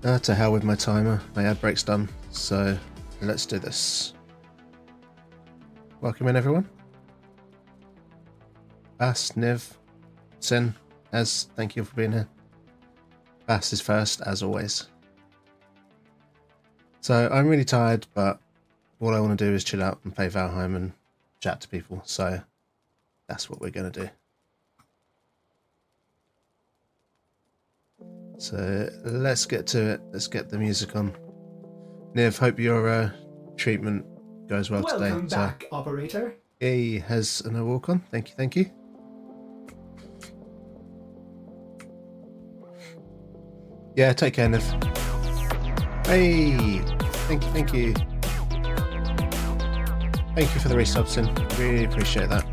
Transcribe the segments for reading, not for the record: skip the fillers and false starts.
To hell with my timer. My ad break's done, so let's do this. Welcome in, everyone. Bass, Niv, Sin, Ez, thank you for being here. Bass is first, as always. So I'm really tired, but all I want to do is chill out and play Valheim and chat to people, so that's what we're going to do. So let's get to it. Let's get the music on. Niv, hope your treatment goes well today. Welcome back, operator. He has a walk on. Thank you, thank you. Yeah, take care, Niv. Hey, thank you, thank you. Thank you for the resub, Sin. Really appreciate that.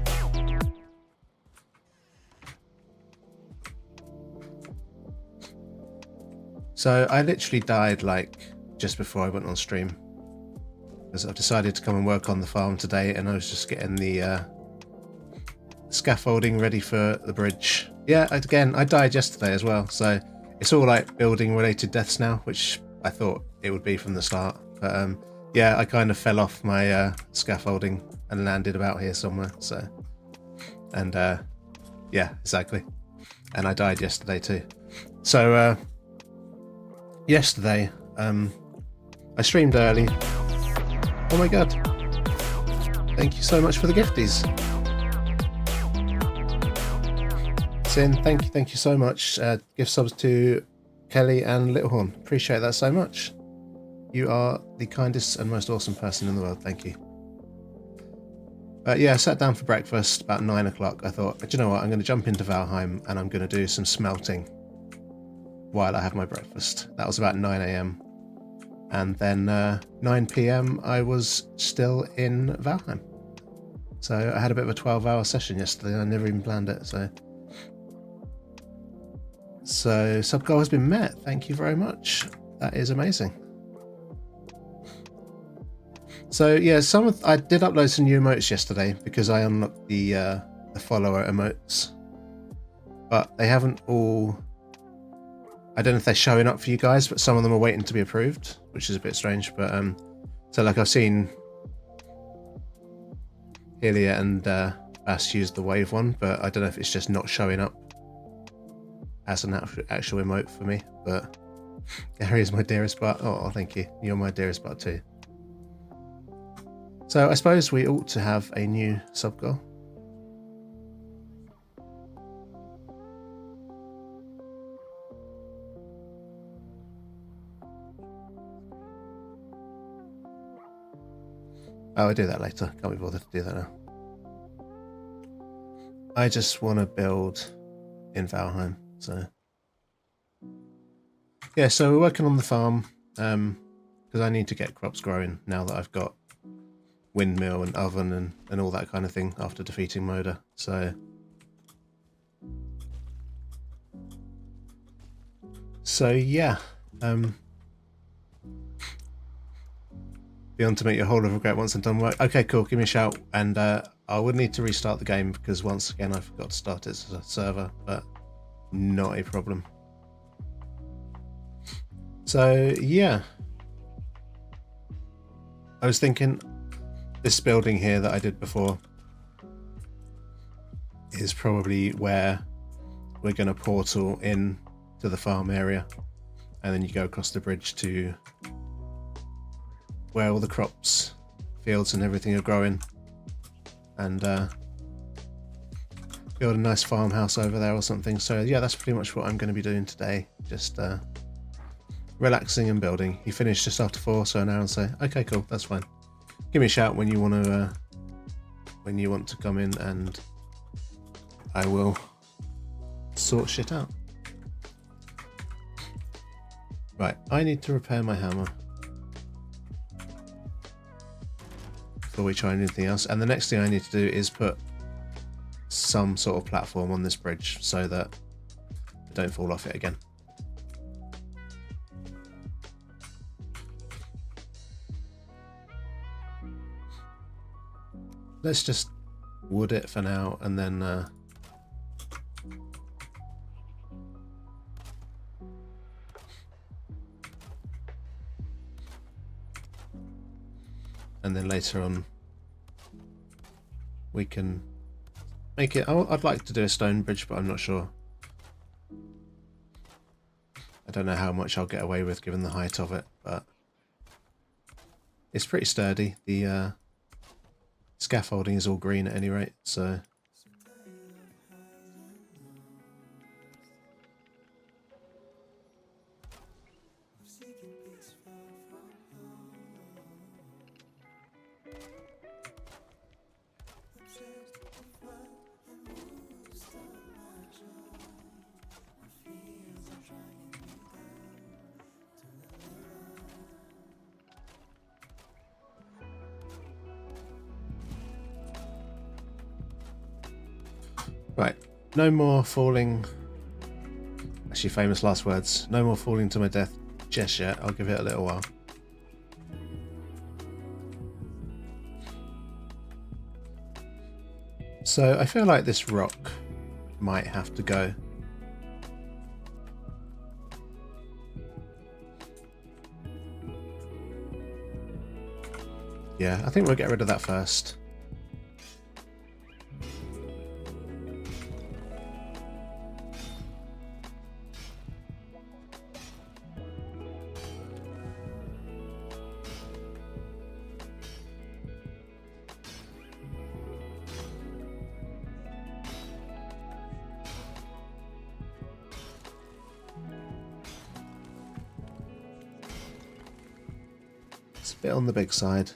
So I literally died like just before I went on stream, because I've decided to come and work on the farm today, and I was just getting the scaffolding ready for the bridge. Yeah, again, I died yesterday as well, so it's all like building related deaths now, which I thought it would be from the start. But yeah, I kind of fell off my scaffolding and landed about here somewhere. So, and yeah, exactly. And I died yesterday too. So yesterday, I streamed early. Oh my god! Thank you so much for the gifties. Sin, thank you so much. Gift subs to Kelly and Littlehorn. Appreciate that so much. You are the kindest and most awesome person in the world. Thank you. Yeah, I sat down for breakfast about 9 o'clock. I thought, do you know what? I'm going to jump into Valheim and I'm going to do some smelting while I have my breakfast. That was about 9 AM. And then 9 PM I was still in Valheim. So I had a bit of a 12-hour session yesterday. I never even planned it. So sub goal has been met. Thank you very much. That is amazing. So yeah, I did upload some new emotes yesterday because I unlocked the follower emotes, but they haven't all. I don't know if they're showing up for you guys, but some of them are waiting to be approved, which is a bit strange. But so like I've seen Ilya and Bass use the wave one, but I don't know if it's just not showing up as an actual emote for me. But Harry is my dearest butt. Oh, thank you. You're my dearest butt too. So I suppose we ought to have a new sub goal. Oh, I'll do that later. Can't be bothered to do that now. I just want to build in Valheim. So yeah, so we're working on the farm because I need to get crops growing now that I've got windmill and oven and all that kind of thing after defeating Moda. So yeah, be on to make your whole of regret once I'm done work. Okay, cool. Give me a shout, and I would need to restart the game because once again I forgot to start it as a server, but not a problem. So yeah, I was thinking this building here that I did before is probably where we're going to portal in to the farm area, and then you go across the bridge to where all the crops, fields and everything are growing, and build a nice farmhouse over there or something. So yeah, that's pretty much what I'm going to be doing today, just relaxing and building. You finished just after 4, so now I'll say, okay, cool, that's fine. Give me a shout when you want to come in, and I will sort shit out. Right, I need to repair my hammer before we try anything else. And the next thing I need to do is put some sort of platform on this bridge so that I don't fall off it again. Let's just wood it for now, and then and then later on we can make it. Oh, I'd like to do a stone bridge, but I'm not sure. I don't know how much I'll get away with given the height of it, but it's pretty sturdy. The scaffolding is all green at any rate, so... Right, no more falling. Actually, famous last words. No more falling to my death just yet. I'll give it a little while. So I feel like this rock might have to go. Yeah, I think we'll get rid of that first. It's a bit on the big side.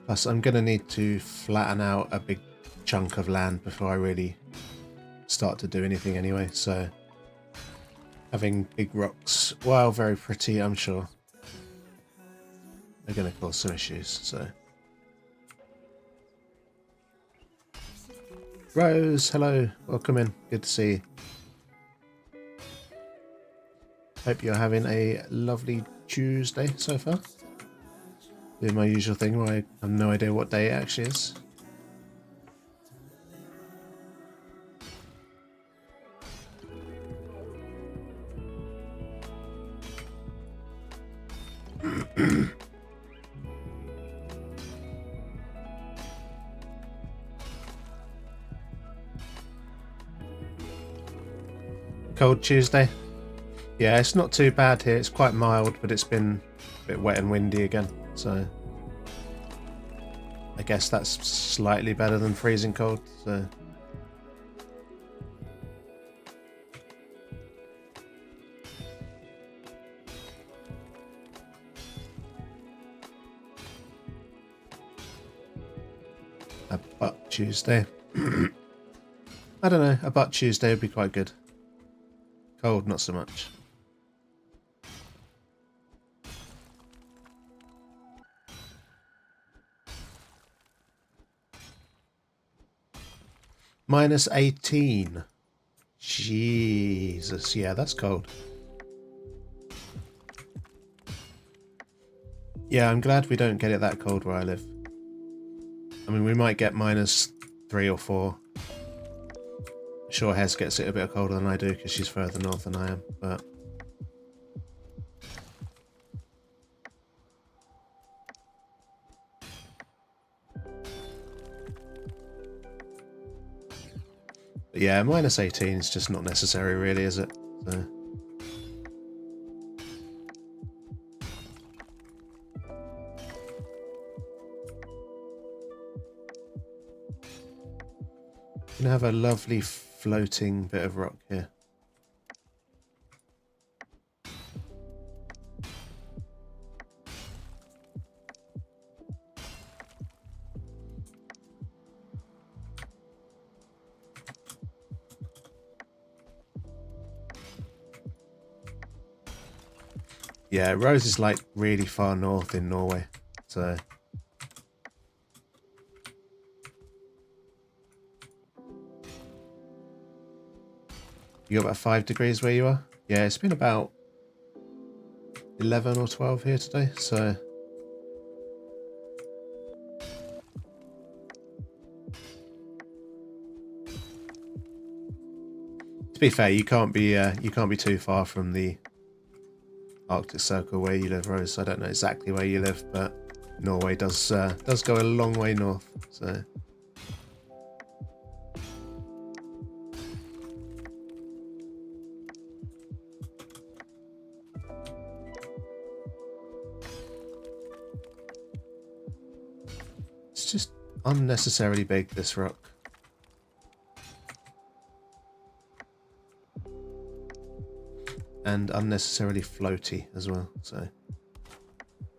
Plus, I'm going to need to flatten out a big chunk of land before I really start to do anything anyway, so having big rocks, while very pretty, I'm sure, they're going to cause some issues, so... Rose, hello, welcome in, good to see you. Hope you're having a lovely Tuesday so far. Doing my usual thing where I have no idea what day it actually is. Cold Tuesday. Yeah, it's not too bad here. It's quite mild, but it's been a bit wet and windy again. So I guess that's slightly better than freezing cold. So a butt Tuesday. I don't know. A butt Tuesday would be quite good. Cold, not so much. Minus 18. Jesus, yeah, that's cold. Yeah, I'm glad we don't get it that cold where I live. I mean, we might get minus 3 or 4. Sure, Hez gets it a bit colder than I do because she's further north than I am, but... yeah, minus 18 is just not necessary really, is it? So... you can have a lovely floating bit of rock here. Yeah, Rose is like really far north in Norway, so... you got about 5 degrees where you are? Yeah, it's been about 11 or 12 here today, so... to be fair, you can't be too far from the Arctic Circle where you live, Rose. I don't know exactly where you live, but Norway does go a long way north, so. It's just unnecessarily big, this rock. And unnecessarily floaty as well, so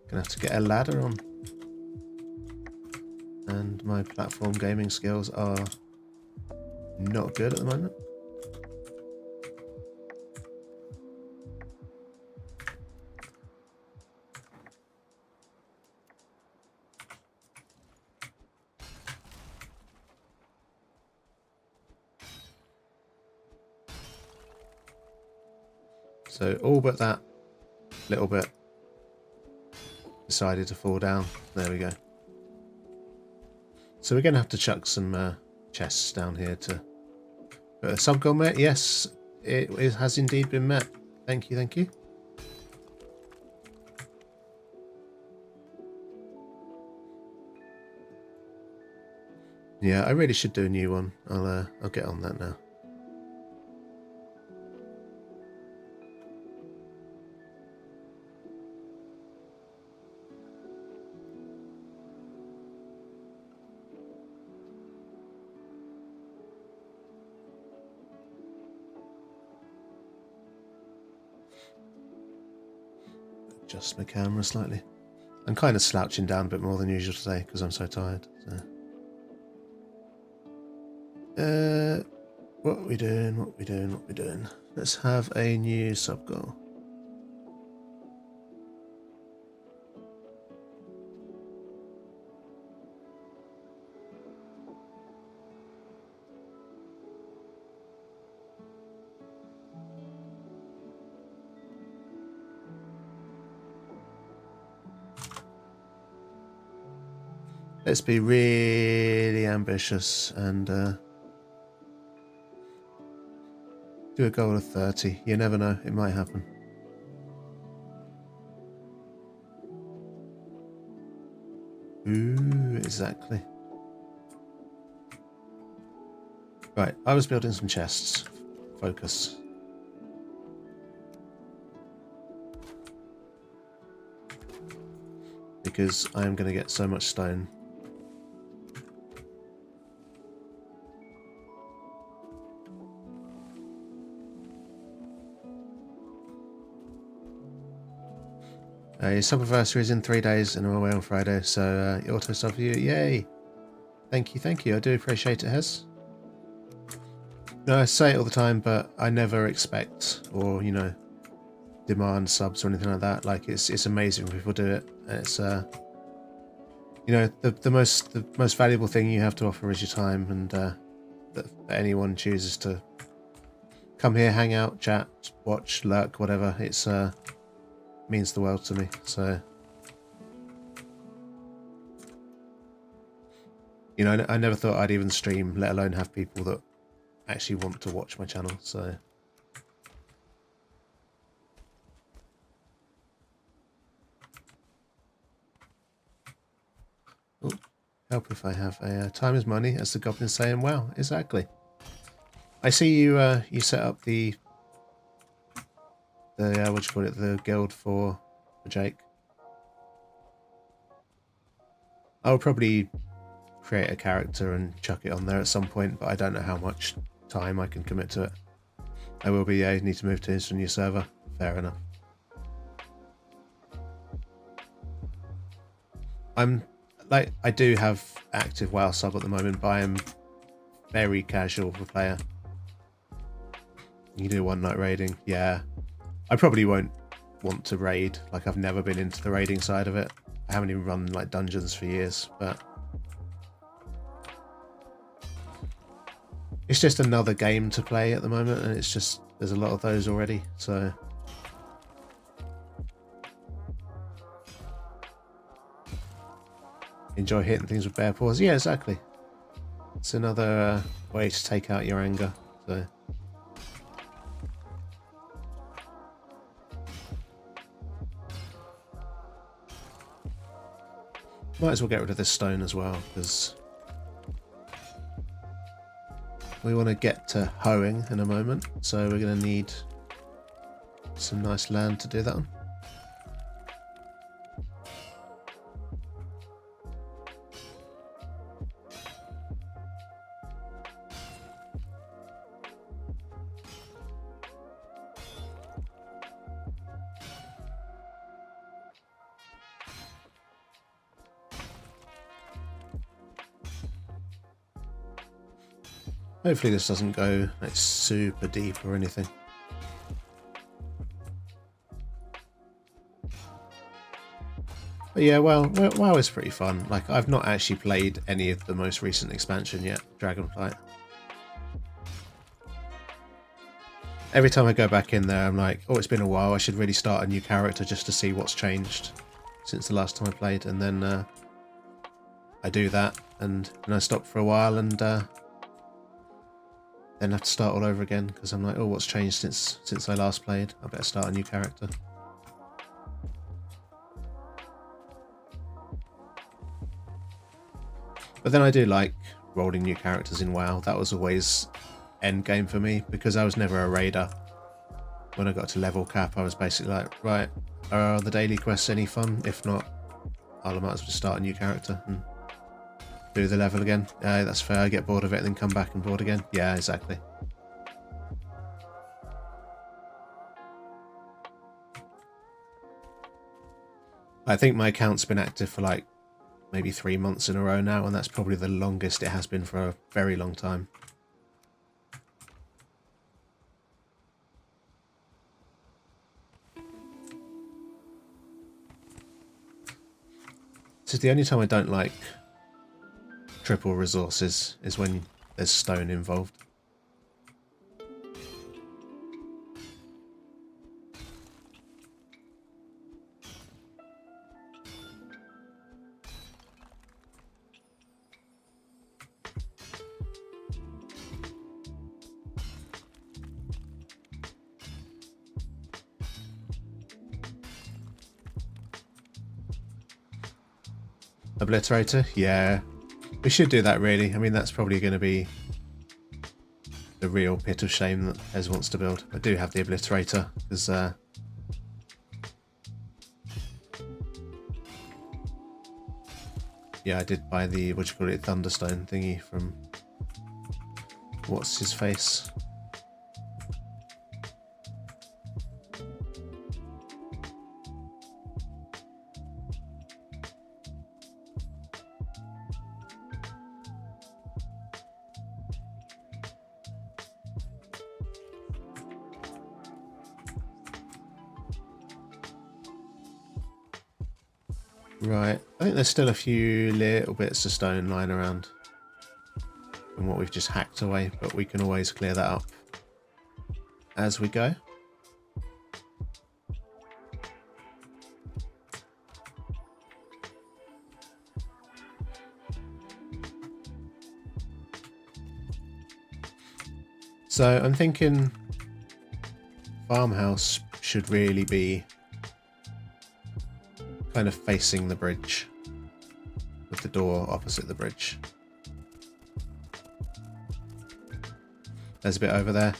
gonna have to get a ladder on. And my platform gaming skills are not good at the moment. So all but that little bit decided to fall down. There we go. So we're going to have to chuck some chests down here to... But a sub goal met? Yes, it has indeed been met. Thank you, thank you. Yeah, I really should do a new one. I'll get on that now. Adjust my camera slightly. I'm kind of slouching down a bit more than usual today because I'm so tired. So. What are we doing? What are we doing? What are we doing? Let's have a new sub goal. Let's be really ambitious and do a goal of 30. You never know, it might happen. Ooh, exactly. Right, I was building some chests. Focus. Because I am going to get so much stone. Your sub-anniversary is in 3 days and I'm away on Friday, so auto sub for you. Yay! Thank you, thank you. I do appreciate it, Hez. No, I say it all the time, but I never expect or, you know, demand subs or anything like that. Like, it's amazing when people do it. And it's, you know, the most valuable thing you have to offer is your time, and that anyone chooses to come here, hang out, chat, watch, lurk, whatever. It's means the world to me. So, you know, I never thought I'd even stream, let alone have people that actually want to watch my channel. So, ooh, help if I have a time is money, as the goblin's saying. Wow, exactly. I see you. You set up the what do you call it? The guild for Jake. I'll probably create a character and chuck it on there at some point, but I don't know how much time I can commit to it. I will be, yeah, need to move to a new server. Fair enough. I do have active WoW sub at the moment, but I am very casual of a player. You do one night raiding, yeah. I probably won't want to raid. Like, I've never been into the raiding side of it. I haven't even run like dungeons for years, but it's just another game to play at the moment, and it's just, there's a lot of those already, so. Enjoy hitting things with bare paws. Yeah, exactly. It's another way to take out your anger, so. Might as well get rid of this stone as well, because we want to get to hoeing in a moment, so we're going to need some nice land to do that on. Hopefully this doesn't go like super deep or anything. But yeah, well, WoW is pretty fun. Like, I've not actually played any of the most recent expansion yet, Dragonflight. Every time I go back in there, I'm like, oh, it's been a while, I should really start a new character just to see what's changed since the last time I played. And then I do that, and then I stop for a while, and then have to start all over again, because I'm like, oh, what's changed since I last played? I better start a new character. But then I do like rolling new characters in WoW. That was always end game for me, because I was never a raider. When I got to level cap, I was basically like, right, are the daily quests any fun? If not, I might as well just start a new character and do the level again. Yeah, that's fair. I get bored of it and then come back and bored again. Yeah, exactly. I think my account's been active for like maybe 3 months in a row now, and that's probably the longest it has been for a very long time. This is the only time I don't like triple resources, is when there's stone involved. Obliterator? Yeah. We should do that, really. I mean, that's probably going to be the real pit of shame that Ez wants to build. I do have the Obliterator, because yeah, I did buy the, what do you call it, Thunderstone thingy from what's his face. Right, I think there's still a few little bits of stone lying around from what we've just hacked away, but we can always clear that up as we go. So I'm thinking farmhouse should really be kind of facing the bridge, with the door opposite the bridge. There's a bit over there.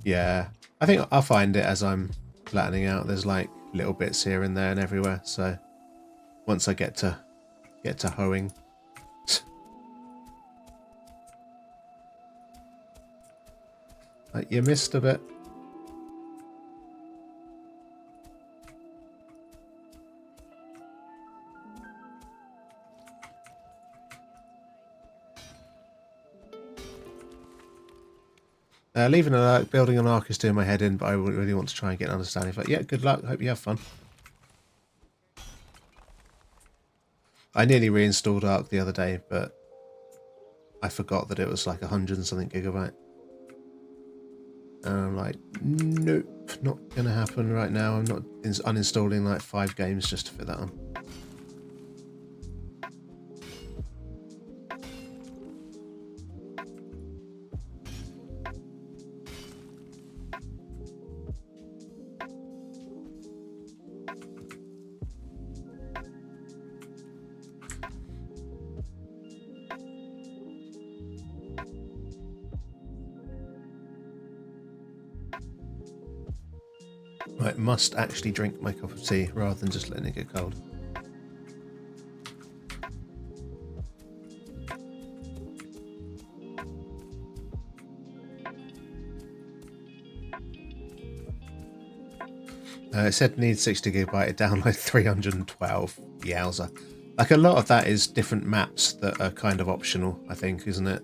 Yeah, I think I'll find it as I'm flattening out. There's like little bits here and there and everywhere. So once I get to hoeing. Like, you missed a bit. Leaving an arc, building an arc is doing my head in, but I really want to try and get an understanding. But yeah, good luck. Hope you have fun. I nearly reinstalled Arc the other day, but I forgot that it was like 100 and something gigabyte. And I'm like, nope, not going to happen right now. I'm not uninstalling like 5 games just to fit that on. I must actually drink my cup of tea rather than just letting it get cold. It said needs 60 gigabyte, it downloaded 312. Yowza. Like a lot of that is different maps that are kind of optional, I think, isn't it?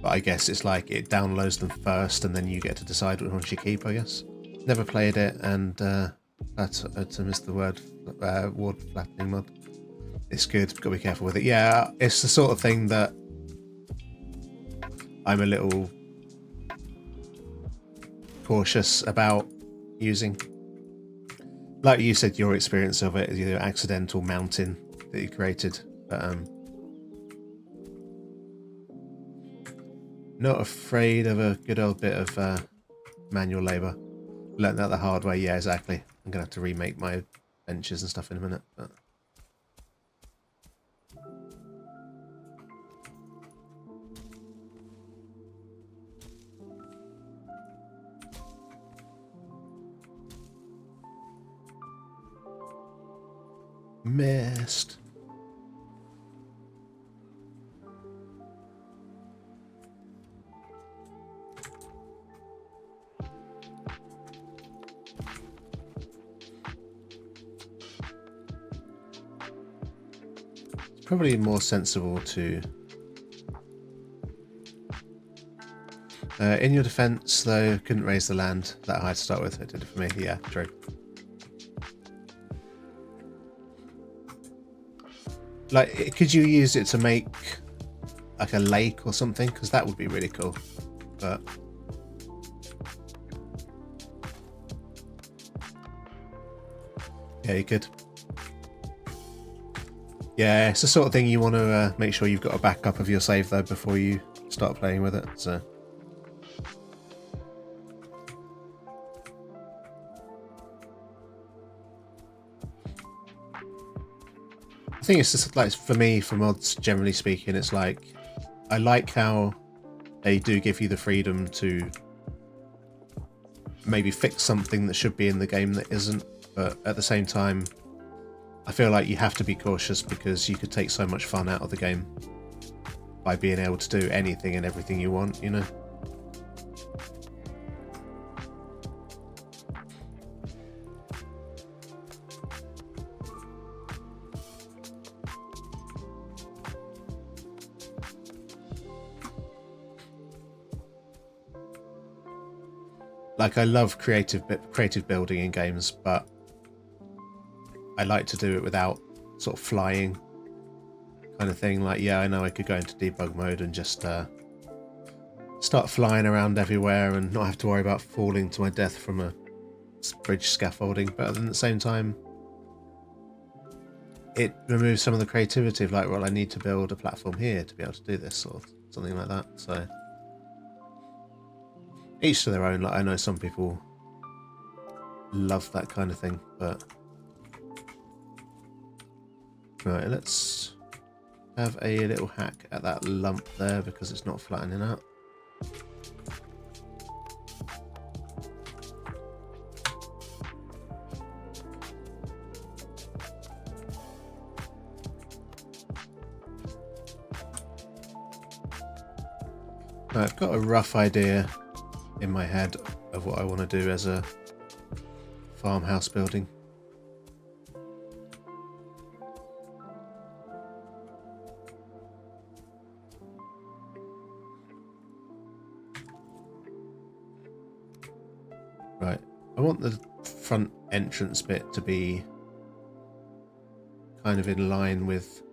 But I guess it's like it downloads them first and then you get to decide which ones you keep, I guess. Never played it, and to miss the word, ward flattening mod. It's good, gotta be careful with it. Yeah, it's the sort of thing that I'm a little cautious about using. Like you said, your experience of it is either accidental mountain that you created, but not afraid of a good old bit of manual labour. Learned that the hard way. Yeah, exactly. I'm gonna have to remake my benches and stuff in a minute. But missed. It's probably more sensible to. In your defence, though, couldn't raise the land that high to start with. It did it for me. Yeah, true. Like, could you use it to make like a lake or something? Because that would be really cool. But yeah, you could. Yeah, it's the sort of thing you want to make sure you've got a backup of your save though before you start playing with it. So. I think it's just like, for me, for mods, generally speaking, it's like, I like how they do give you the freedom to maybe fix something that should be in the game that isn't, but at the same time, I feel like you have to be cautious because you could take so much fun out of the game by being able to do anything and everything you want, you know? Like, I love creative building in games, but I like to do it without sort of flying kind of thing. Like, yeah, I know I could go into debug mode and just start flying around everywhere and not have to worry about falling to my death from a bridge scaffolding, but at the same time, it removes some of the creativity of like, well, I need to build a platform here to be able to do this or something like that. So each to their own. Like, I know some people love that kind of thing, but right, let's have a little hack at that lump there because it's not flattening out. Right, I've got a rough idea in my head of what I want to do as a farmhouse building. Right, I want the front entrance bit to be kind of in line with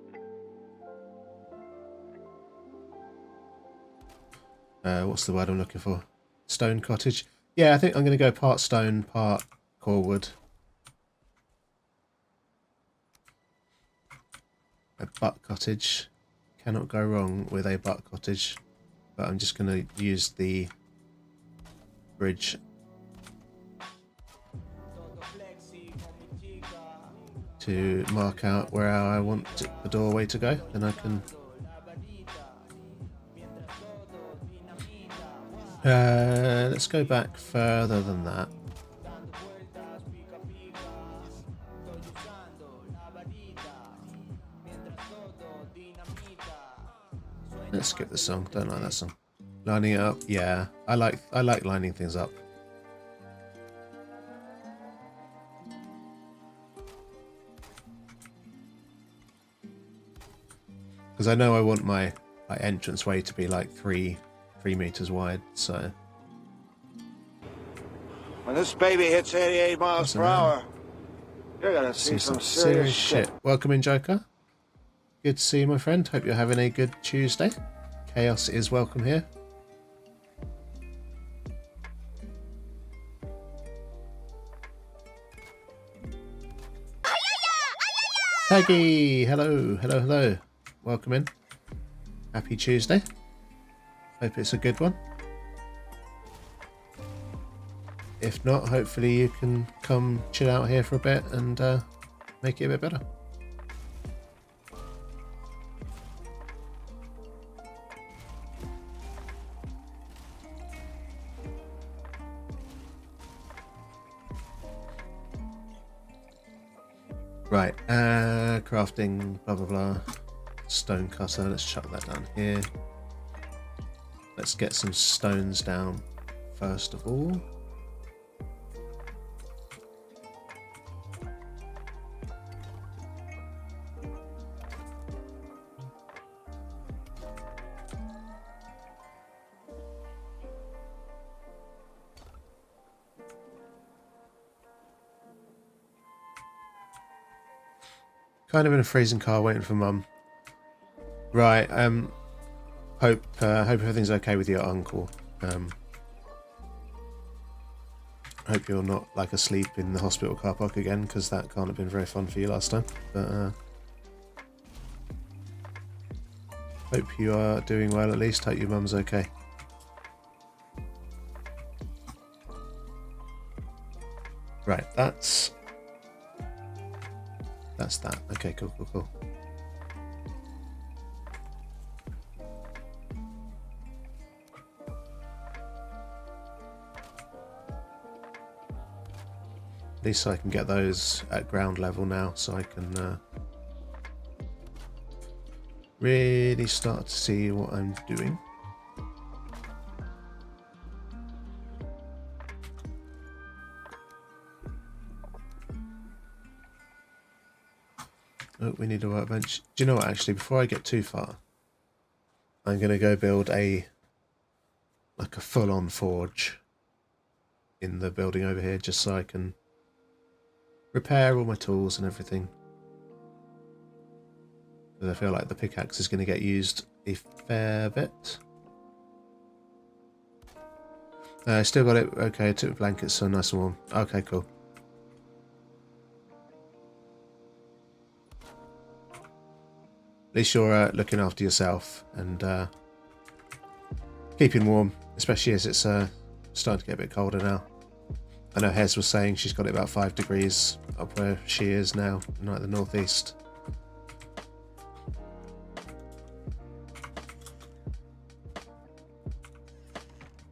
what's the word I'm looking for? Stone cottage. Yeah, I think I'm going to go part stone, part core wood. A butt cottage. Cannot go wrong with a butt cottage. But I'm just going to use the bridge to mark out where I want the doorway to go. Then I can Let's go back further than that. Let's skip the song. Don't like that song. Lining it up, yeah. I like lining things up. Because I know I want my entranceway to be like 3 meters wide, so. When this baby hits 88 miles per hour, you're gonna see some serious shit. Welcome in, Joker. Good to see you, my friend. Hope you're having a good Tuesday. Chaos is welcome here. Peggy, hello. Welcome in. Happy Tuesday. Hope it's a good one. If not, hopefully you can come chill out here for a bit and make it a bit better. Right, crafting, blah blah blah. Stone cutter, let's chuck that down here. Let's get some stones down first of all. Kind of in a freezing car waiting for Mum. Right, hope everything's okay with your uncle. Hope you're not like asleep in the hospital car park again, because that can't have been very fun for you last time. But hope you are doing well at least. Hope your mum's okay. Right, that's that. Okay, cool. At least I can get those at ground level now, so I can really start to see what I'm doing. Oh, we need a workbench. Do you know what, actually, before I get too far, I'm going to go build a full-on forge in the building over here, just so I can repair all my tools and everything. Because I feel like the pickaxe is going to get used a fair bit. I still got it. Okay, I took the blankets, so nice and warm. Okay, cool. At least you're looking after yourself and keeping warm, especially as it's starting to get a bit colder now. I know Hez was saying she's got it about 5 degrees up where she is now, in like the northeast.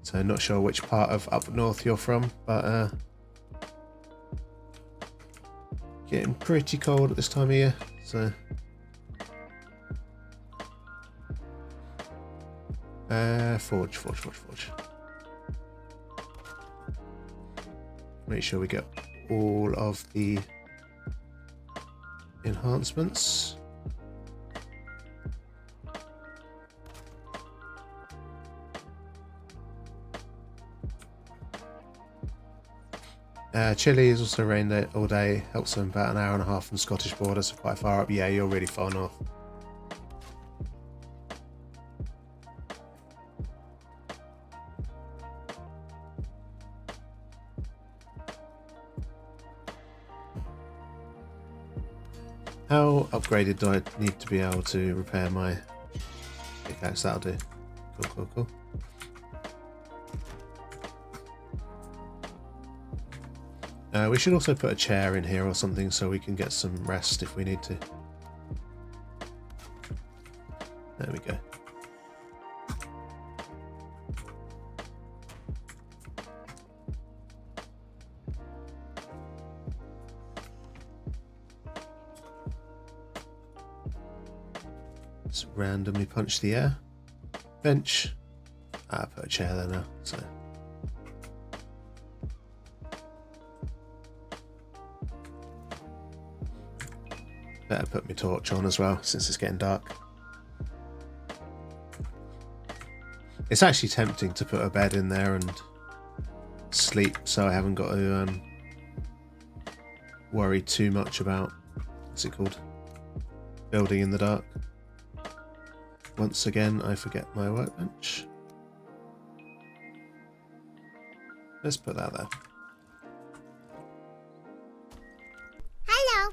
So not sure which part of up north you're from, but getting pretty cold at this time of year, so. Forge. Make sure we get all of the enhancements. Chile is also rained all day, helps them about an hour and a half from Scottish border, so quite far up. Yeah, you're really far north. How upgraded do I need to be able to repair my pickaxe? That'll do. Cool. We should also put a chair in here or something so we can get some rest if we need to. There we go. Just randomly punch the air. Bench. I put a chair there now, so. Better put my torch on as well, since it's getting dark. It's actually tempting to put a bed in there and sleep, so I haven't got to worry too much about, what's it called, building in the dark. Once again, I forget my workbench. Let's put that there. Hello.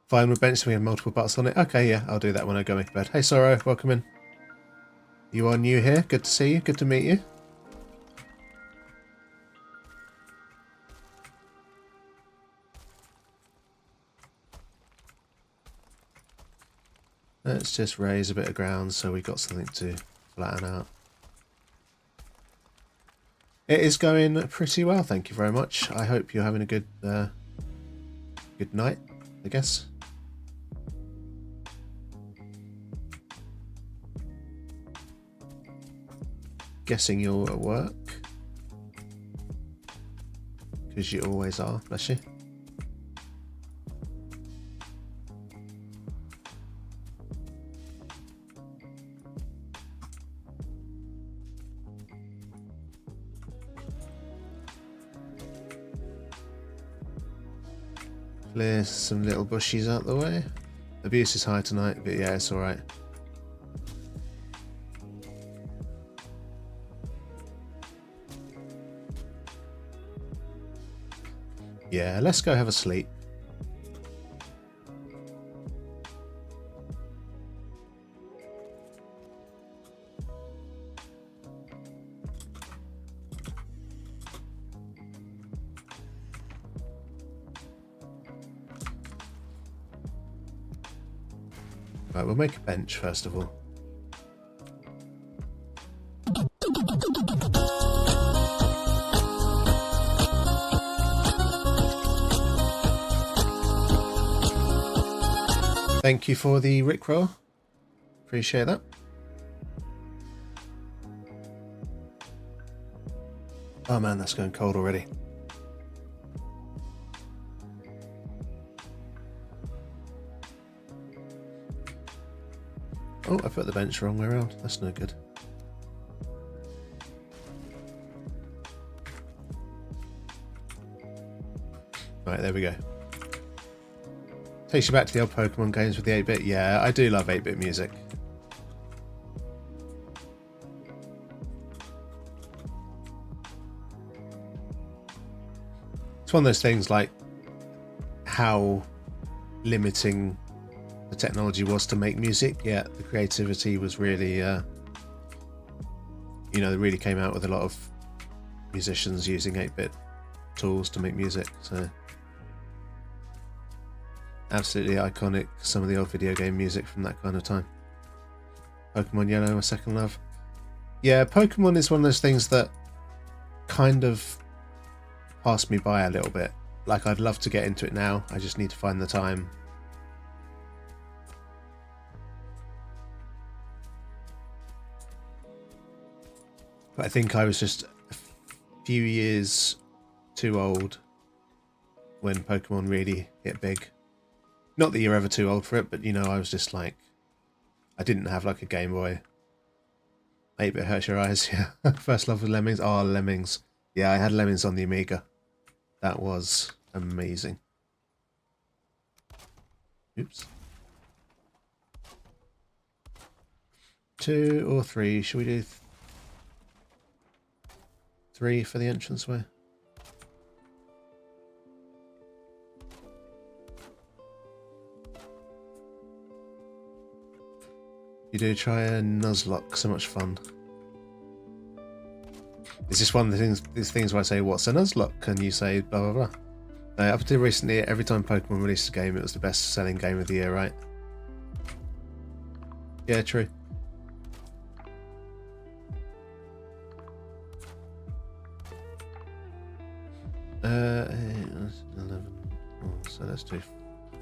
Fine with bench, we have multiple butts on it. Okay, yeah, I'll do that when I go make bed. Hey Sorrow, welcome in. You are new here. Good to see you. Good to meet you. Let's just raise a bit of ground so we got something to flatten out. It is going pretty well, thank you very much. I hope you're having a good good night, I guess. Guessing you're at work. Because you always are, bless you. Clear some little bushies out the way. Abuse is high tonight, but yeah, it's alright. Yeah, let's go have a sleep. Right, we'll make a bench first of all. Thank you for the Rickroll. Appreciate that. Oh man, that's going cold already. Oh, I put the bench the wrong way around. That's no good. Right, there we go. Takes you back to the old Pokemon games with the 8-bit. Yeah, I do love 8-bit music. It's one of those things like how limiting the technology was to make music, yet the creativity was really, you know, they really came out with a lot of musicians using 8-bit tools to make music, so absolutely iconic, some of the old video game music from that kind of time. Pokemon Yellow, my second love. Yeah, Pokemon is one of those things that kind of passed me by a little bit. Like, I'd love to get into it now, I just need to find the time. But I think I was just a few years too old when Pokemon really hit big. Not that you're ever too old for it, but you know, I was just like, I didn't have like a Game Boy. 8-bit hurts your eyes, yeah. First love with Lemmings. Oh, Lemmings. Yeah, I had Lemmings on the Amiga. That was amazing. Oops. 2 or 3? Should we do 3 for the entranceway? You do try a Nuzlocke, so much fun. It's just one of the things, these things where I say, what's a Nuzlocke? And you say, blah, blah, blah. Up until recently, every time Pokemon released a game, it was the best selling game of the year, right? Yeah, true. Uh, 11. Oh, so let's do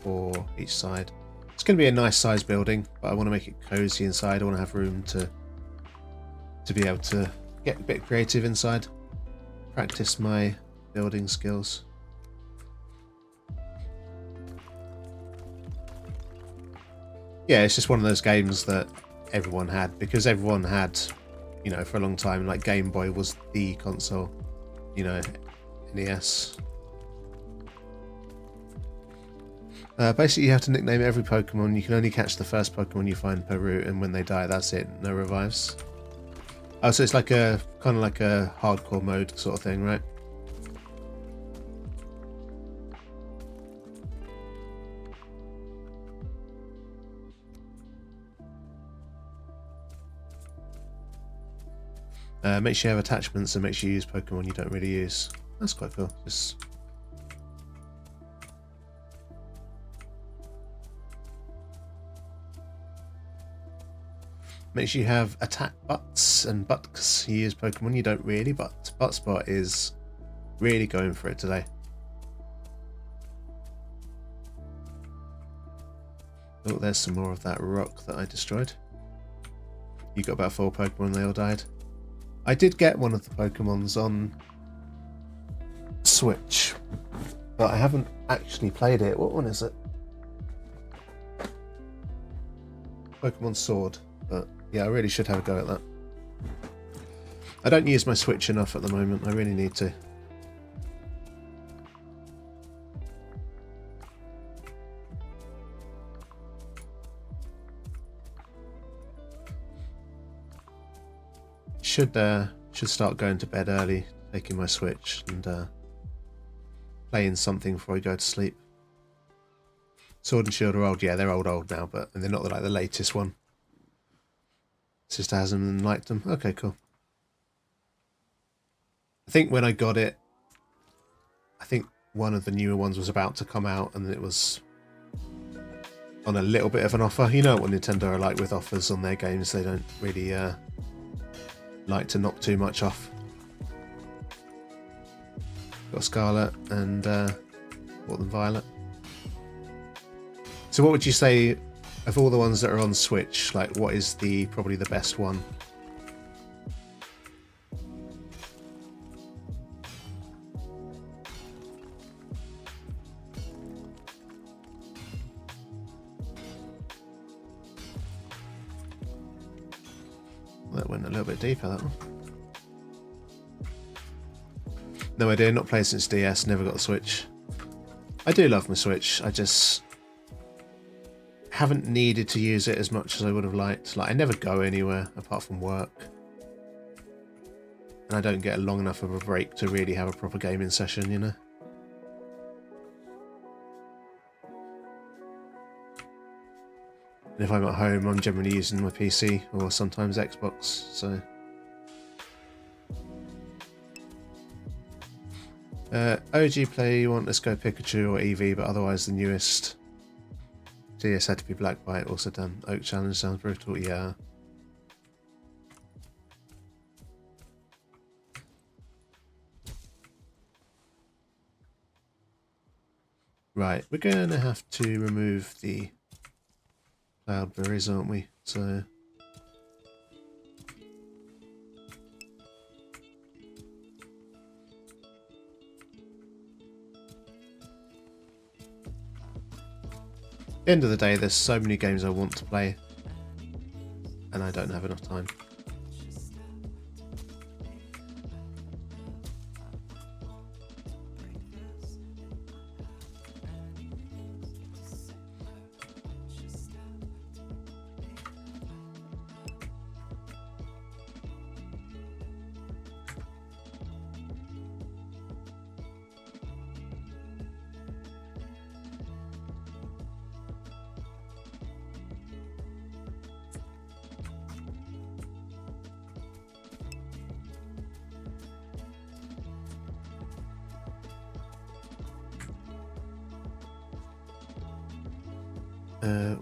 4 each side. It's going to be a nice size building, but I want to make it cozy inside. I want to have room to be able to get a bit creative inside, practice my building skills. Yeah, it's just one of those games that everyone had, because everyone had, you know, for a long time, like Game Boy was the console, you know, NES. Basically, you have to nickname every Pokemon. You can only catch the first Pokemon you find per route, and when they die, that's it. No revives. Oh, so it's like a kind of like a hardcore mode sort of thing, right? Make sure you have attachments and make sure you use Pokemon you don't really use. That's quite cool. Just make sure you have attack butts and buttocks. You use Pokemon you don't really, but Buttspot is really going for it today. Oh, there's some more of that rock that I destroyed. You got about 4 Pokemon, they all died. I did get one of the Pokemons on Switch, but I haven't actually played it. What one is it? Pokemon Sword. But yeah, I really should have a go at that. I don't use my Switch enough at the moment. I really need to. Should start going to bed early, taking my Switch and playing something before I go to sleep. Sword and Shield are old, yeah, they're old now, but they're not like the latest one. Sister hasn't and liked them. Okay, cool. I think when I got it, I think one of the newer ones was about to come out, and it was on a little bit of an offer. You know what Nintendo are like with offers on their games; they don't really like to knock too much off. Got Scarlet and bought them Violet. So what would you say of all the ones that are on Switch, like what is probably the best one? That went a little bit deeper, that one. No idea, not played since DS, never got the Switch. I do love my Switch, I just haven't needed to use it as much as I would have liked. Like, I never go anywhere apart from work. And I don't get a long enough of a break to really have a proper gaming session, you know? And if I'm at home, I'm generally using my PC or sometimes Xbox, so... OG play, you want Let's Go Pikachu or Eevee, but otherwise the newest. DS had to be Black White, also done. Oak Challenge sounds brutal, yeah. Right, we're going to have to remove the cloudberries, aren't we? So... At the end of the day, there's so many games I want to play, and I don't have enough time.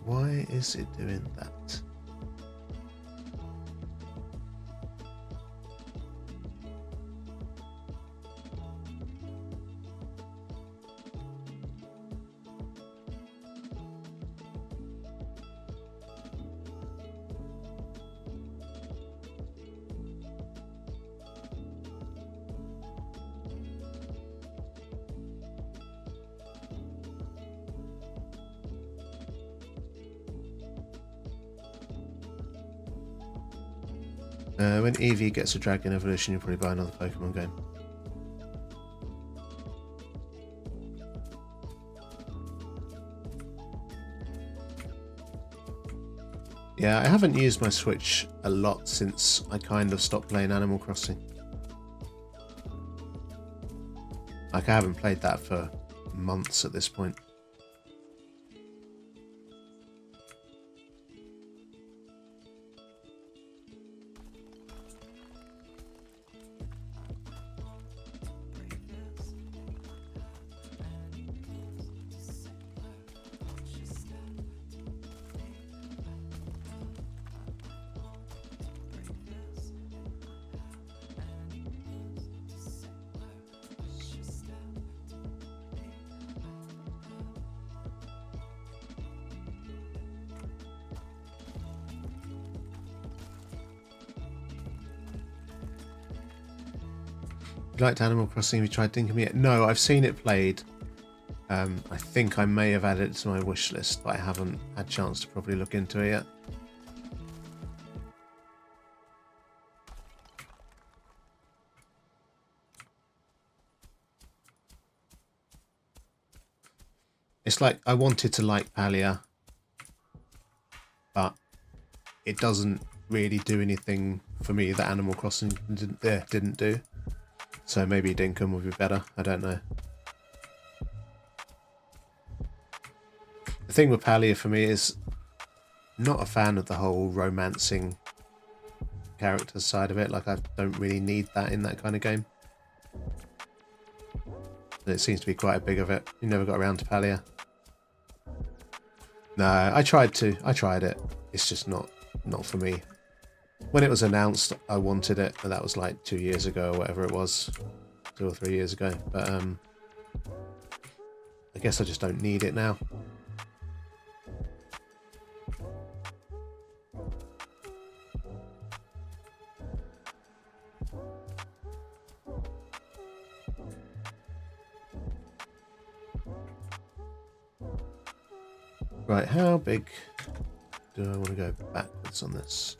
Why is it doing that? When Eevee gets a Dragon Evolution, you'll probably buy another Pokemon game. Yeah, I haven't used my Switch a lot since I kind of stopped playing Animal Crossing. Like, I haven't played that for months at this point. You liked Animal Crossing? Have you tried Dinkum yet? No, I've seen it played. I think I may have added it to my wish list, but I haven't had a chance to probably look into it yet. It's like I wanted to like Palia, but it doesn't really do anything for me that Animal Crossing didn't do. So maybe Dinkum would be better. I don't know. The thing with Palia for me is not a fan of the whole romancing characters side of it. Like, I don't really need that in that kind of game. It seems to be quite a big of it. You never got around to Palia. No, I tried it. It's just not for me. When it was announced, I wanted it, but that was like 2 years ago or whatever it was. 2 or 3 years ago. But I guess I just don't need it now. Right, how big do I want to go backwards on this?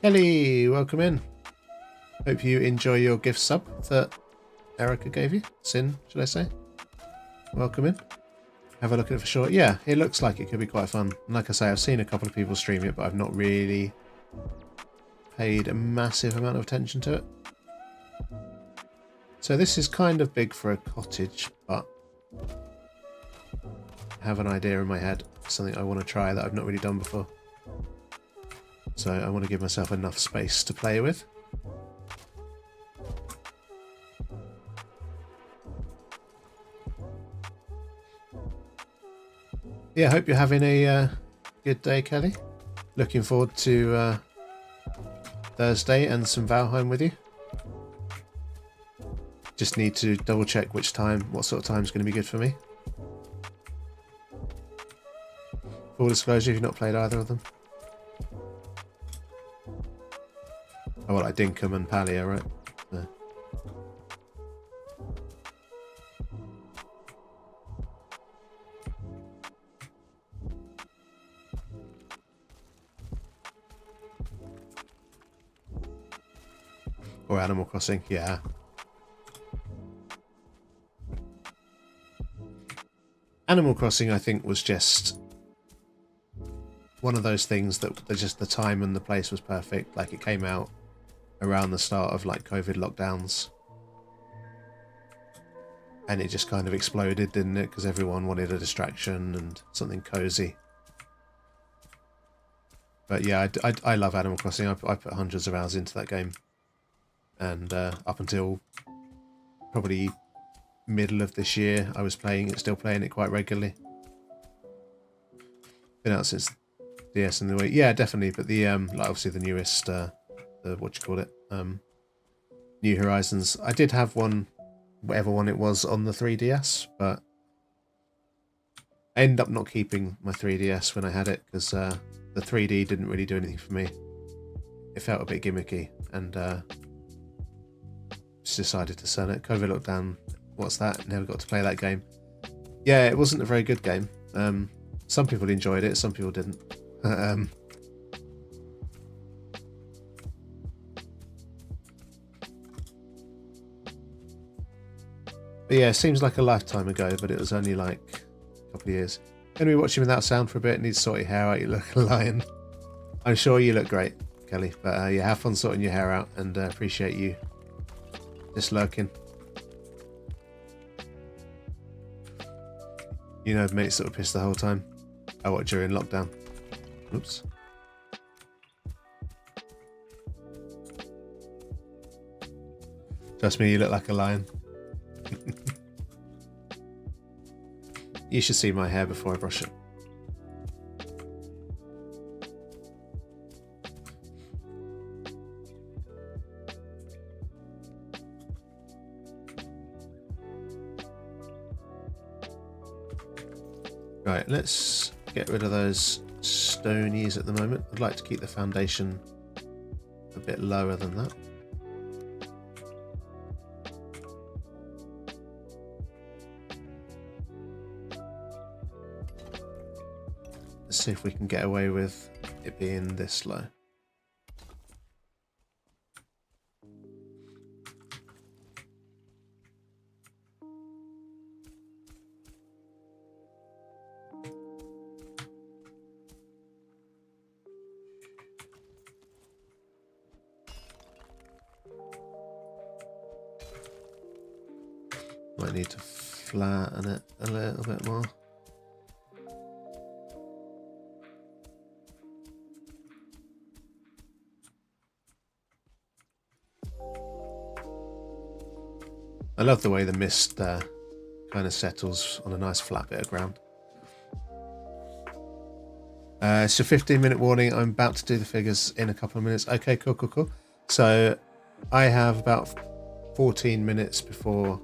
Kelly, welcome in. Hope you enjoy your gift sub that Erica gave you. Sin, should I say? Welcome in. Have a look at it for sure. Yeah, it looks like it could be quite fun. And like I say, I've seen a couple of people stream it, but I've not really paid a massive amount of attention to it. So this is kind of big for a cottage, but I have an idea in my head. Something I want to try that I've not really done before. So I want to give myself enough space to play with. Yeah, I hope you're having a good day, Kelly. Looking forward to Thursday and some Valheim with you. Just need to double check what sort of time is going to be good for me. Full disclosure, if you've not played either of them. Oh, well, like Dinkum and Palia, right? No. Or Animal Crossing, yeah. Animal Crossing, I think, was just one of those things that just the time and the place was perfect. Like, it came out around the start of like COVID lockdowns, and it just kind of exploded, didn't it? Because everyone wanted a distraction and something cozy. But yeah, I love Animal Crossing. I put hundreds of hours into that game, and up until probably middle of this year, I was still playing it quite regularly. Been out since DS and the Wii. Yeah, definitely. But the like obviously the newest, the New Horizons. I did have one, whatever one it was, on the 3DS, but I ended up not keeping my 3DS when I had it because the 3D didn't really do anything for me. It felt a bit gimmicky, and just decided to sell it. COVID lockdown, what's that? Never got to play that game. Yeah, it wasn't a very good game. Some people enjoyed it, some people didn't. But yeah, it seems like a lifetime ago, but it was only like a couple of years. Gonna be watching without sound for a bit. Need to sort your hair out. You look a lion. I'm sure you look great, Kelly. But yeah, have fun sorting your hair out, and appreciate you just lurking. You know, mates that were pissed the whole time. Oh, what, during lockdown? Oops. Trust me, you look like a lion. You should see my hair before I brush it. Right, let's get rid of those stonies at the moment. I'd like to keep the foundation a bit lower than that. Let's see if we can get away with it being this low. Might need to flatten it a little bit more. I love the way the mist kind of settles on a nice flat bit of ground. It's a 15-minute warning. I'm about to do the figures in a couple of minutes. Okay, cool. So I have about 14 minutes before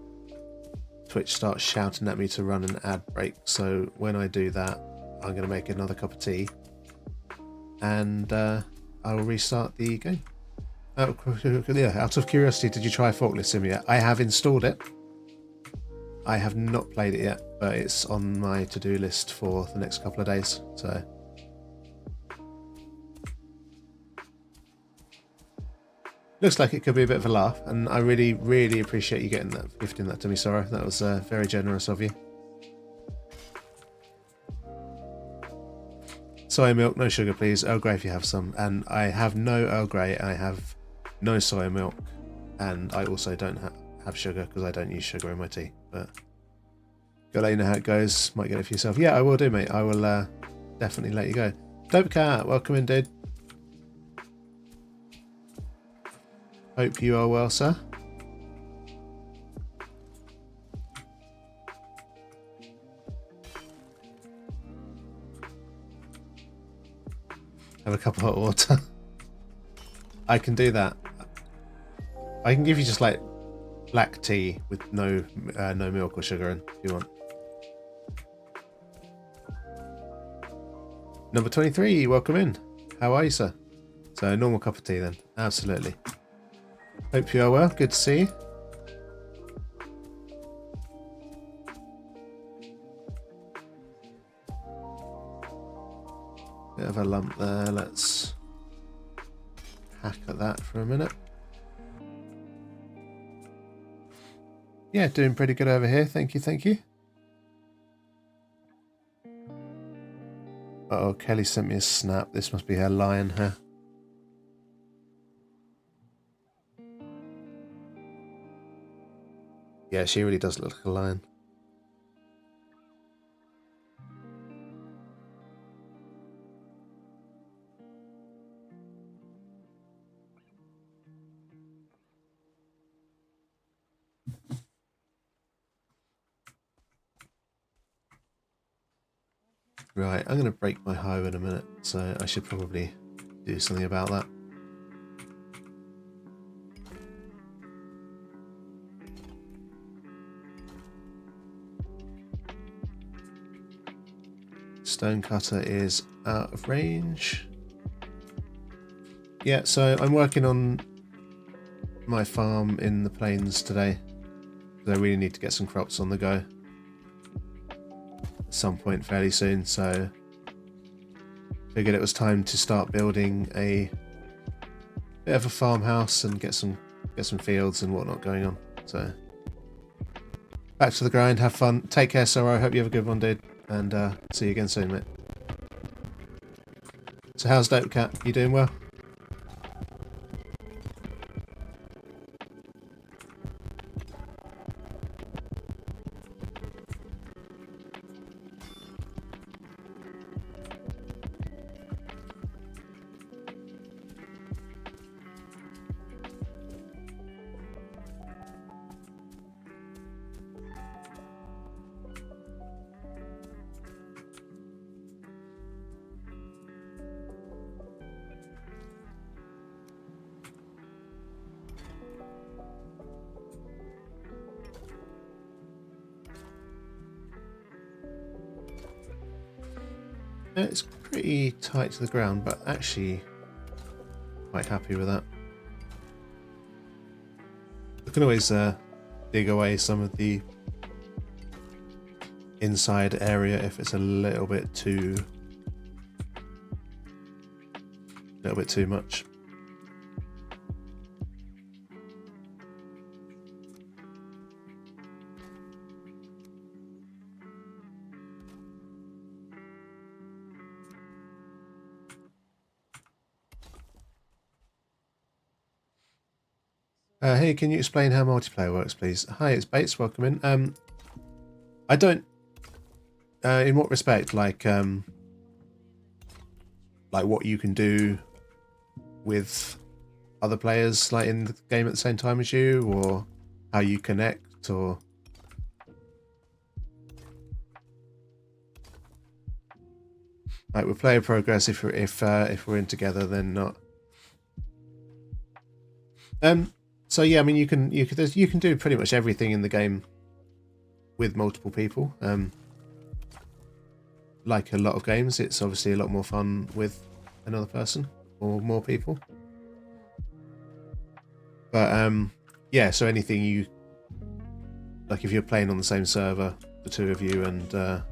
Twitch starts shouting at me to run an ad break. So when I do that, I'm going to make another cup of tea, and I will restart the game. Yeah, out of curiosity, did you try Forklift Sim yet? I have installed it. I have not played it yet, but it's on my to-do list for the next couple of days. So looks like it could be a bit of a laugh, and I really appreciate you gifting that to me, Sora. That was very generous of you. Soy milk, no sugar, please. Earl Grey if you have some. And I have no Earl Grey. I have no soy milk, and I also don't have sugar because I don't use sugar in my tea. But gotta let you know how it goes. Might get it for yourself. Yeah, I will do, mate. I will definitely let you go. Dope Cat, welcome in, dude. Hope you are well, sir. Have a cup of hot water. I can do that. I can give you just like black tea with no milk or sugar in if you want. Number 23, welcome in. How are you, sir? So a normal cup of tea then. Absolutely. Hope you are well. Good to see you. Bit of a lump there. Let's hack at that for a minute. Yeah, doing pretty good over here. Thank you. Uh-oh, Kelly sent me a snap. This must be her lion hair. Yeah, she really does look like a lion. Right, I'm going to break my hoe in a minute, so I should probably do something about that. Stonecutter is out of range. Yeah, so I'm working on my farm in the plains today. I really need to get some crops on the go at some point fairly soon, so figured it was time to start building a bit of a farmhouse and get some fields and whatnot going on. So back to the grind, have fun, take care, Sorrow. Hope you have a good one, dude, and see you again soon, mate. So how's Dope Cat? You doing well? It's pretty tight to the ground, but actually quite happy with that. I can always dig away some of the inside area if it's a little bit too much. Hey, can you explain how multiplayer works, please? Hi, it's Bates. Welcome in. I don't. In what respect? Like what you can do with other players, like in the game at the same time as you, or how you connect, or like with player progress. If we're in together, then not. So yeah, I mean, you can do pretty much everything in the game with multiple people. Like a lot of games, it's obviously a lot more fun with another person or more people. But yeah, so anything you like, if you're playing on the same server, the two of you, and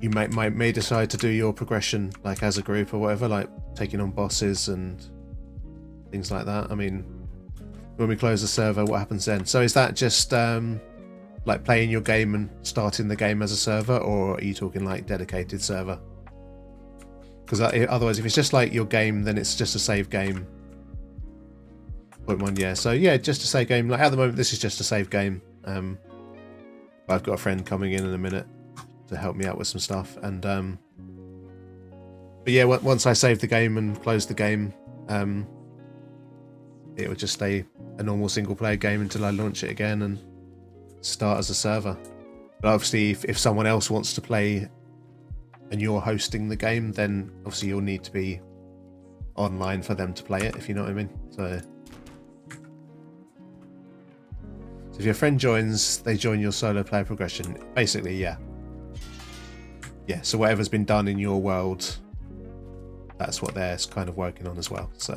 you may decide to do your progression like as a group or whatever, like taking on bosses and things like that. I mean, when we close the server, what happens then? So is that just like playing your game and starting the game as a server, or are you talking like dedicated server? Because otherwise, if it's just like your game, then it's just a save game. Point one, yeah. So yeah, just a save game. Like at the moment, this is just a save game. But I've got a friend coming in a minute to help me out with some stuff, and but yeah, once I save the game and close the game, it will just stay a normal single player game until I launch it again and start as a server. But obviously, if someone else wants to play and you're hosting the game, then obviously you'll need to be online for them to play it, if you know what I mean. So if your friend joins, they join your solo player progression. Basically, yeah. Yeah, so whatever's been done in your world, that's what they're kind of working on as well. So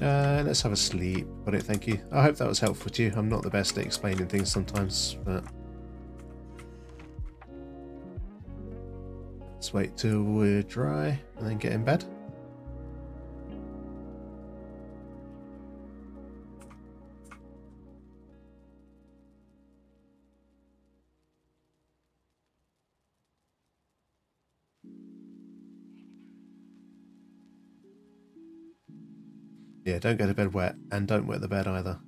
let's have a sleep. Got it, thank you. I hope that was helpful to you. I'm not the best at explaining things sometimes, but let's wait till we're dry and then get in bed. Yeah, don't go to bed wet, and don't wet the bed either.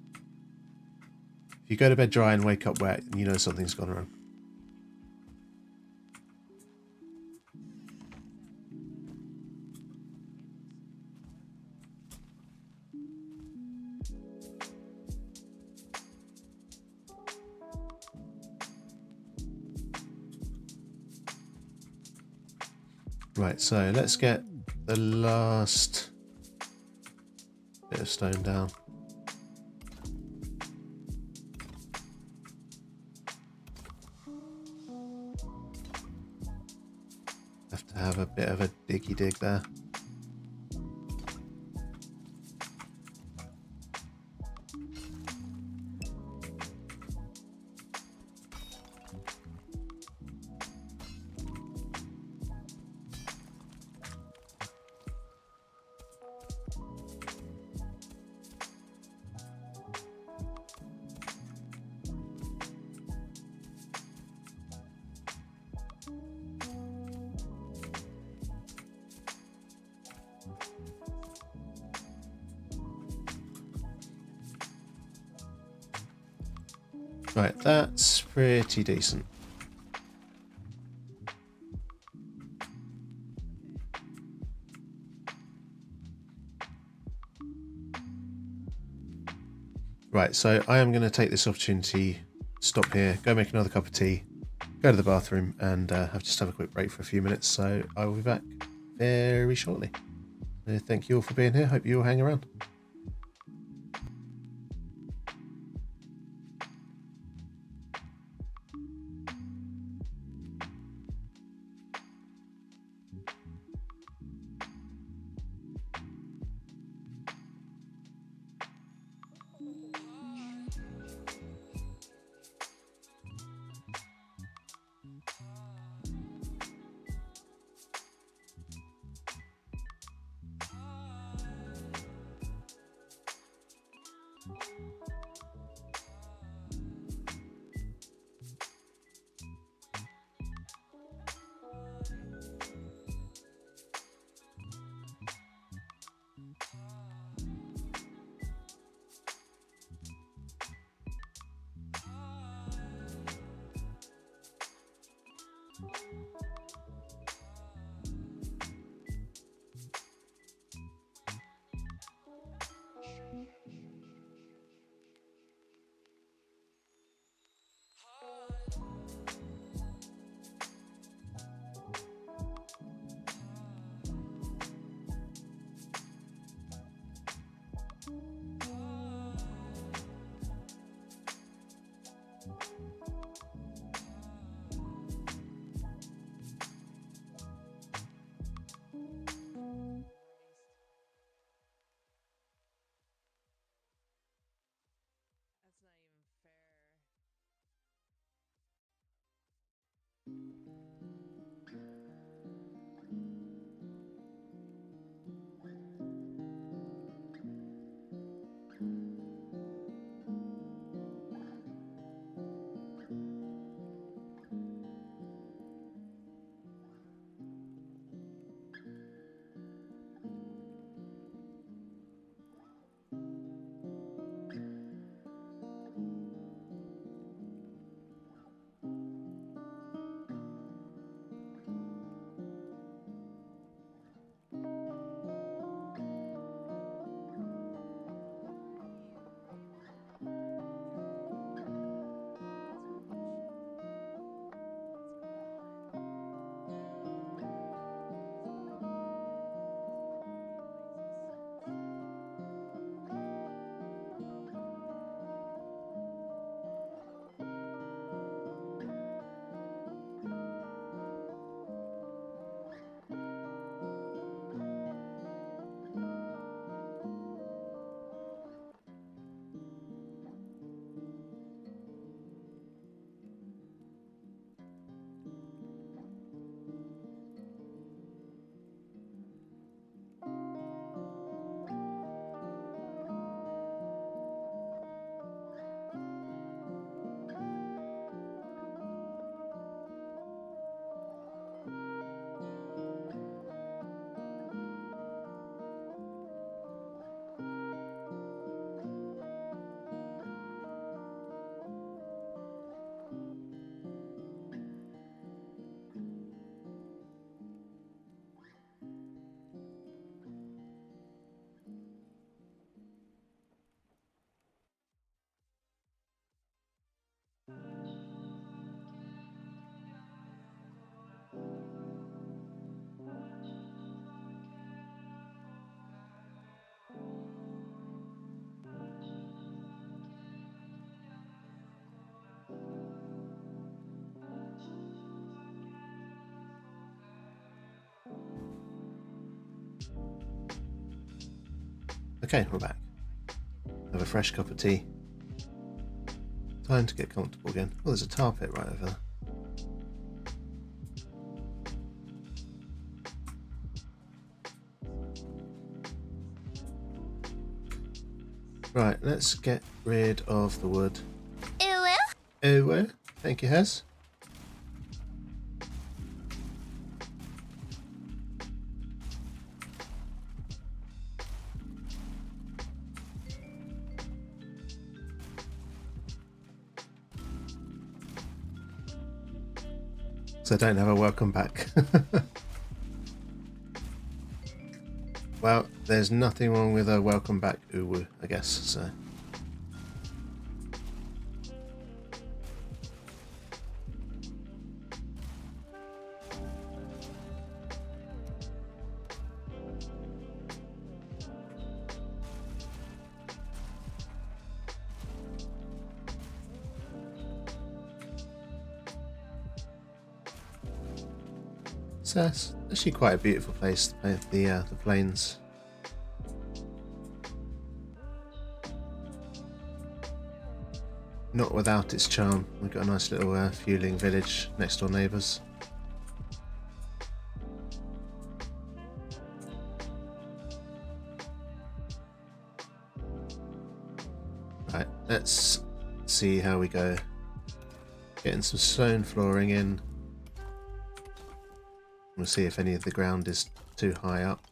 If you go to bed dry and wake up wet, you know something's gone wrong. Right, so let's get the last bit of stone down. have a bit of a diggy dig there. Right, that's pretty decent. Right, so I am going to take this opportunity, stop here, go make another cup of tea, go to the bathroom, and just have a quick break for a few minutes. So I will be back very shortly. Thank you all for being here. Hope you all hang around. Okay, we're back. Have a fresh cup of tea. Time to get comfortable again. Oh, there's a tar pit right over there. Right, let's get rid of the wood. Oh, thank you, Hez. So I don't have a welcome back. Well, there's nothing wrong with a welcome back uwu, I guess, so. So it's actually quite a beautiful place, the plains. Not without its charm. We've got a nice little fueling village next door neighbours. Right, let's see how we go. Getting some stone flooring in. We'll see if any of the ground is too high up.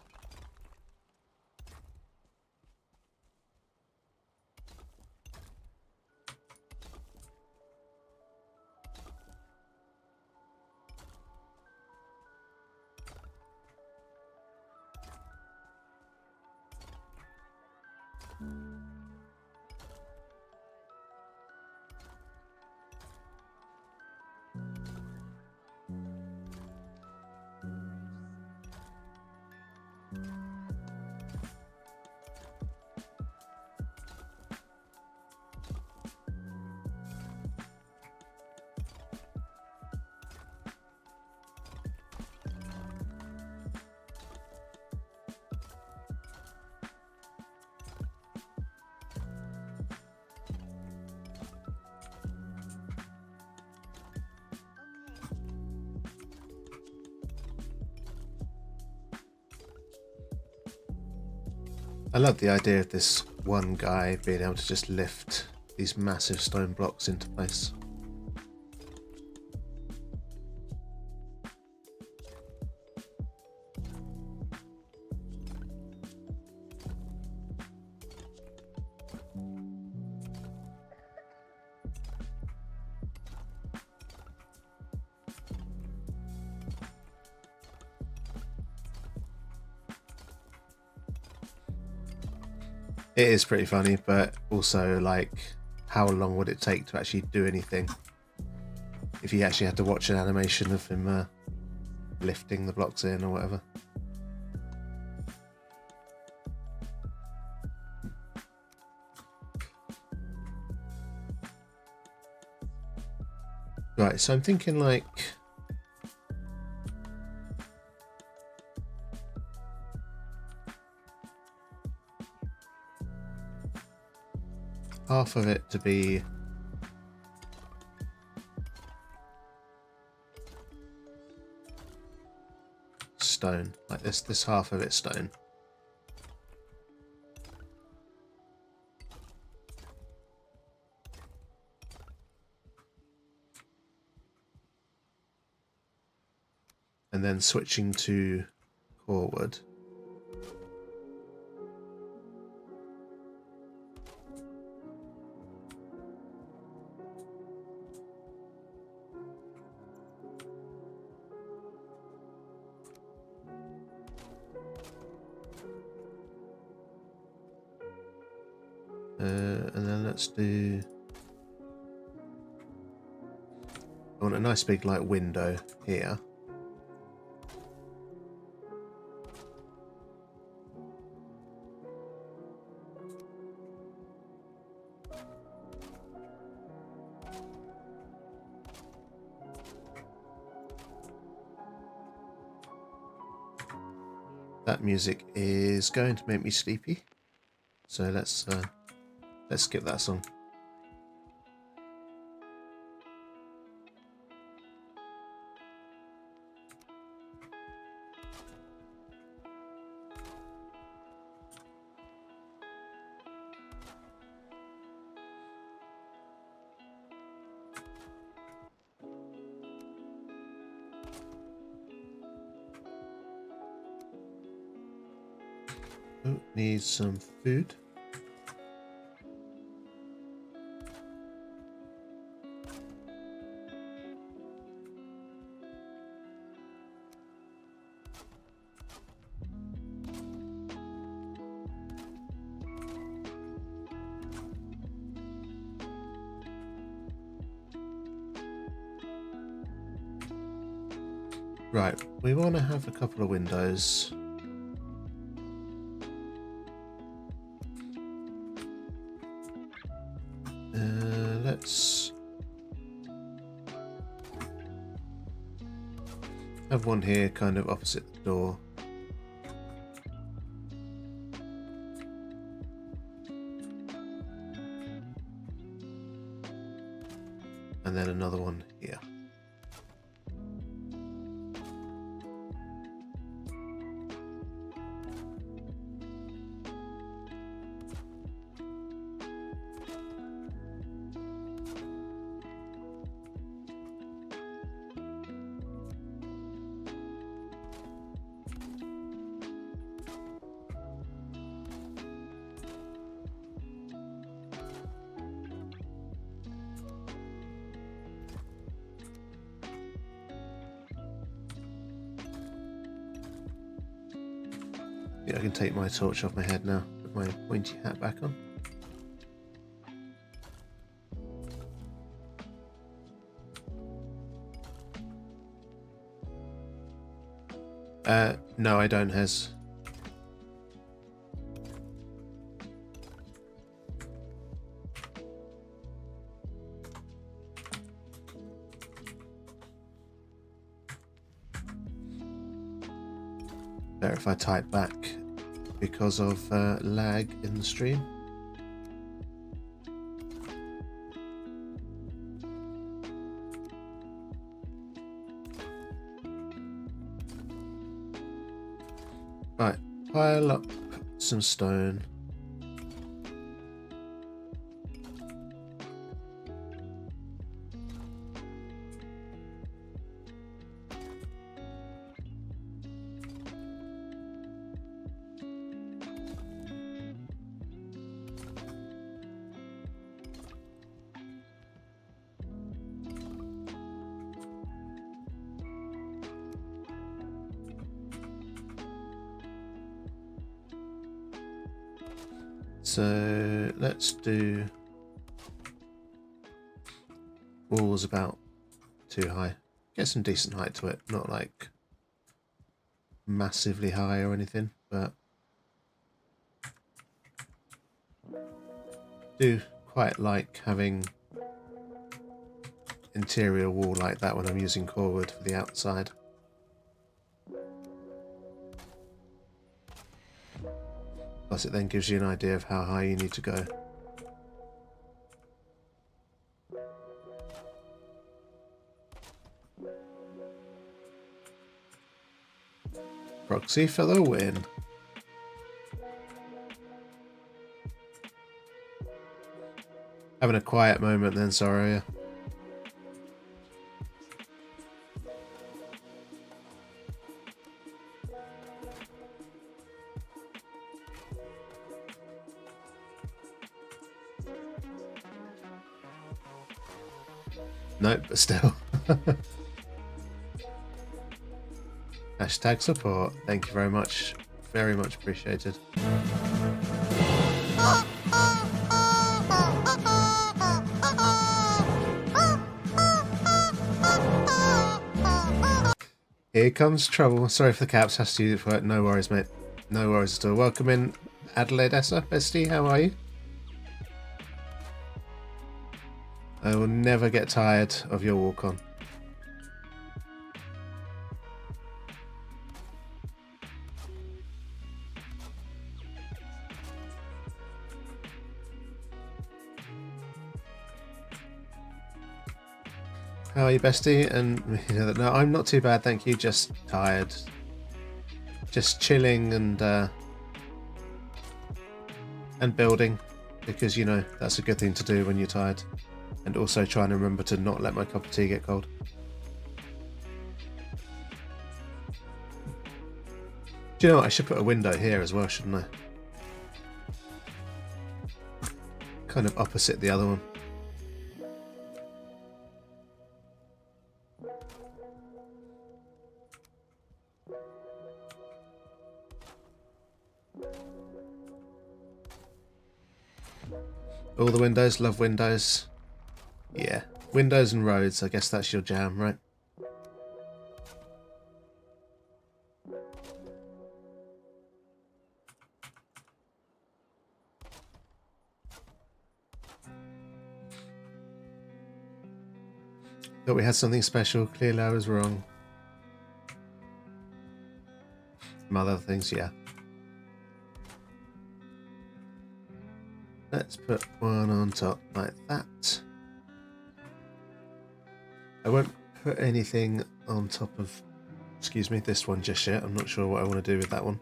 I love the idea of this one guy being able to just lift these massive stone blocks into place. It is pretty funny, but also, like, how long would it take to actually do anything if you actually had to watch an animation of him lifting the blocks in or whatever? Right, so I'm thinking like half of it to be stone, like this half of it stone. And then switching to core wood. And then let's do, I want a nice big like window here. That music is going to make me sleepy. So let's skip that song. Oh, need some food. Right, we want to have a couple of windows. Let's have one here kind of opposite the door. And then another one here. Yeah, I can take my torch off my head now. Put my pointy hat back on. No, I don't, Hez. Better if I type back because of lag in the stream. Right, pile up some stone. So let's do walls about too high. Get some decent height to it, not like massively high or anything, but do quite like having interior wall like that when I'm using core wood for the outside. Plus it then gives you an idea of how high you need to go. Proxy for the win. Having a quiet moment then, sorry. Nope, but still. Hashtag support. Thank you very much. Very much appreciated. Here comes trouble. Sorry for the caps. Has to use it for it. No worries, mate. No worries at all. Welcome in, Adelaide Essa. Bestie, how are you? I will never get tired of your walk on. How are you, bestie? And no, I'm not too bad, thank you. Just tired. Just chilling and building, because you know that's a good thing to do when you're tired. And also trying to remember to not let my cup of tea get cold. Do you know what? I should put a window here as well, shouldn't I? Kind of opposite the other one. All the windows, love windows. Yeah, windows and roads, I guess that's your jam, right? Thought we had something special, clearly I was wrong. Some other things, yeah. Let's put one on top like that. I won't put anything on top of, excuse me, this one just yet. I'm not sure what I want to do with that one.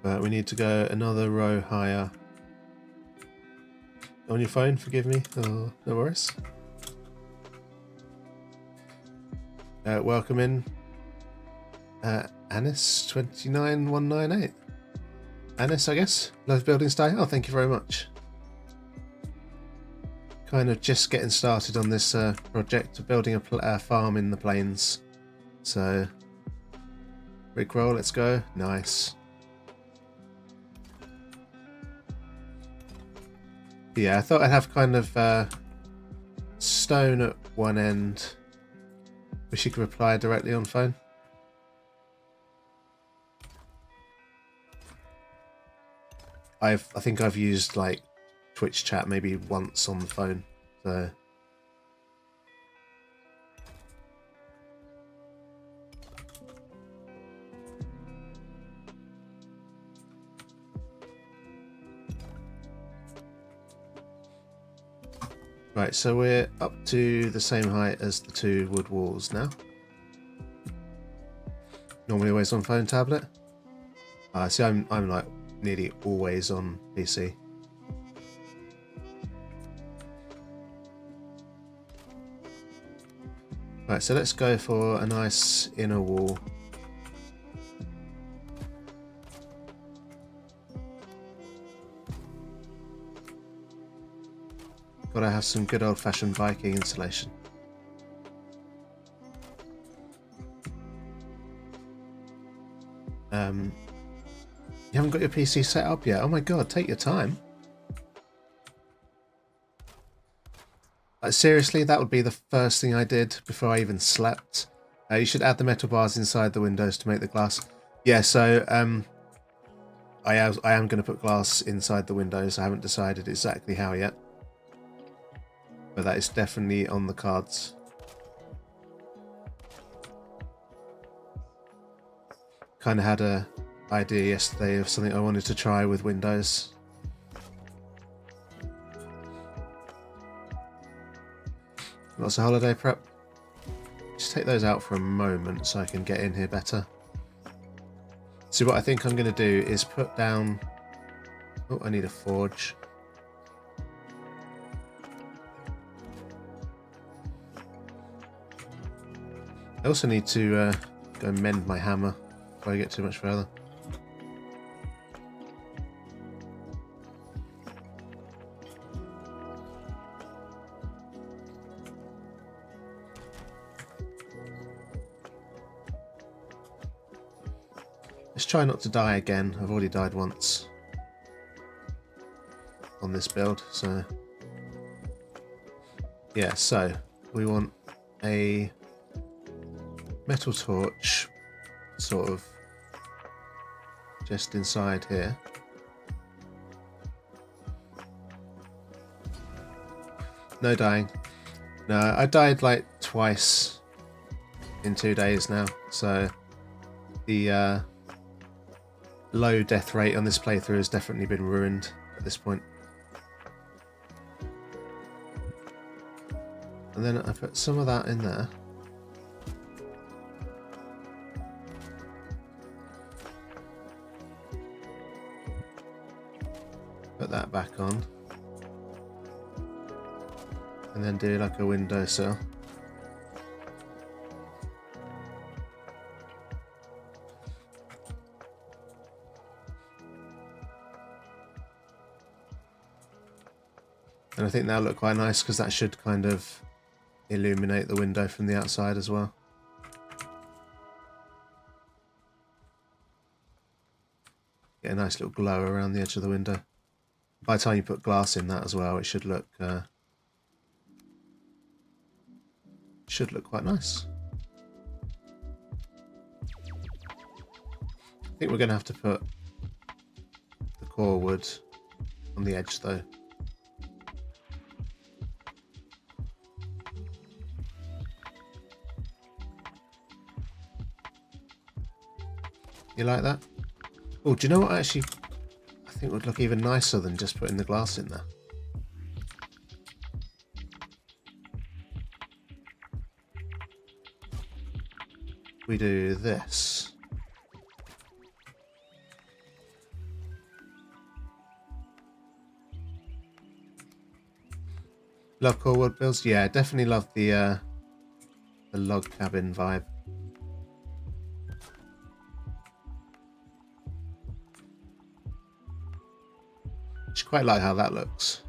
But we need to go another row higher. On your phone, forgive me. Oh, no worries. Welcome in, Anis29198. Anis, I guess. Love building style. Oh, thank you very much. Kind of just getting started on this project of building a farm in the plains. So, rickroll, let's go. Nice. Yeah, I thought I'd have kind of stone at one end. Wish you could reply directly on phone. I think I've used like Twitch chat maybe once on the phone, so right, so we're up to the same height as the two wood walls now. Normally always on phone, tablet. See, I'm like nearly always on PC. Right, so let's go for a nice inner wall. Gotta have some good old-fashioned Viking insulation. You haven't got your PC set up yet? Oh my god, take your time. Like, seriously, that would be the first thing I did before I even slept. You should add the metal bars inside the windows to make the glass. Yeah, so I am going to put glass inside the windows. I haven't decided exactly how yet. But that is definitely on the cards. Kind of had a idea yesterday of something I wanted to try with windows. Lots of holiday prep. Just take those out for a moment so I can get in here better. So what I think I'm going to do is put down... Oh, I need a forge. I also need to go mend my hammer before I get too much further. Let's try not to die again. I've already died once on this build, so yeah, so we want a metal torch sort of just inside here. No dying. No, I died like twice in 2 days now, so the low death rate on this playthrough has definitely been ruined at this point. And then I put some of that in there. Put that back on. And then do like a windowsill. And I think that'll look quite nice because that should kind of illuminate the window from the outside as well. Get a nice little glow around the edge of the window. By the time you put glass in that as well, it should look quite nice. I think we're going to have to put the core wood on the edge though. You like that? Oh, do you know what I think would look even nicer than just putting the glass in there? We do this. Love core wood builds? Yeah, definitely love the log cabin vibe. I quite like how that looks,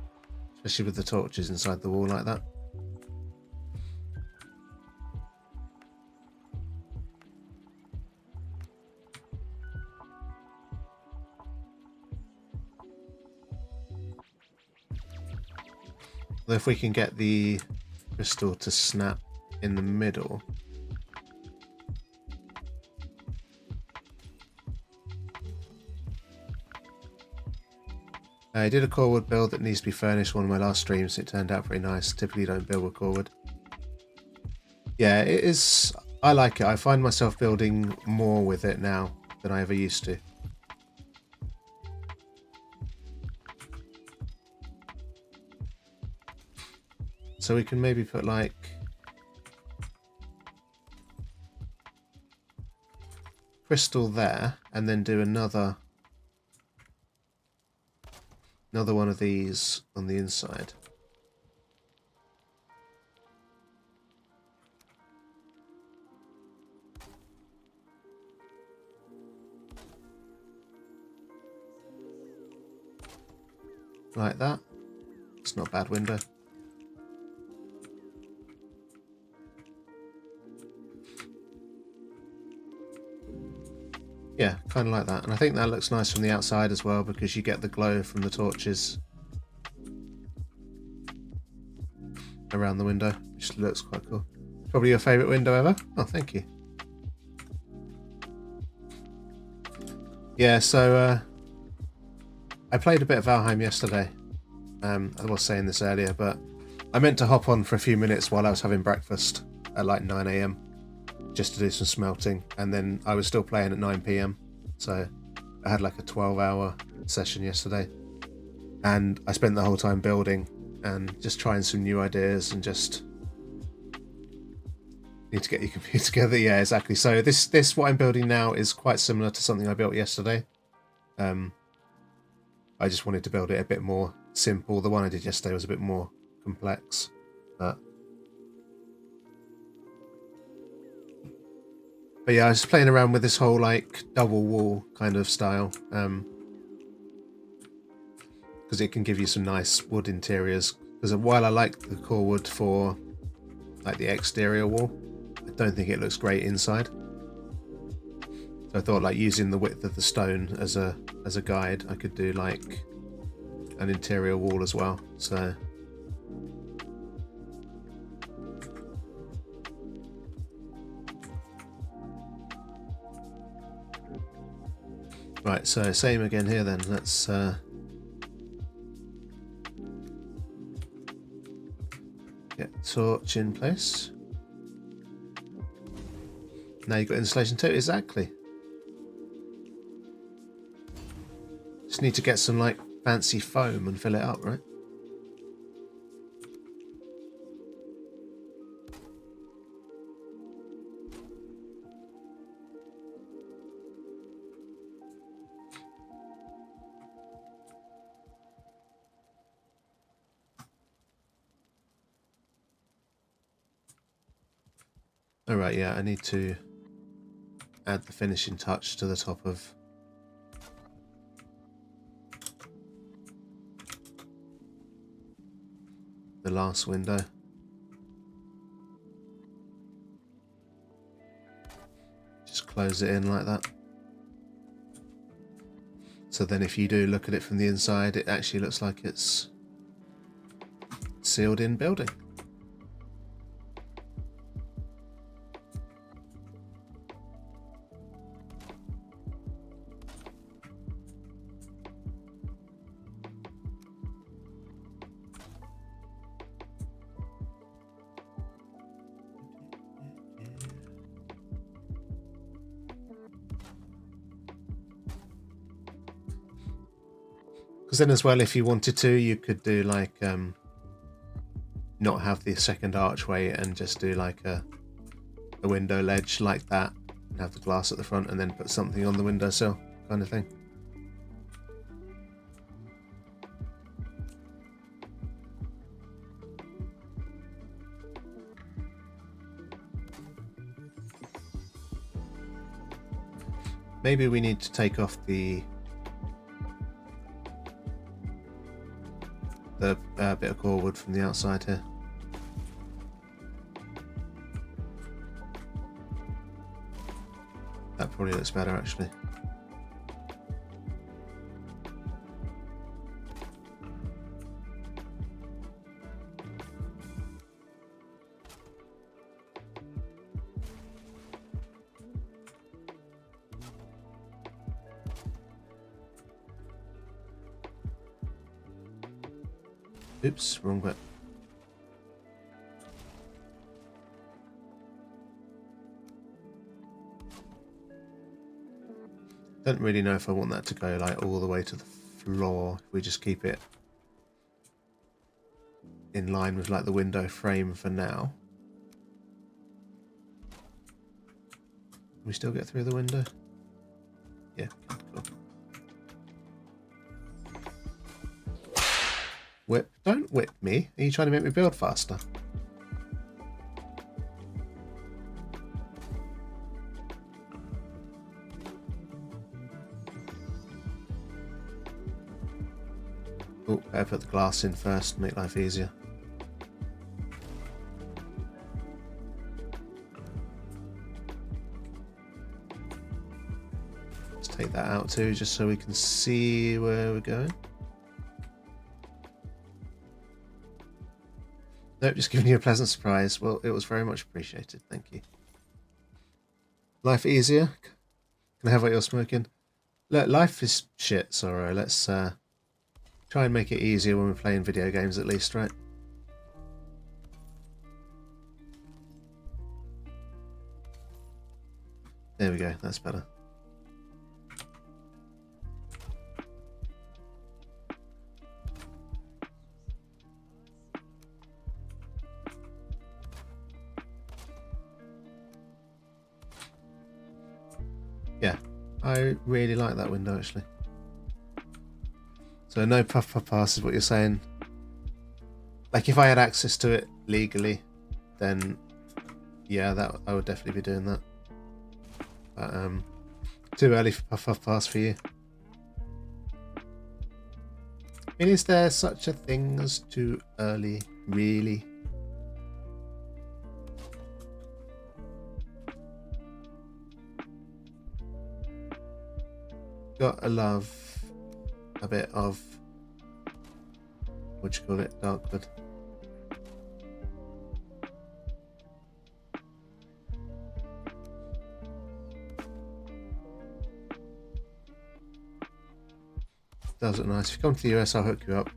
especially with the torches inside the wall like that. Although if we can get the crystal to snap in the middle, I did a core wood build that needs to be furnished one of my last streams. It turned out pretty nice. Typically don't build with core wood. Yeah, it is. I like it. I find myself building more with it now than I ever used to. So we can maybe put like crystal there and then do another one of these on the inside. Like that. It's not a bad window. Yeah, kind of like that. And I think that looks nice from the outside as well because you get the glow from the torches around the window, which looks quite cool. Probably your favourite window ever? Oh, thank you. Yeah, so I played a bit of Valheim yesterday. I was saying this earlier, but I meant to hop on for a few minutes while I was having breakfast at like 9 AM just to do some smelting, and then I was still playing at 9 PM. So I had like a 12-hour session yesterday, and I spent the whole time building and just trying some new ideas and just need to get your computer together. Yeah, exactly. So this what I'm building now is quite similar to something I built yesterday. I just wanted to build it a bit more simple. The one I did yesterday was a bit more complex, but yeah, I was playing around with this whole like double wall kind of style, because it can give you some nice wood interiors. Because while I like the core wood for like the exterior wall, I don't think it looks great inside. So I thought like using the width of the stone as a guide, I could do like an interior wall as well. So right, so same again here then. Let's get torch in place. Now you've got insulation too, exactly. Just need to get some like fancy foam and fill it up, right? Alright, yeah, I need to add the finishing touch to the top of the last window. Just close it in like that. So then if you do look at it from the inside, it actually looks like it's sealed in building. Because then as well, if you wanted to, you could do like not have the second archway and just do like a window ledge like that and have the glass at the front and then put something on the windowsill kind of thing. Maybe we need to take off the bit of core wood from the outside here. That probably looks better actually. Oops, wrong bit. Don't really know if I want that to go like all the way to the floor. If we just keep it in line with like the window frame for now. Can we still get through the window? Yeah, cool. Whip, don't whip me. Are you trying to make me build faster? Oh, better put the glass in first, make life easier. Let's take that out too, just so we can see where we're going. Nope, just giving you a pleasant surprise. Well, it was very much appreciated. Thank you. Life easier? Can I have what you're smoking? Look, life is shit, Sorrow. Let's try and make it easier when we're playing video games at least, right? There we go. That's better. Yeah, I really like that window actually. So no puff pass is what you're saying. Like if I had access to it legally, then yeah, that I would definitely be doing that. But too early for puff pass for you. I mean, is there such a thing as too early, really? Gotta love a bit of, what do you call it, dark wood. Does look nice. If you come to the US, I'll hook you up.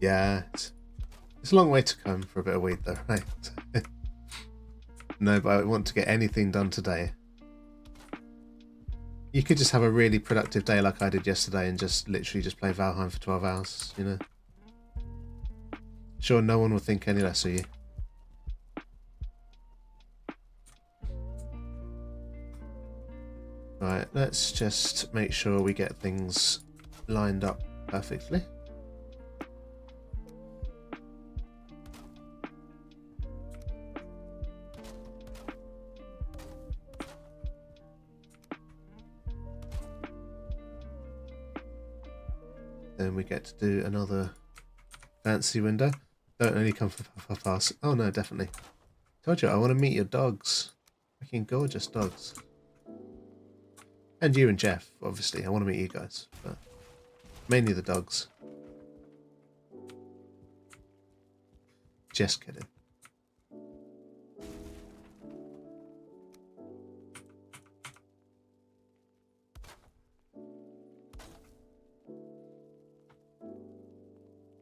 Yeah, it's a long way to come for a bit of weed though, right? No, but I want to get anything done today. You could just have a really productive day like I did yesterday and just literally just play Valheim for 12 hours, you know. Sure, no one will think any less of you. Right, let's just make sure we get things lined up perfectly. then we get to do another fancy window. Don't only come for pass. Oh no, definitely. Told you I want to meet your dogs. Fucking gorgeous dogs. And you and Jeff, obviously. I want to meet you guys, but mainly the dogs. Just kidding.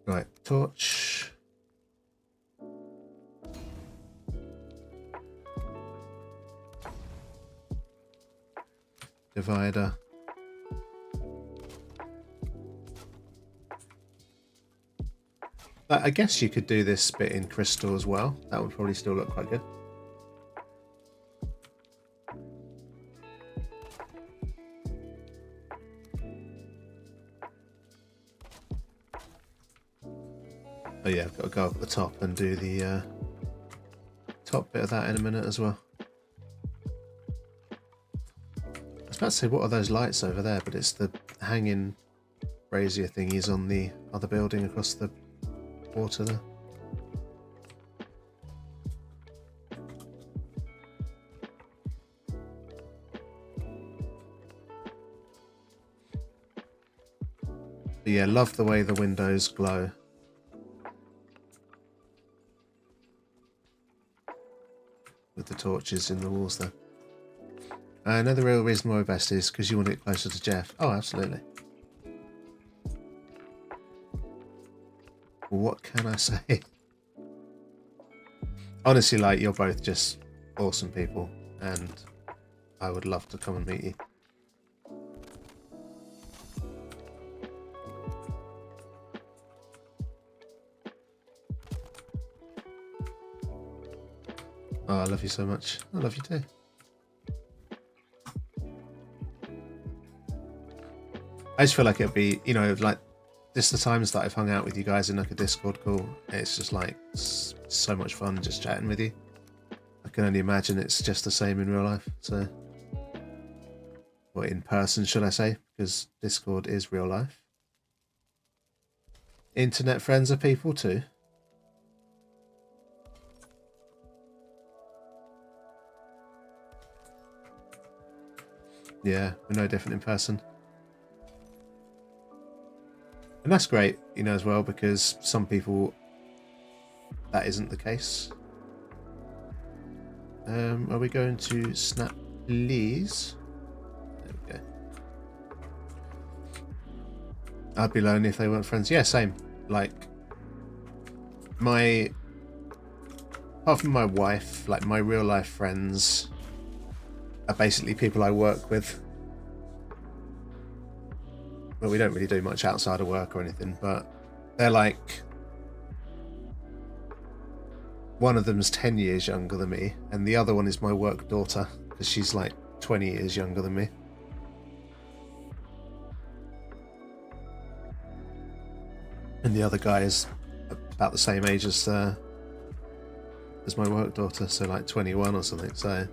Right, torch. Divider. I guess you could do this bit in crystal as well. That would probably still look quite good. Oh yeah, I've got to go up at the top and do the top bit of that in a minute as well. I was about to say, what are those lights over there? But it's the hanging brazier thingies on the other building across the water there. But yeah, love the way the windows glow. With the torches in the walls there. I know the real reason why we're best is because you want it closer to Jeff. Oh, absolutely. What can I say? Honestly, like, you're both just awesome people, and I would love to come and meet you. Oh, I love you so much. I love you too. I just feel like it'd be, you know, like, just the times that I've hung out with you guys in like a Discord call, it's just like so much fun just chatting with you. I can only imagine it's just the same in real life. So, or in person, should I say? Because Discord is real life. Internet friends are people too. Yeah, we're no different in person. And that's great, you know, as well, because some people, that isn't the case. Are we going to snap, please? There we go. I'd be lonely if they weren't friends. Yeah, same. Like, apart from my wife, like, my real life friends are basically people I work with. Well, we don't really do much outside of work or anything, but they're like, one of them's 10 years younger than me, and the other one is my work daughter, because she's like 20 years younger than me. And the other guy is about the same age as my work daughter, so like 21 or something, so...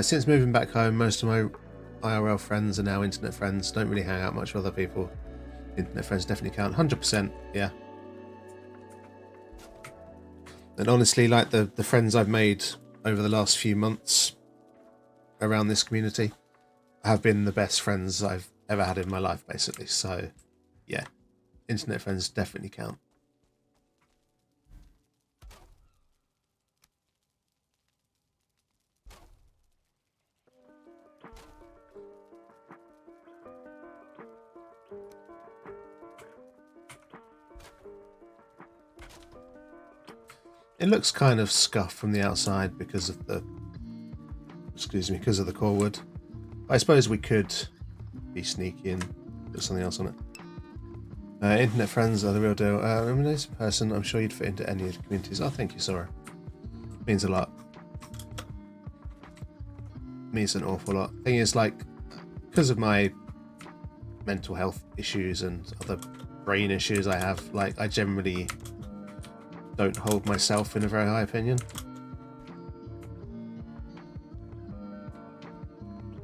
Since moving back home, most of my IRL friends are now internet friends. Don't really hang out much with other people. Internet friends definitely count. 100%, yeah. And honestly, like the friends I've made over the last few months around this community have been the best friends I've ever had in my life, basically. So, yeah, internet friends definitely count. It looks kind of scuffed from the outside because of the, because of the core wood. I suppose we could be sneaky and put something else on it. Internet friends are the real deal. I'm a nice person. I'm sure you'd fit into any of the communities. Oh, thank you, Sora. Means a lot. means an awful lot. Thing is, like, because of my mental health issues and other brain issues I have, like, I generally don't hold myself in a very high opinion.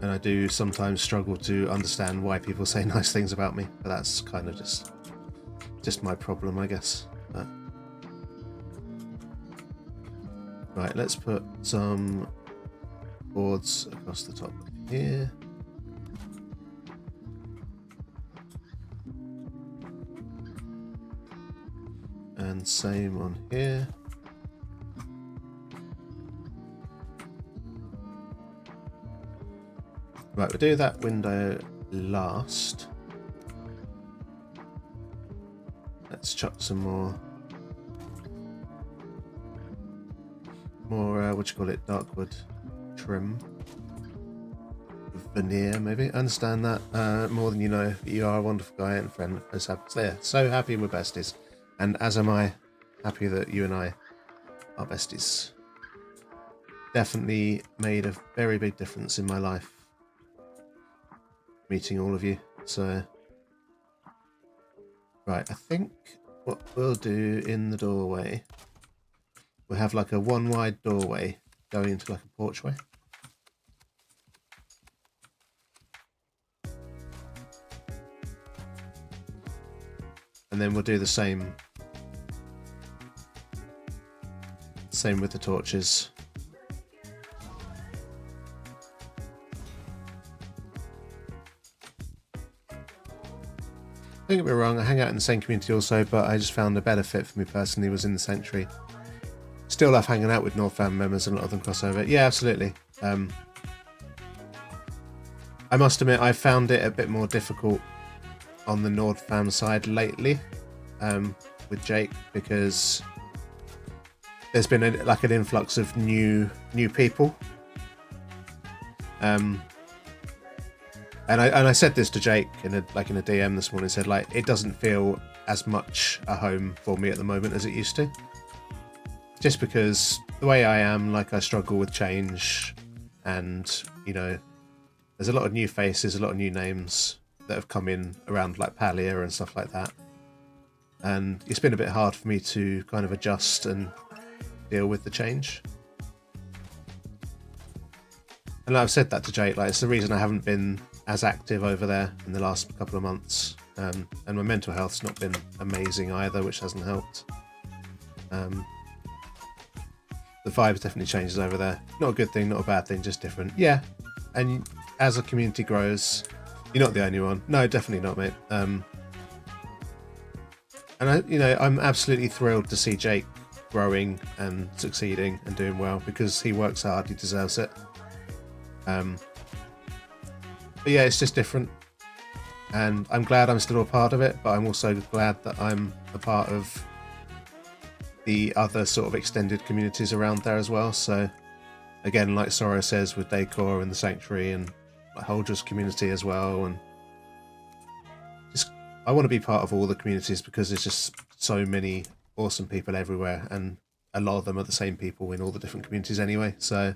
And I do sometimes struggle to understand why people say nice things about me, but that's kind of just my problem, I guess. But... Right, let's put some boards across the top here. And same on here. Right, we'll do that window last. Let's chuck some more, what do you call it, dark wood trim. Veneer, maybe. I understand that more than you know. You are a wonderful guy and friend. So happy we're besties. And as am I, happy that you and I are besties. Definitely made a very big difference in my life, meeting all of you. So, right, I think what we'll do in the doorway, we'll have like a one wide doorway going into like a porchway. And then we'll do the same with the torches. Don't get me wrong, I hang out in the same community also, but I just found a better fit for me personally was in the Sanctuary. Still love hanging out with North Fam members and a lot of them cross over. Yeah, absolutely. I must admit, I found it a bit more difficult on the Nord Fam side lately with Jake, because there's been like an influx of new people. And I said this to Jake in a DM this morning. Said, like, it doesn't feel as much a home for me at the moment as it used to. Just because the way I am, like, I struggle with change, and you know, there's a lot of new faces, a lot of new names that have come in around like Palia and stuff like that, and it's been a bit hard for me to kind of adjust and deal with the change. And I've said that to Jake, like, it's the reason I haven't been as active over there in the last couple of months, and my mental health's not been amazing either, which hasn't helped. The vibe definitely changes over there. Not a good thing, not a bad thing, just different. Yeah, and as a community grows, you're not the only one. No, definitely not, mate. And I'm absolutely thrilled to see Jake growing and succeeding and doing well, because he works hard, he deserves it. But yeah, it's just different, and I'm glad I'm still a part of it, but I'm also glad that I'm a part of the other sort of extended communities around there as well. So again, like Sora says, with Decor and the Sanctuary and Holdra's community as well, and just I want to be part of all the communities, because there's just so many awesome people everywhere, and a lot of them are the same people in all the different communities anyway. So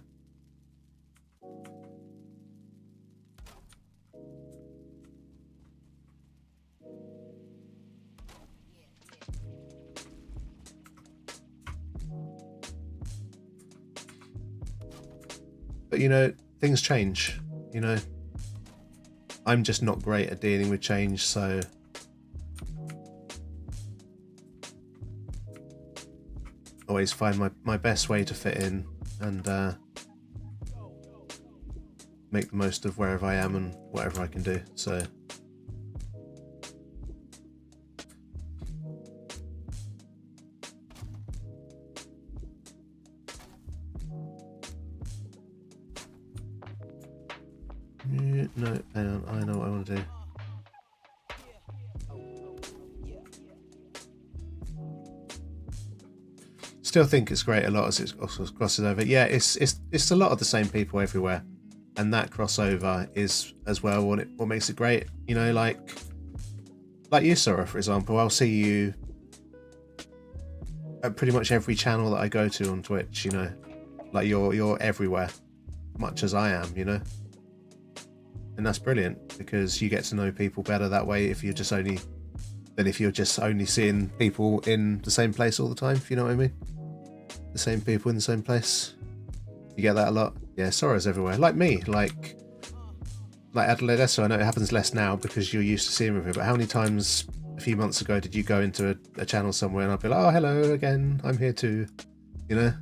but you know, things change. You know, I'm just not great at dealing with change, so always find my best way to fit in and make the most of wherever I am and whatever I can do. So no, hang on, I know what I want to do. Still think it's great a lot as it also crosses over. Yeah, it's a lot of the same people everywhere, and that crossover is as well what makes it great. You know, like you, Sora, for example. I'll see you at pretty much every channel that I go to on Twitch. You know, like you're everywhere, much as I am, you know. And that's brilliant because you get to know people better that way if you're just only seeing people in the same place all the time, if you know what I mean. The same people in the same place. You get that a lot. Yeah, Sora's everywhere. Like me, like Adelaide Esso. I know it happens less now because you're used to seeing me, but how many times a few months ago did you go into a channel somewhere and I'd be like, oh, hello again, I'm here too, you know?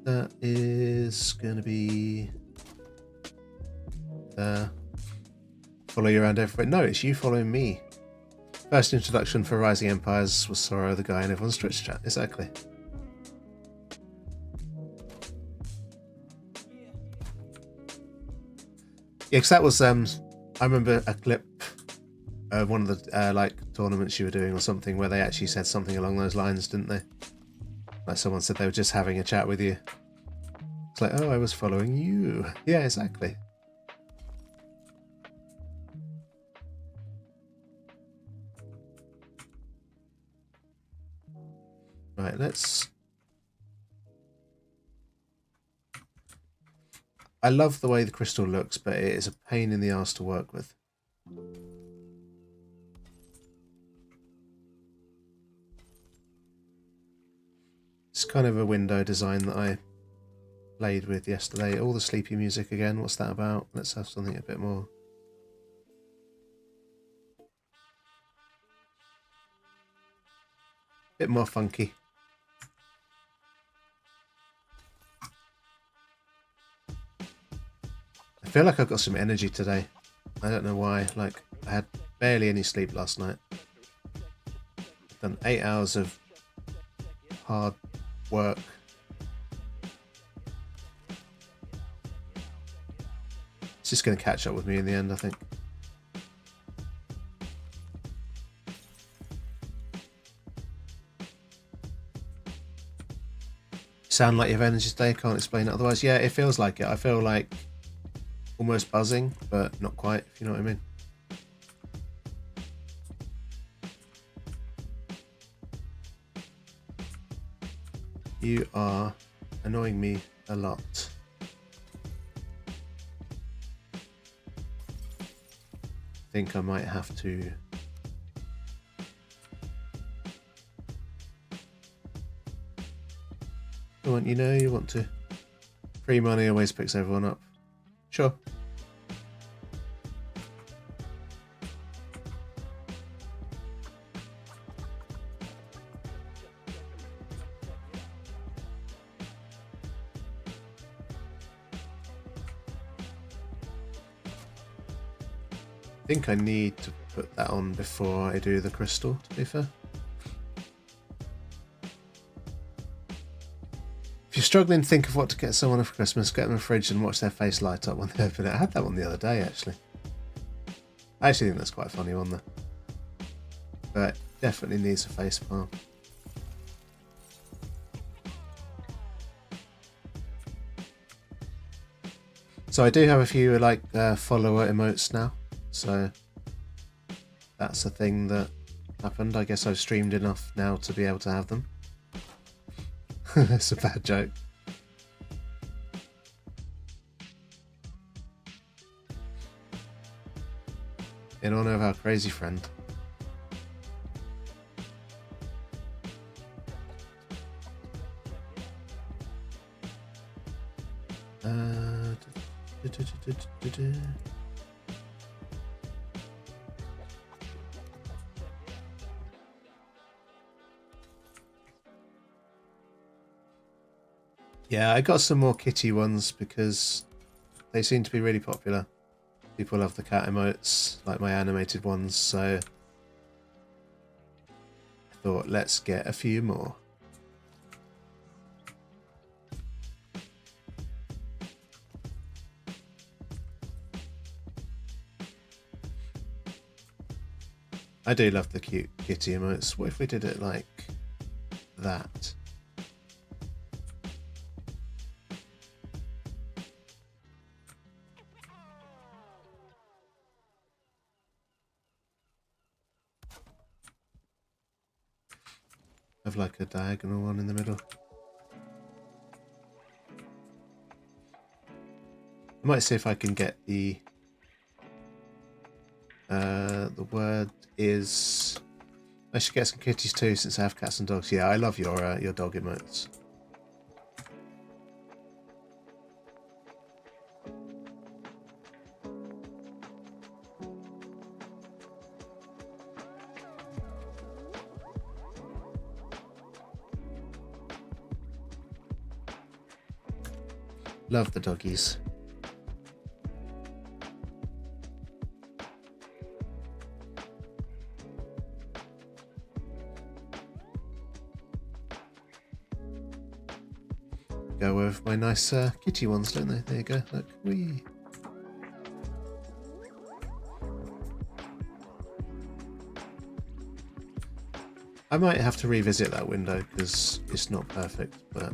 That is gonna be follow you around everywhere. No, it's you following me. First introduction for Rising Empires was Sora, the guy in everyone's Twitch chat. Exactly. Yeah, because that was I remember a clip of one of the like tournaments you were doing or something where they actually said something along those lines, didn't they? Like someone said they were just having a chat with you. It's like, oh, I was following you. Yeah, exactly. Right, let's... I love the way the crystal looks, but it is a pain in the arse to work with. It's kind of a window design that I played with yesterday. All the sleepy music again. What's that about? Let's have something a bit more... bit more funky. I feel like I've got some energy today. I don't know why. Like, I had barely any sleep last night. I've done 8 hours of hard work. It's just going to catch up with me in the end, I think. Sound like you have energy today? Can't explain it otherwise. Yeah, it feels like it. I feel like almost buzzing, but not quite, if you know what I mean. You are annoying me a lot. I think I might have to... You know, you want to... Free money always picks everyone up. Sure. I think I need to put that on before I do the crystal, to be fair. If you're struggling to think of what to get someone for Christmas, get them a fridge and watch their face light up when they open it. I had that one the other day, actually. I actually think that's quite a funny one, though. But definitely needs a face palm. So I do have a few, like, follower emotes now. So that's a thing that happened. I guess I've streamed enough now to be able to have them. It's a bad joke. In honor of our crazy friend. Yeah, I got some more kitty ones because they seem to be really popular. People love the cat emotes, like my animated ones, so I thought let's get a few more. I do love the cute kitty emotes. What if we did it like that? Have like a diagonal one in the middle. I might see if I can get the word is. I should get some kitties too since I have cats and dogs. Yeah, I love your dog emotes. Love the doggies. Go with my nice kitty ones, don't they? There you go. Look, wee. I might have to revisit that window because it's not perfect, but.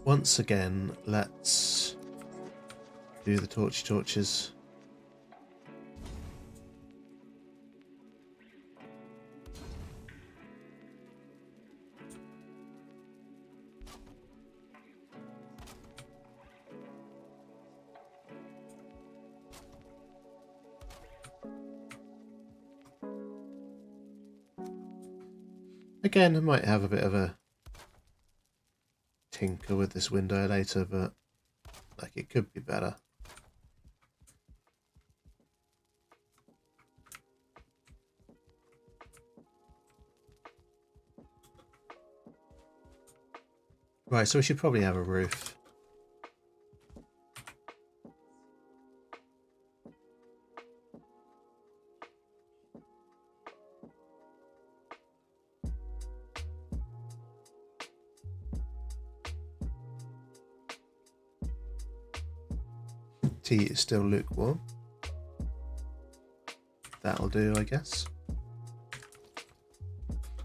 Once again, let's do the torches. Again, I might have a bit of a tinker with this window later, but like it could be better. Right, so we should probably have a roof. Tea is still lukewarm. That'll do, I guess.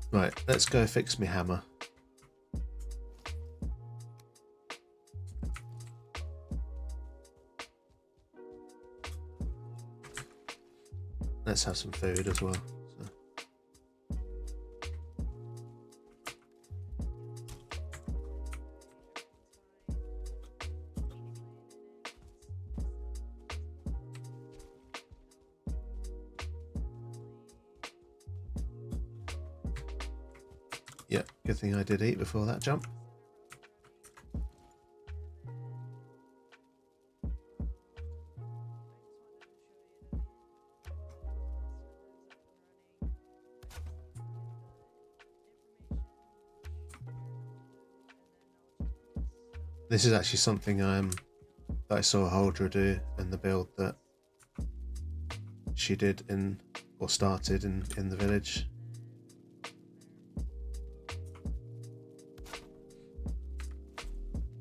Right, let's go fix my hammer. Let's have some food as well. Yeah, good thing I did eat before that jump. This is actually something that I saw Holdra do in the build that she did or started in the village.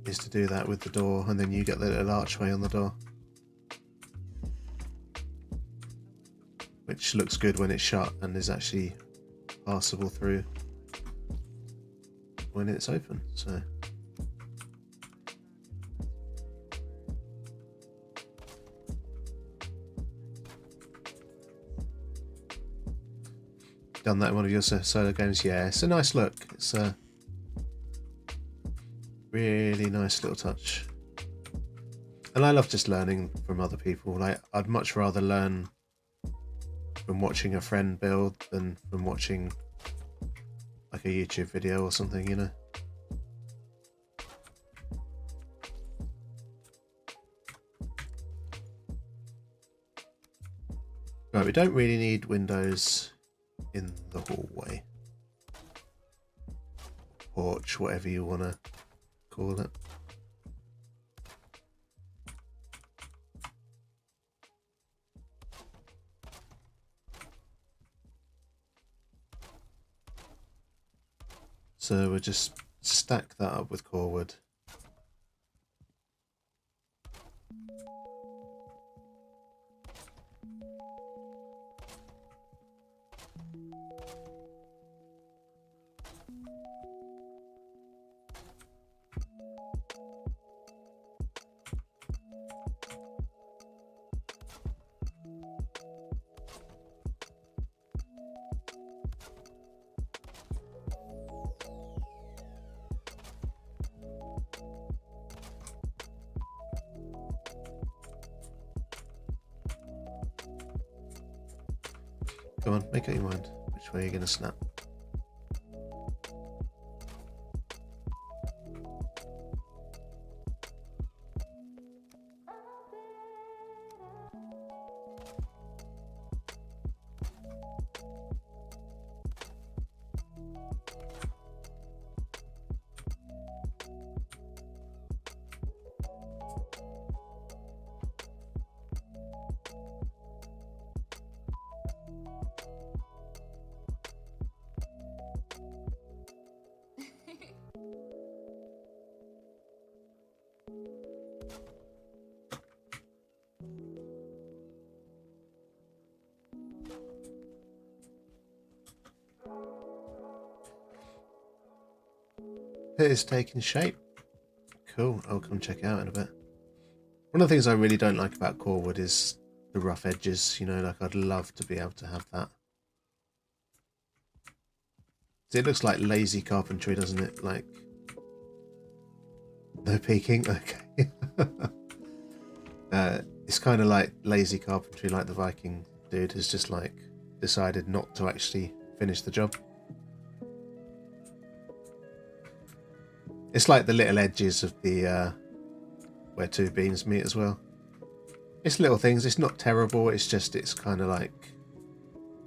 Is to do that with the door, and then you get the little archway on the door, which looks good when it's shut and is actually passable through when it's open. So done that in one of your solo games. Yeah, it's a nice look. It's a really nice little touch, and I love just learning from other people. Like, I'd much rather learn from watching a friend build than from watching like a YouTube video or something, you know. Right, we don't really need windows in the hallway, porch, whatever you want to call it. So we'll just stack that up with core wood. Come on, make up your mind. Which way are you going to snap? It is taking shape. Cool, I'll come check it out in a bit. One of the things I really don't like about core wood is the rough edges, you know, like I'd love to be able to have that. It looks like lazy carpentry, doesn't it? Like, no peeking, okay. It's kind of like lazy carpentry, like the Viking dude has just like decided not to actually finish the job. It's like the little edges of the where two beams meet as well. It's little things, it's not terrible, it's just, it's kind of like,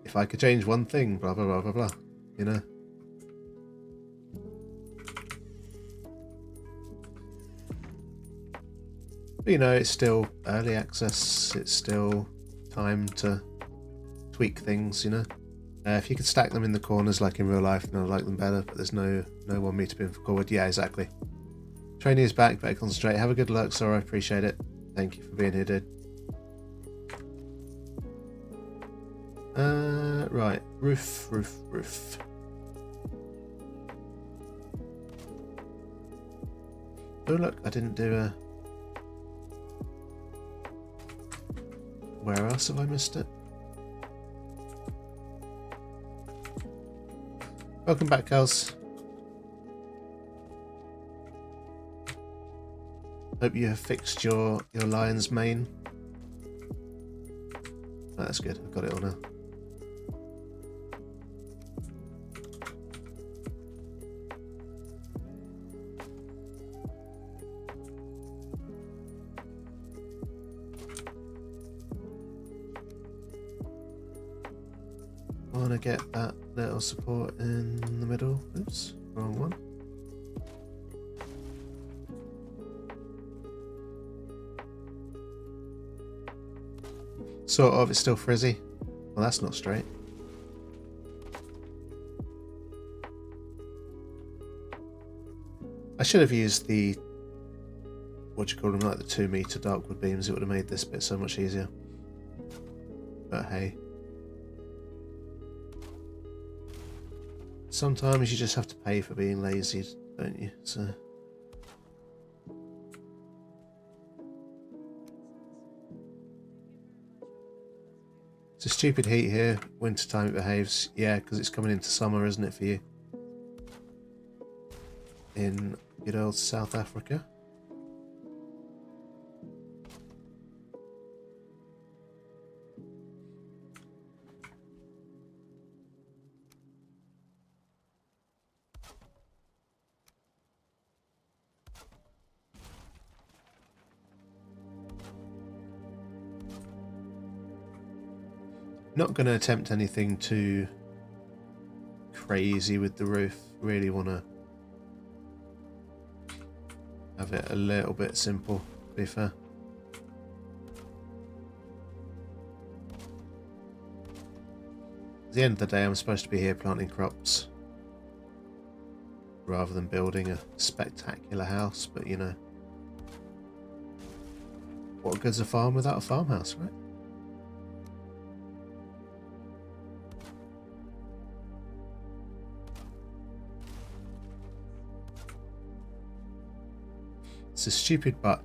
if I could change one thing, blah, blah, blah, blah, blah, you know? But, you know, it's still early access, it's still time to tweak things, you know? If you could stack them in the corners like in real life, then I'd like them better, but there's no one meter bin for forward. Yeah, exactly. Trainee is back, better concentrate. Have a good luck, Sora, I appreciate it. Thank you for being here, dude. Right, roof. Oh look, I didn't do a... Where else have I missed it? Welcome back, Kels. Hope you have fixed your lion's mane. Oh, that's good, I've got it all now. I want to get that little support in the middle. Oops, wrong one. Sort of, it's still frizzy. Well, that's not straight. I should have used the, what do you call them, like the 2 meter darkwood beams. It would have made this bit so much easier. But hey. Sometimes you just have to pay for being lazy, don't you? So. It's a stupid heat here. Wintertime it behaves. Yeah, because it's coming into summer, isn't it, for you? In good old South Africa. Not going to attempt anything too crazy with the roof. Really want to have it a little bit simple, to be fair. At the end of the day, I'm supposed to be here planting crops. rather than building a spectacular house. But you know, what good's a farm without a farmhouse, right? It's a stupid but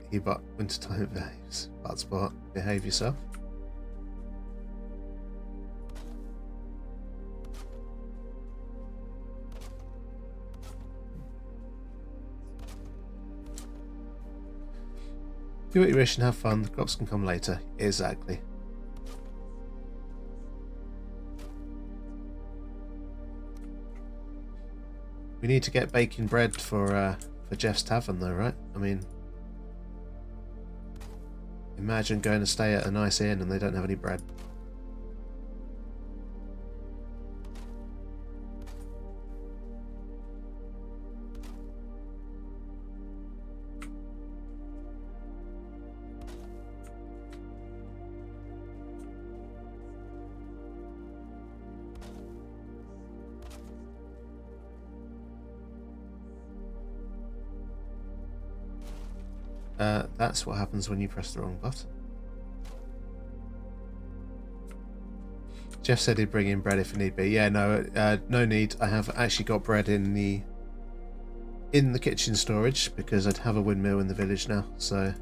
wintertime behaves. But spot, behave yourself. Do what you wish and have fun. The crops can come later. Exactly. We need to get baking bread for Jeff's Tavern though, right? I mean, imagine going to stay at a nice inn and they don't have any bread. That's what happens when you press the wrong button. Jeff said he'd bring in bread if need be. Yeah, no, no need. I have actually got bread in the kitchen storage because I'd have a windmill in the village now. So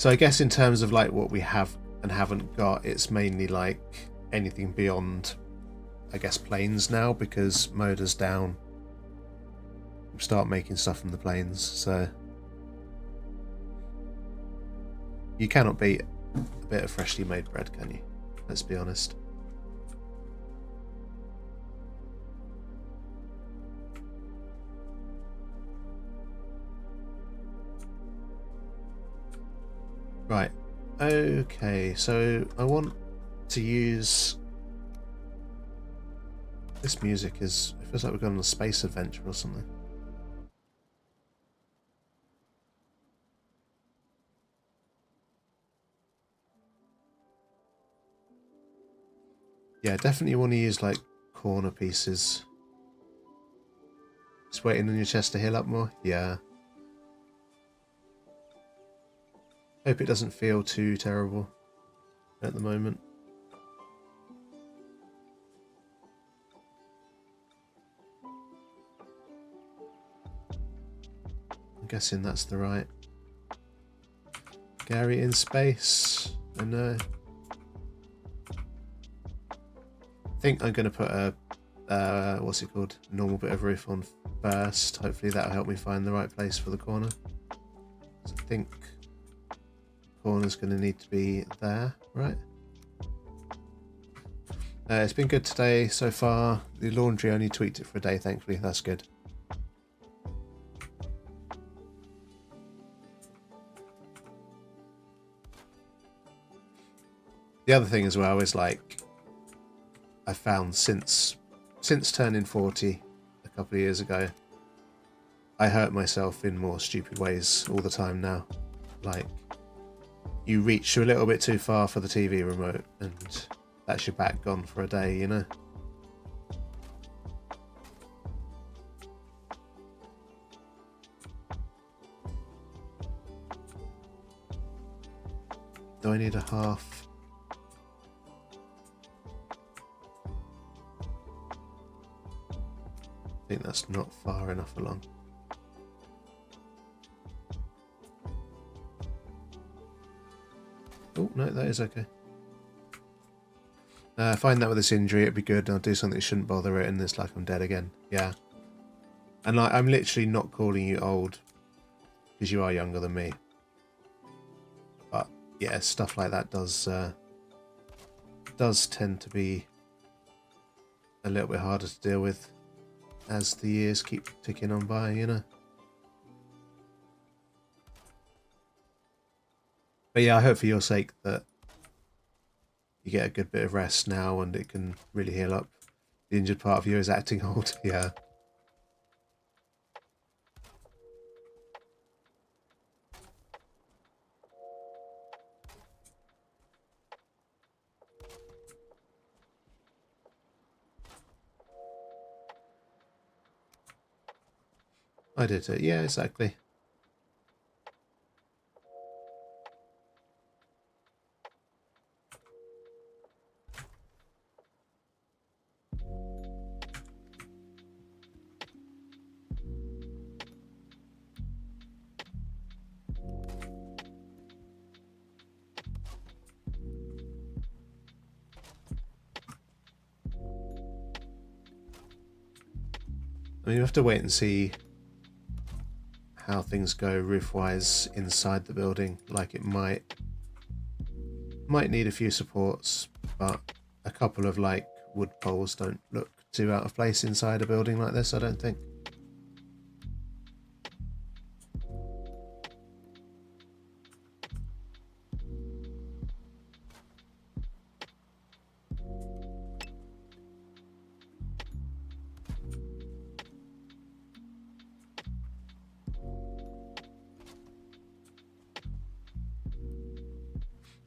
I guess in terms of like what we have and haven't got, it's mainly like anything beyond, I guess, plains now because Moda's down. Start making stuff from the plains, so you cannot beat a bit of freshly made bread, can you? Let's be honest. Right, okay, so I want to use this music. It feels like we're going on a space adventure or something. Yeah, definitely want to use like corner pieces. Just waiting on your chest to heal up more? Yeah. Hope it doesn't feel too terrible at the moment. I'm guessing that's the right. Gary in space. I know. I think I'm going to put a, what's it called? Normal bit of roof on first. Hopefully that'll help me find the right place for the corner. So I think the corner's going to need to be there, right? It's been good today so far. The laundry only tweaked it for a day, thankfully. That's good. The other thing as well is like, I found since turning 40 a couple of years ago, I hurt myself in more stupid ways all the time now. Like, you reach a little bit too far for the TV remote and that's your back gone for a day, you know? Do I need a half? I think that's not far enough along. Oh, no, that is okay. I find that with this injury, it'd be good. I'll do something that shouldn't bother it, and it's like I'm dead again. Yeah. And like, I'm literally not calling you old, because you are younger than me. But yeah, stuff like that does tend to be a little bit harder to deal with as the years keep ticking on by, you know. But yeah, I hope for your sake that you get a good bit of rest now and it can really heal up. The injured part of you is acting old. Yeah. I did it. Yeah, exactly. I mean, you have to wait and see how things go roof-wise inside the building. Like, it might need a few supports, but a couple of like wood poles don't look too out of place inside a building like this, I don't think.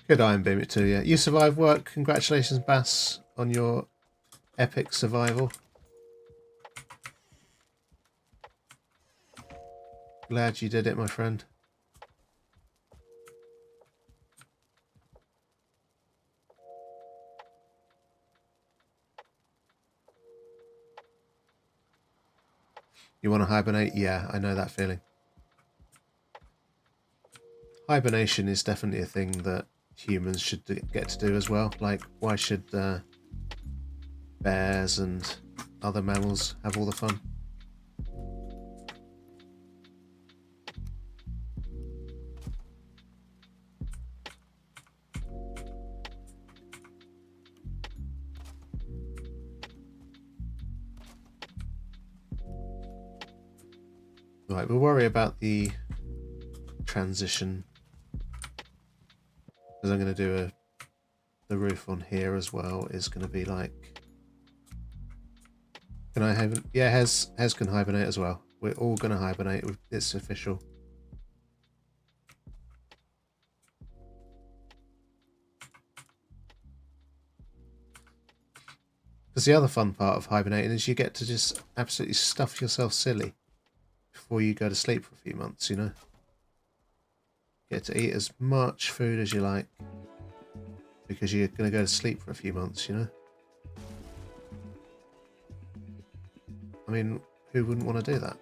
Good iron beam it too, yeah. You survived work. Congratulations, Bass, on your epic survival. Glad you did it, my friend. You want to hibernate? Yeah, I know that feeling. Hibernation is definitely a thing that humans should get to do as well. Like, why should bears and other mammals have all the fun? Right, we'll worry about the transition, because I'm going to do the roof on here as well is going to be like, can I have, yeah, Hez can hibernate as well. We're all going to hibernate. It's official. Because the other fun part of hibernating is you get to just absolutely stuff yourself silly before you go to sleep for a few months, you know. Get to eat as much food as you like because you're going to go to sleep for a few months, you know. I mean, who wouldn't want to do that?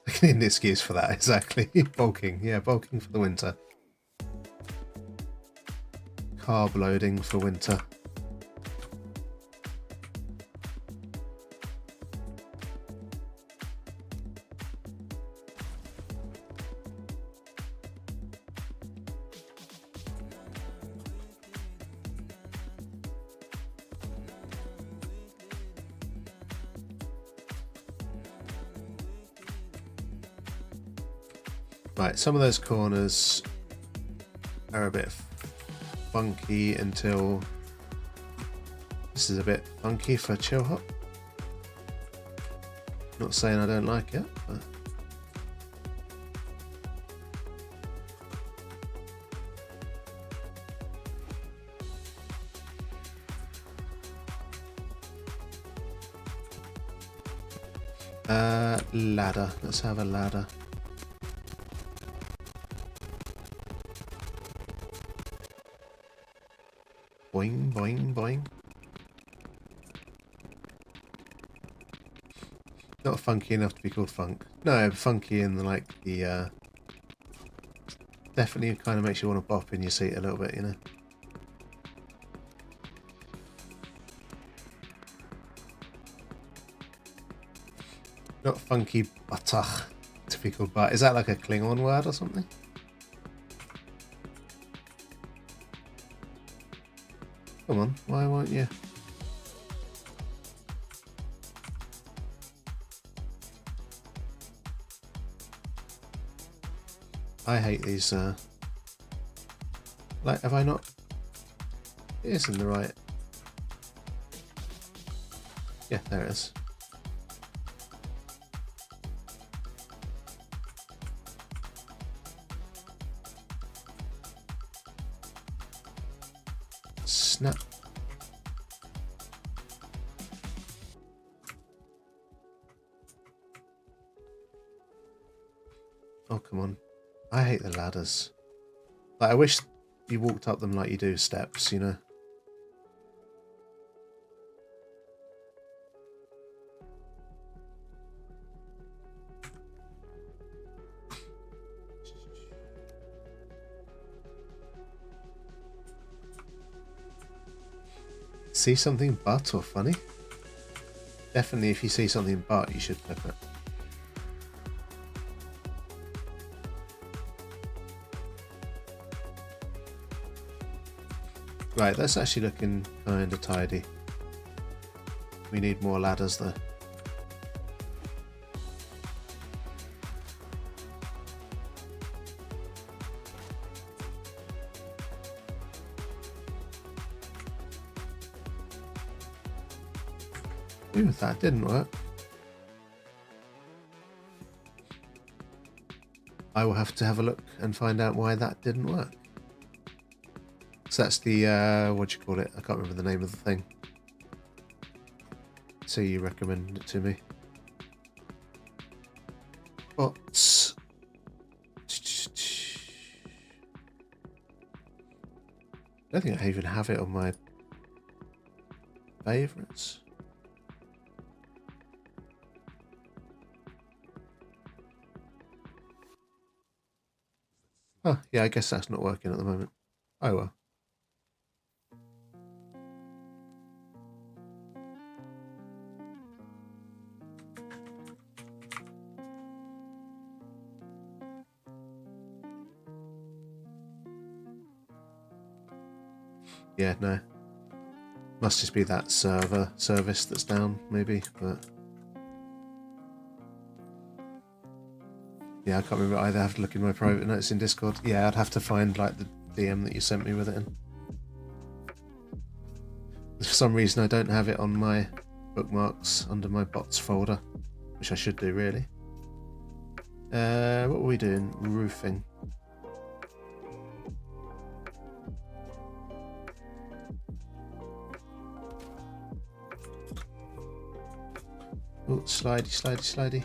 I can need an excuse for that, exactly. Bulking, yeah, bulking for the winter. Carb loading for winter. Right, some of those corners are a bit funky until this is a bit funky for chill hop. Not saying I don't like it, but ladder. Let's have a ladder. Boing, boing, boing. Not funky enough to be called funk. No, funky in the, like, the, definitely kind of makes you want to bop in your seat a little bit, you know? Not funky buttock to be called butt. Is that like a Klingon word or something? Come on, why won't you? I hate these, like, have I not? It is in the right. Yeah, there it is. Snap. come on. I hate the ladders. Like, I wish you walked up them like you do steps, you know? See something but or funny? Definitely if you see something but, you should click it. Right, that's actually looking kind of tidy. We need more ladders though. Ooh, that didn't work. I will have to have a look and find out why that didn't work. So that's the, what do you call it? I can't remember the name of the thing. So you recommended it to me. Bots. I don't think I even have it on my favourites. Oh, yeah, I guess that's not working at the moment. Oh well. Yeah, no. Must just be that service that's down, maybe, but... Yeah, I can't remember either. I have to look in my private notes in Discord. Yeah, I'd have to find, like, the DM that you sent me with it in. For some reason, I don't have it on my bookmarks under my bots folder, which I should do, really. What were we doing? Roofing. Oh, slidey, slidey, slidey.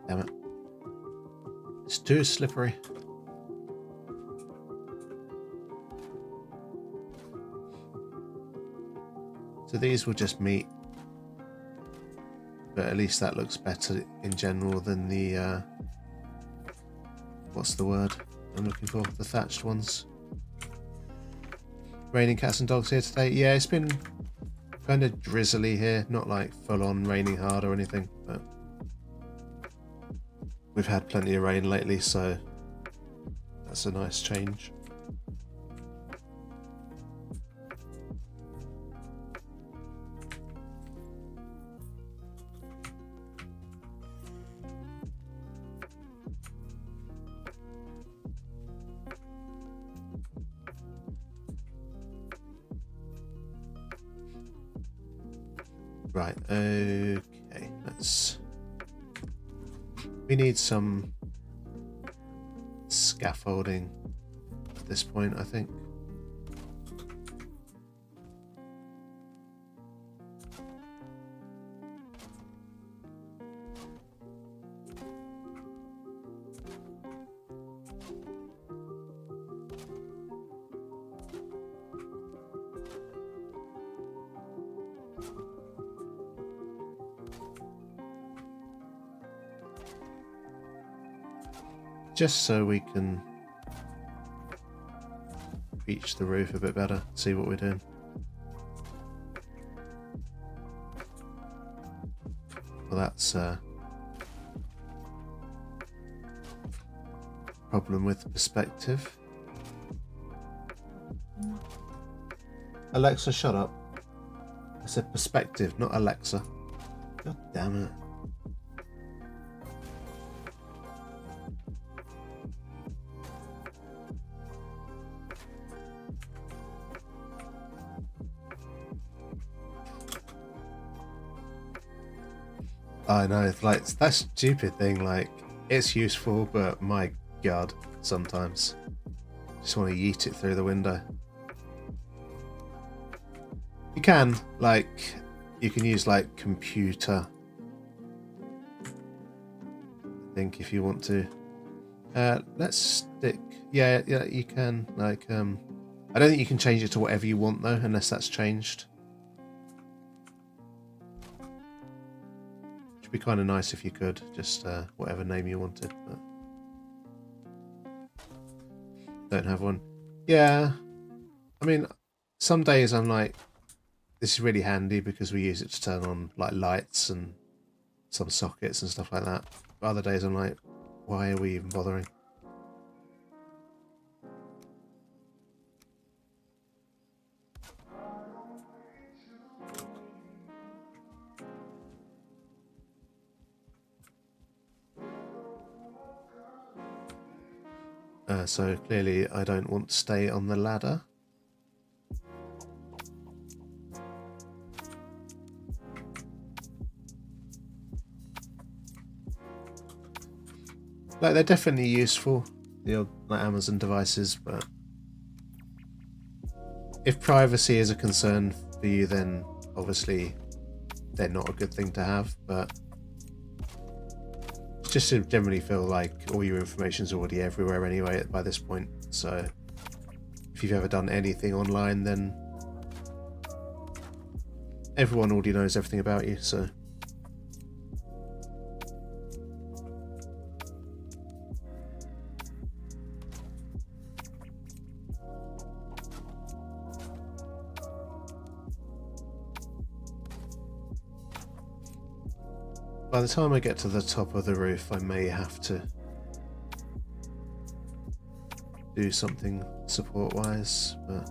Damn it. It's too slippery. So these will just meet. But at least that looks better in general than the, what's the word I'm looking for? The thatched ones. Raining cats and dogs here today. Yeah, it's been kind of drizzly here. Not like full on raining hard or anything, but we've had plenty of rain lately, so that's a nice change. Right, okay, we need some scaffolding at this point, I think. Just so we can reach the roof a bit better, see what we're doing. Well, that's a problem with perspective. Alexa, shut up. I said perspective, not Alexa. God damn it. I know, it's like that stupid thing, like, it's useful, but my god, sometimes. Just want to yeet it through the window. can, like, you can use like computer, I think, if you want to. Let's stick. Yeah, you can. Like, I don't think you can change it to whatever you want though, unless that's changed. It'd be kind of nice if you could just whatever name you wanted, but don't have one. Yeah, I mean, some days I'm like, this is really handy because we use it to turn on like lights and some sockets and stuff like that. But other days I'm like, why are we even bothering? So clearly I don't want to stay on the ladder. Like, they're definitely useful, the old like Amazon devices, but if privacy is a concern for you, then obviously they're not a good thing to have, but it's just to generally feel like all your information is already everywhere anyway by this point. So if you've ever done anything online, then everyone already knows everything about you, so by the time I get to the top of the roof, I may have to do something support-wise, but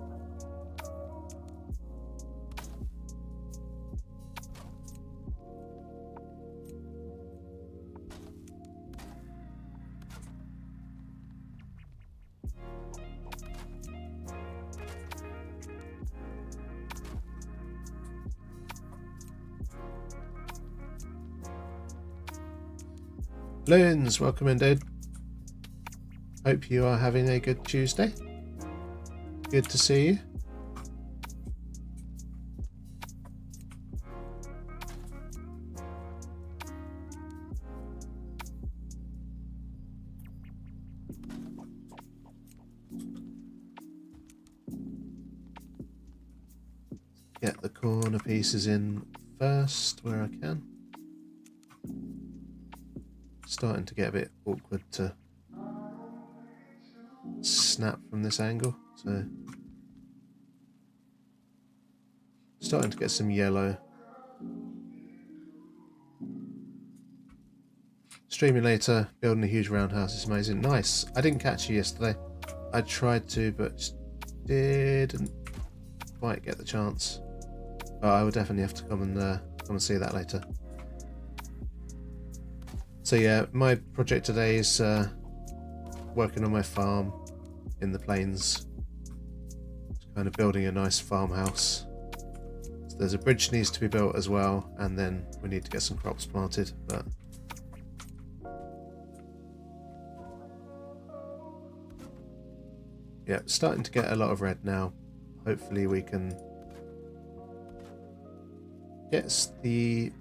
Loons, welcome in, dude. Hope you are having a good Tuesday. Good to see you. Get the corner pieces in first where I can. Starting to get a bit awkward to snap from this angle, so starting to get some yellow. Streaming later, building a huge roundhouse is amazing. Nice. I didn't catch you yesterday. I tried to, but just didn't quite get the chance. But I will definitely have to come and see that later. So yeah, my project today is working on my farm in the plains. Just kind of building a nice farmhouse. So there's a bridge needs to be built as well, and then we need to get some crops planted. But yeah, starting to get a lot of red now. Hopefully we can get the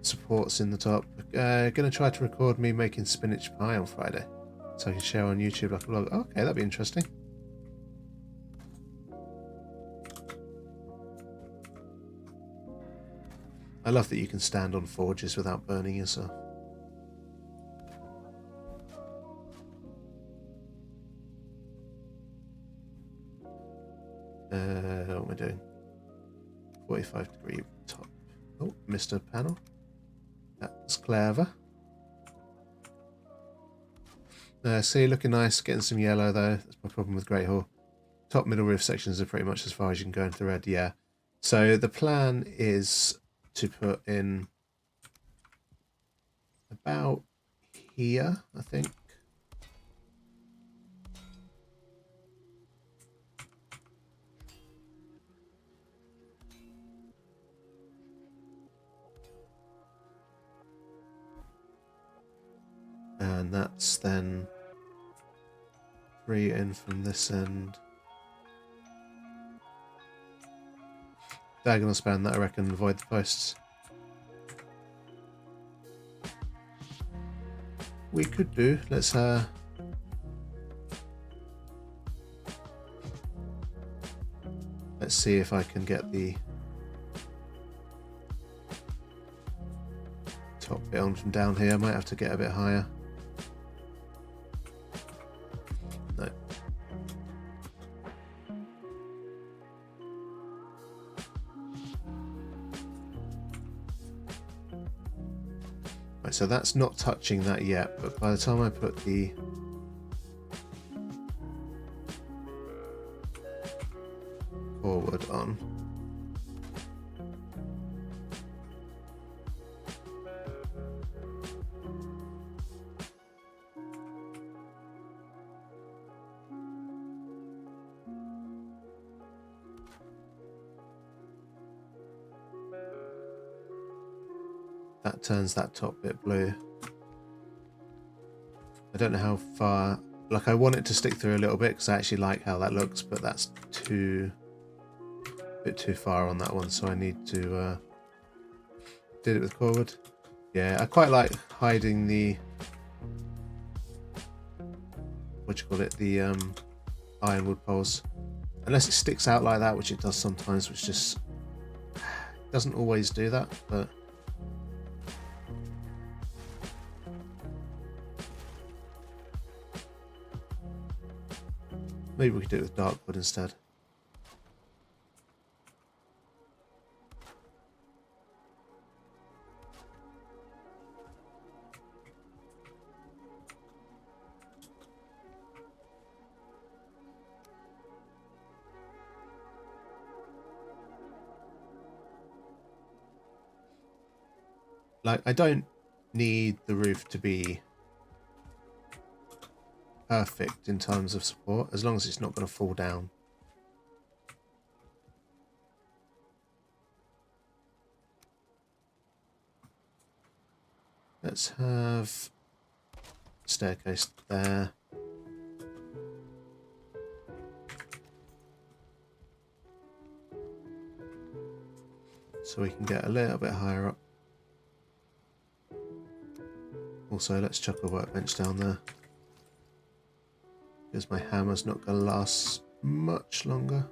supports in the top. Gonna try to record me making spinach pie on Friday, so I can share on YouTube like a vlog. Okay, that'd be interesting. I love that you can stand on forges without burning yourself. What am I doing? 45-degree top. Oh, Mr. Panel. That's clever. See, looking nice. Getting some yellow though. That's my problem with Great Hall. Top middle roof sections are pretty much as far as you can go into the red. Yeah. So the plan is to put in about here, I think. And that's then 3 in from this end. diagonal span that I reckon avoid the posts. We could do. Let's see if I can get the top bit on from down here. I might have to get a bit higher. No. Right, so that's not touching that yet, but by the time I put the forward on, that turns that top bit blue. I don't know how far, like I want it to stick through a little bit because I actually like how that looks, but that's a bit too far on that one, so I need to did it with forward. Yeah, I quite like hiding the, what you call it, the ironwood poles, unless it sticks out like that, which it does sometimes, which just doesn't always do that, but maybe we could do it with dark wood instead. Like, I don't need the roof to be perfect in terms of support, as long as it's not going to fall down. Let's have a staircase there. So we can get a little bit higher up. Also, let's chuck a workbench down there, because my hammer's not going to last much longer.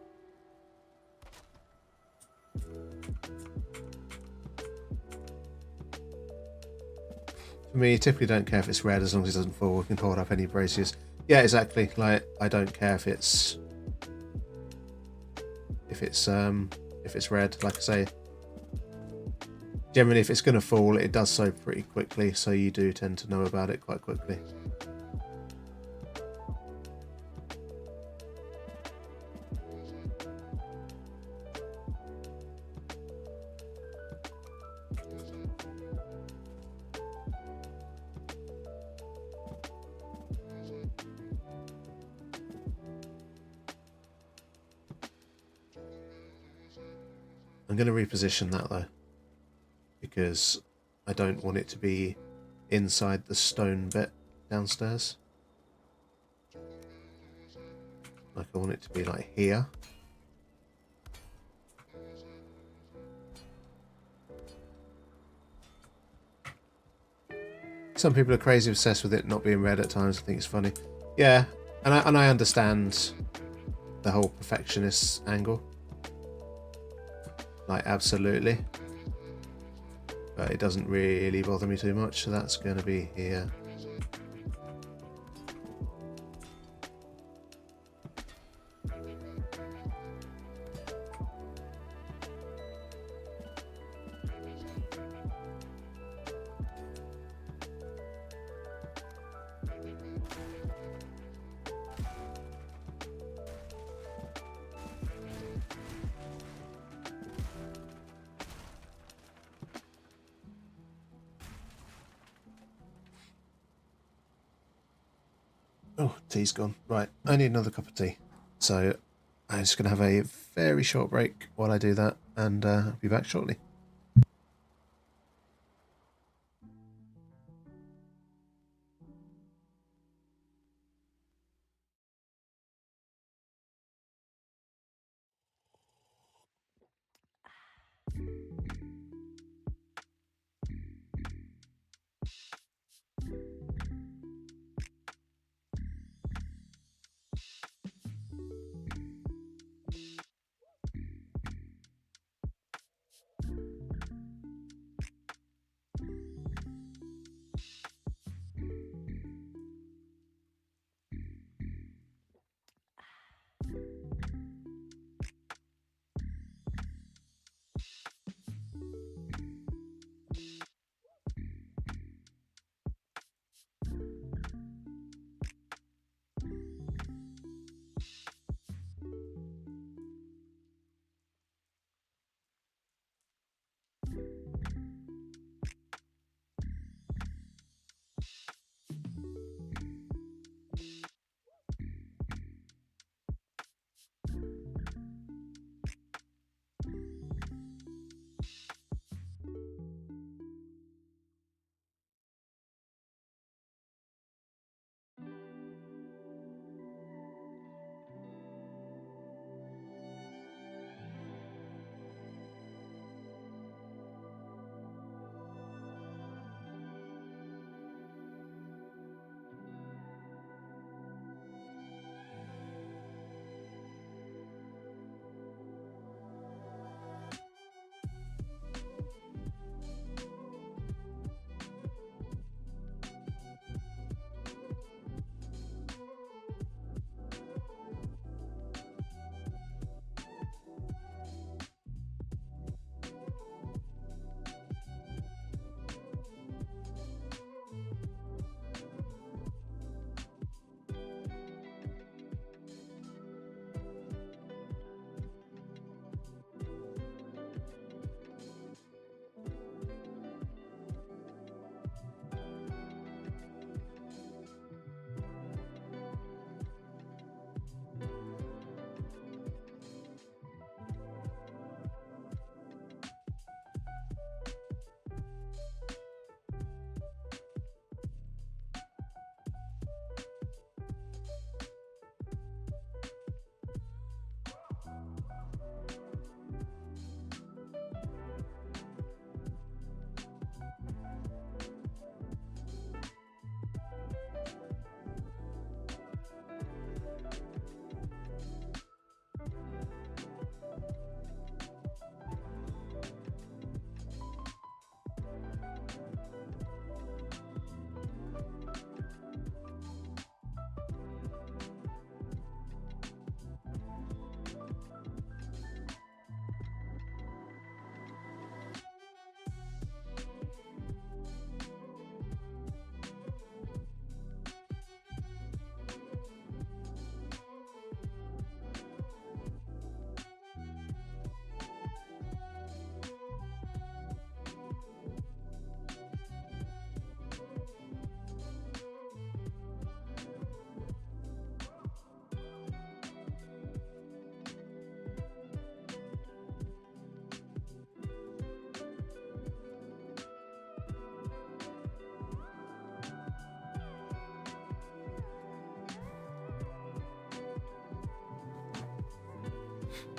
For me, typically don't care if it's red as long as it doesn't fall. We can hold up any braziers. Yeah, exactly. Like, I don't care if it's red. Like I say, generally if it's going to fall, it does so pretty quickly, so you do tend to know about it quite quickly. I'm going to reposition that though, because I don't want it to be inside the stone bit downstairs. Like, I want it to be like here. Some people are crazy obsessed with it not being red at times. I think it's funny. Yeah, and I understand the whole perfectionist angle. Like, absolutely. But it doesn't really bother me too much, so that's going to be here. Oh, tea's gone. Right, I need another cup of tea. So I'm just going to have a very short break while I do that, and I'll be back shortly.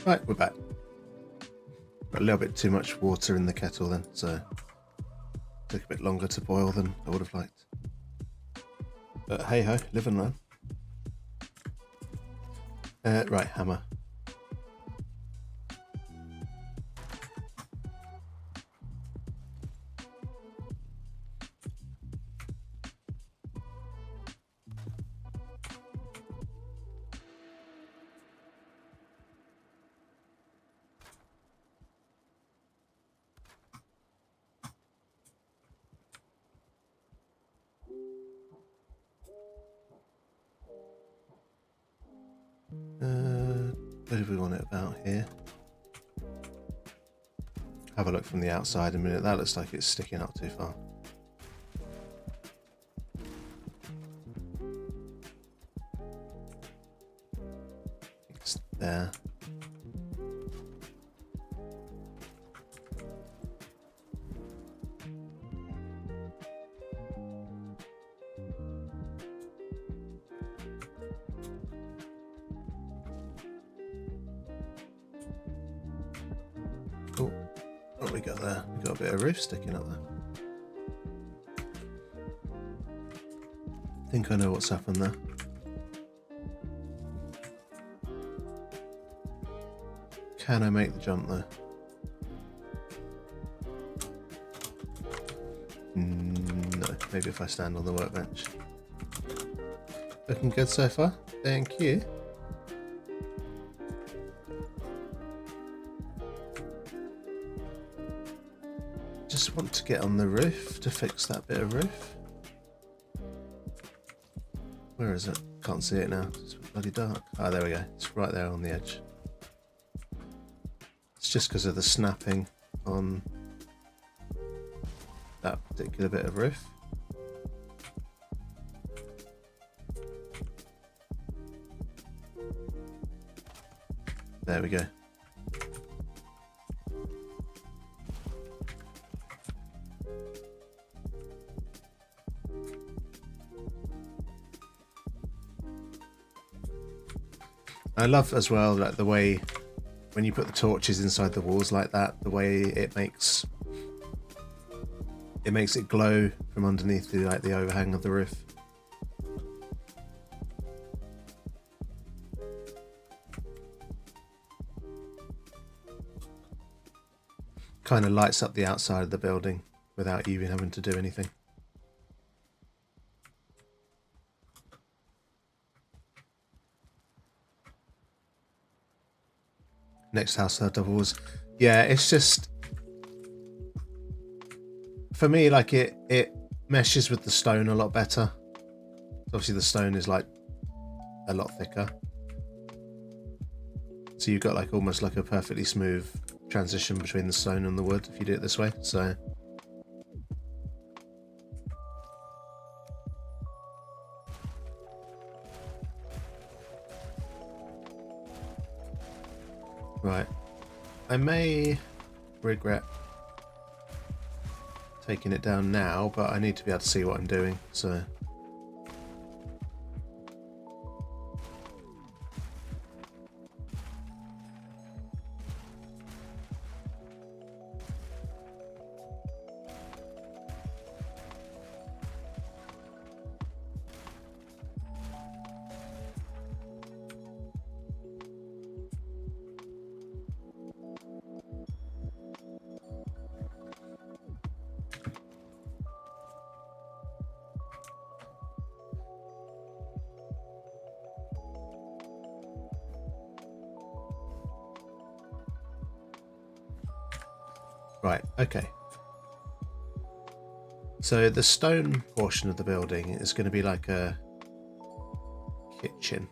Right, we're back. Got a little bit too much water in the kettle then, so it took a bit longer to boil than I would have liked. But hey ho, live and learn. Right, hammer. Where do we want it about here? Have a look from the outside a minute. That looks like it's sticking up too far. It's there. Oh, what we got there? We got a bit of roof sticking up there. I think I know what's happened there. Can I make the jump there? No, maybe if I stand on the workbench. Looking good so far. Thank you. Just want to get on the roof to fix that bit of roof. Where is it? Can't see it now. It's bloody dark. Oh, there we go. It's right there on the edge. It's just because of the snapping on that particular bit of roof. There we go. I love as well like the way when you put the torches inside the walls like that, the way it makes it glow from underneath the overhang of the roof. Kind of lights up the outside of the building without you even having to do anything. Next house double walls. Yeah, it's just for me like it meshes with the stone a lot better. Obviously the stone is like a lot thicker, so you've got like almost like a perfectly smooth transition between the stone and the wood if you do it this way. So right, I may regret taking it down now, but I need to be able to see what I'm doing, so right, okay. So the stone portion of the building is going to be like a kitchen.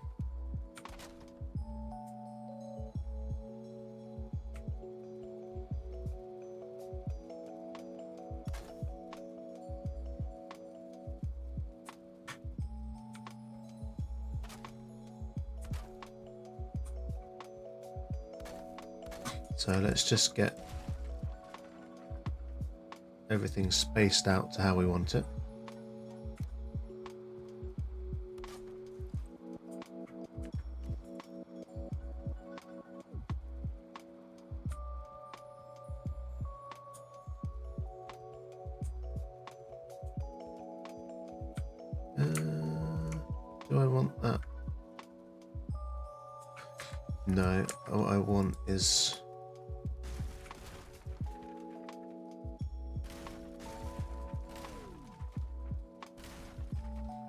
So let's just get everything spaced out to how we want it. Do I want that? No, what I want is...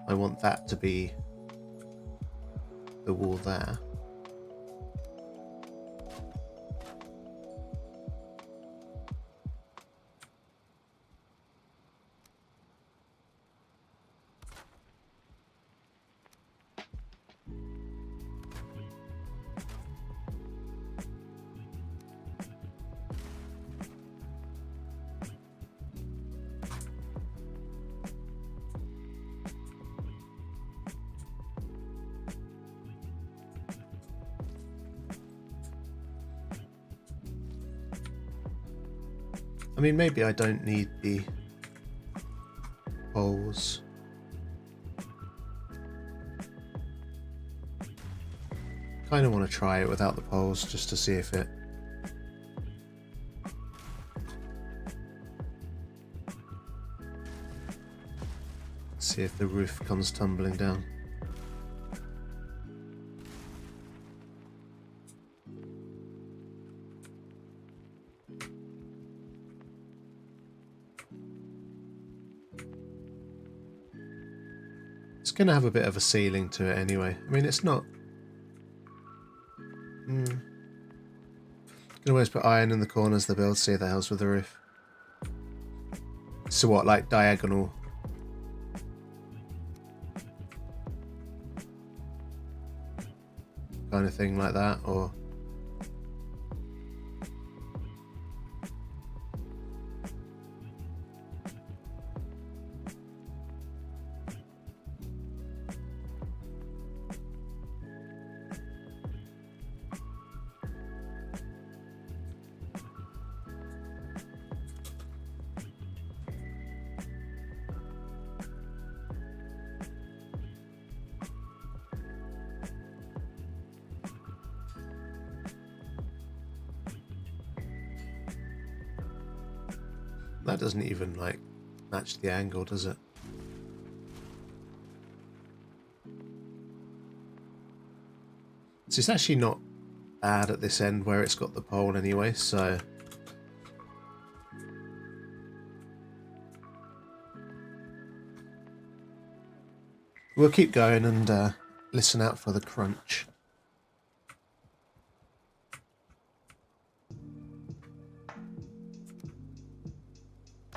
I want that to be the wall there. I mean, maybe I don't need the poles. Kind of want to try it without the poles just to see if it... See if the roof comes tumbling down. It's going to have a bit of a ceiling to it anyway. I mean, it's not... You can always put iron in the corners of the build, see if that helps with the roof. So what, like diagonal? Kind of thing like that, or... That doesn't even, like, match the angle, does it? So it's actually not bad at this end where it's got the pole anyway, so... We'll keep going and listen out for the crunch.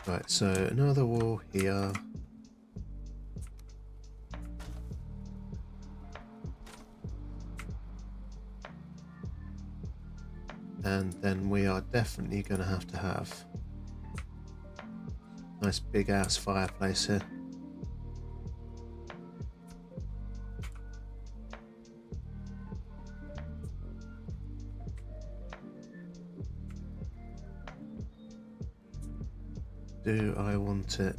Right, so another wall here. And then we are definitely going to have nice big ass fireplace here. Do I want it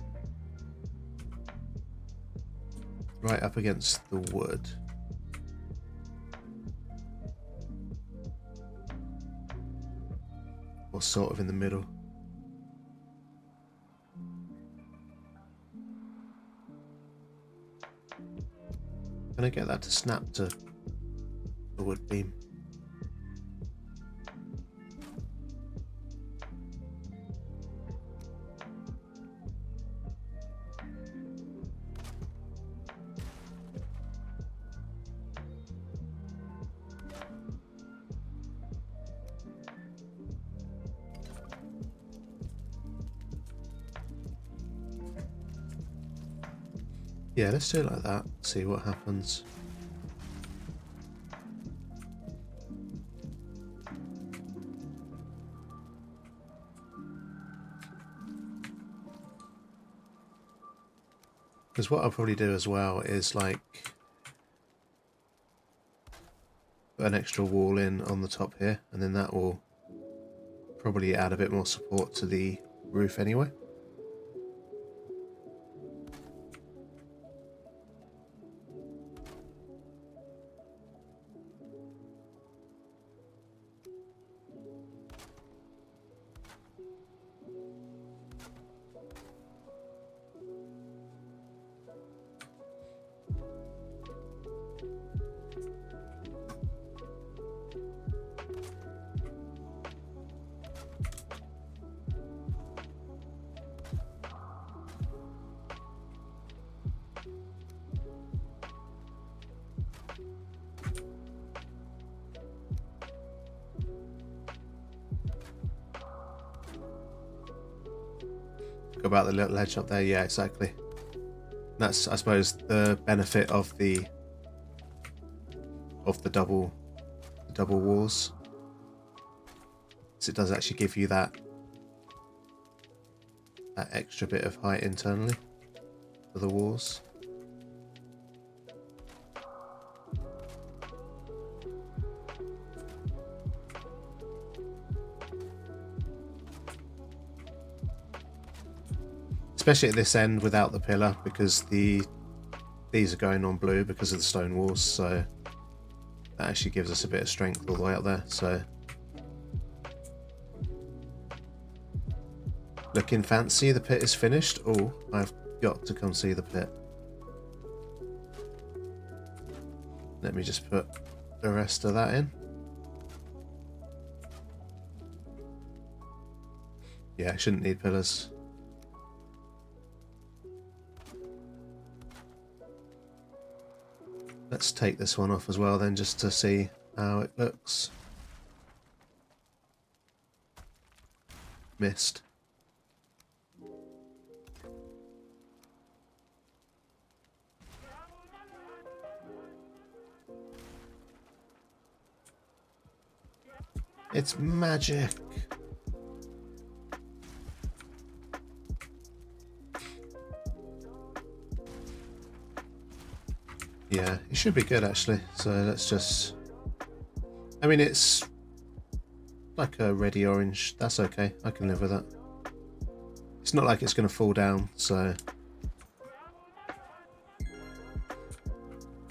right up against the wood? Or sort of in the middle? Can I get that to snap to the wood beam? Yeah, let's do it like that, see what happens. Because what I'll probably do as well is like put an extra wall in on the top here, and then that will probably add a bit more support to the roof anyway. about the little ledge up there. Yeah, exactly. That's, I suppose, the benefit of the double walls. So it does actually give you that extra bit of height internally for the walls. Especially at this end without the pillar, because these are going on blue because of the stone walls, so that actually gives us a bit of strength all the way up there. So looking fancy. The pit is finished. Oh, I've got to come see the pit. Let me just put the rest of that in. Yeah, I shouldn't need pillars. Let's take this one off as well then, just to see how it looks. Missed. It's magic. Yeah, it should be good actually. So let's just... I mean, it's like a reddy orange. That's okay. I can live with that. It's not like it's going to fall down, so...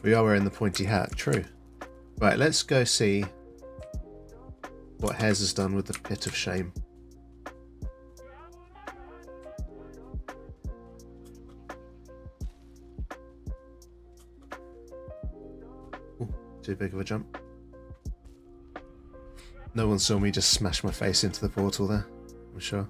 We are wearing the pointy hat, true. Right, let's go see what Hez has done with the Pit of Shame. Ooh, too big of a jump. No one saw me just smash my face into the portal there, I'm sure.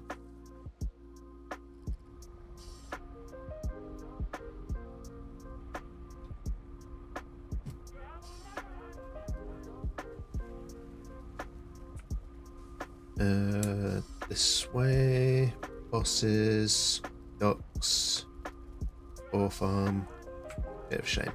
This way, bosses, docks, ore farm, Bit of Shame.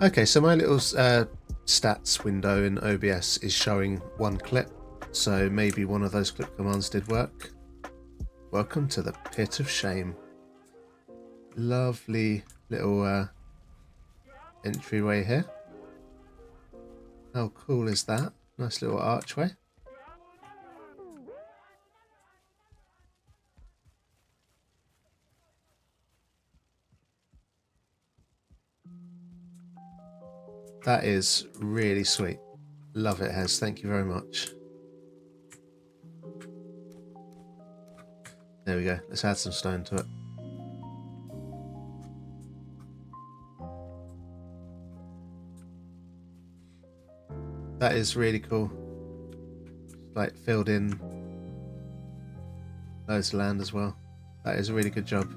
Okay, so my little stats window in OBS is showing one clip, so maybe one of those clip commands did work. Welcome to the Pit of Shame. Lovely little entryway here. How cool is that? Nice little archway. That is really sweet. Love it, Hez. Thank you very much. There we go. Let's add some stone to it. That is really cool. Like filled in loads of land as well. That is a really good job.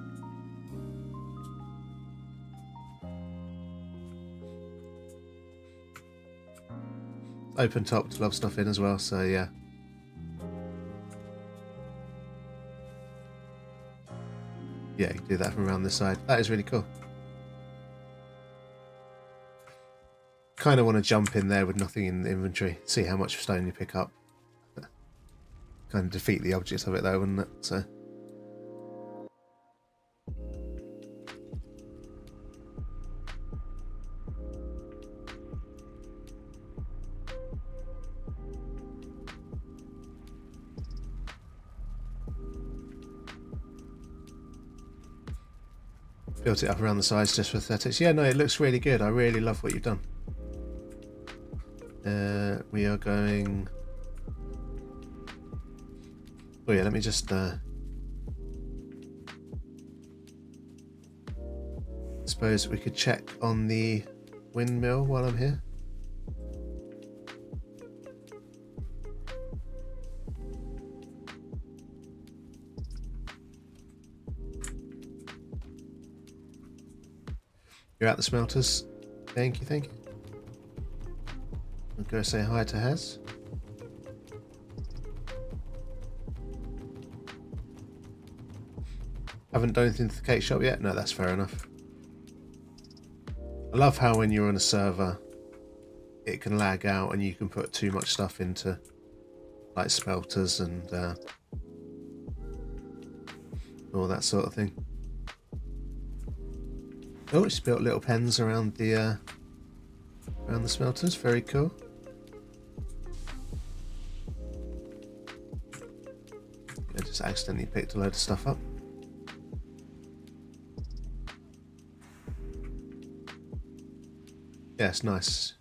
Open top to lob stuff in as well, so yeah. Yeah, you can do that from around this side. That is really cool. Kind of want to jump in there with nothing in the inventory, see how much stone you pick up. Kind of defeat the object of it though, wouldn't it? So. Built it up around the sides just for aesthetics. Yeah, no, it looks really good. I really love what you've done. We are going... Oh yeah, let me just... suppose we could check on the windmill while I'm here. You're at the smelters. Thank you, thank you. I'll go say hi to Hez. Haven't done anything to the cake shop yet? No, that's fair enough. I love how when you're on a server, it can lag out and you can put too much stuff into, like smelters and all that sort of thing. Oh, it's built little pens around the smelters. Very cool. I just accidentally picked a load of stuff up. Yeah, it's nice.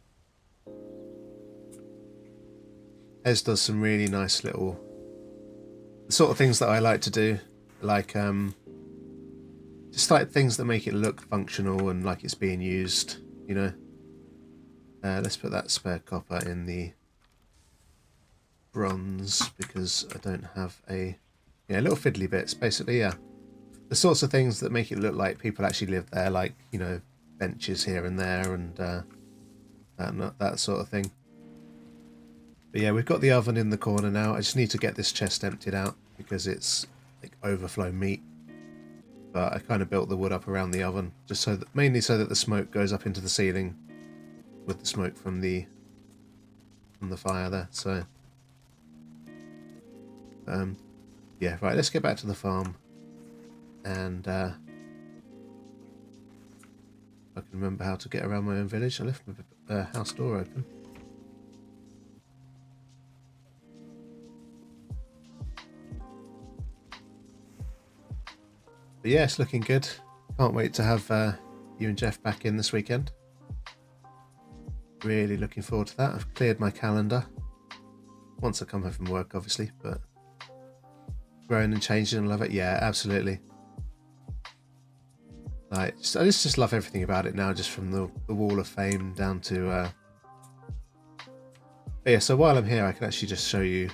Ez does some really nice little, the sort of things that I like to do, like just like things that make it look functional and like it's being used, you know. Let's put that spare copper in the bronze because I don't have a, yeah, little fiddly bits basically. Yeah, the sorts of things that make it look like people actually live there, like, you know, benches here and there and that sort of thing. But yeah, we've got the oven in the corner now. I just need to get this chest emptied out because it's like overflow meat. But I kind of built the wood up around the oven just so that, mainly so that the smoke goes up into the ceiling with the smoke from the fire there. So yeah, right, let's get back to the farm and I can remember how to get around my own village. I left my house door open. But yeah, it's looking good. Can't wait to have you and Jeff back in this weekend. Really looking forward to that. I've cleared my calendar. Once I come home from work, obviously, but growing and changing and love it. Yeah, absolutely. Like, I just love everything about it now, just from the Wall of Fame down to... But yeah, so while I'm here, I can actually just show you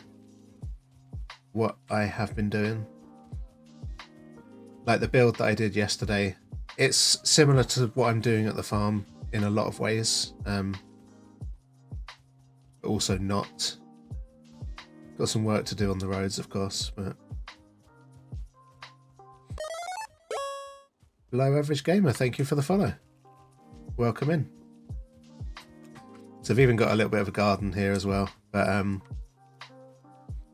what I have been doing. Like the build that I did yesterday, it's similar to what I'm doing at the farm in a lot of ways, but also not. Got some work to do on the roads, of course, but Below Average Gamer, thank you for the follow. Welcome in. So I've even got a little bit of a garden here as well, but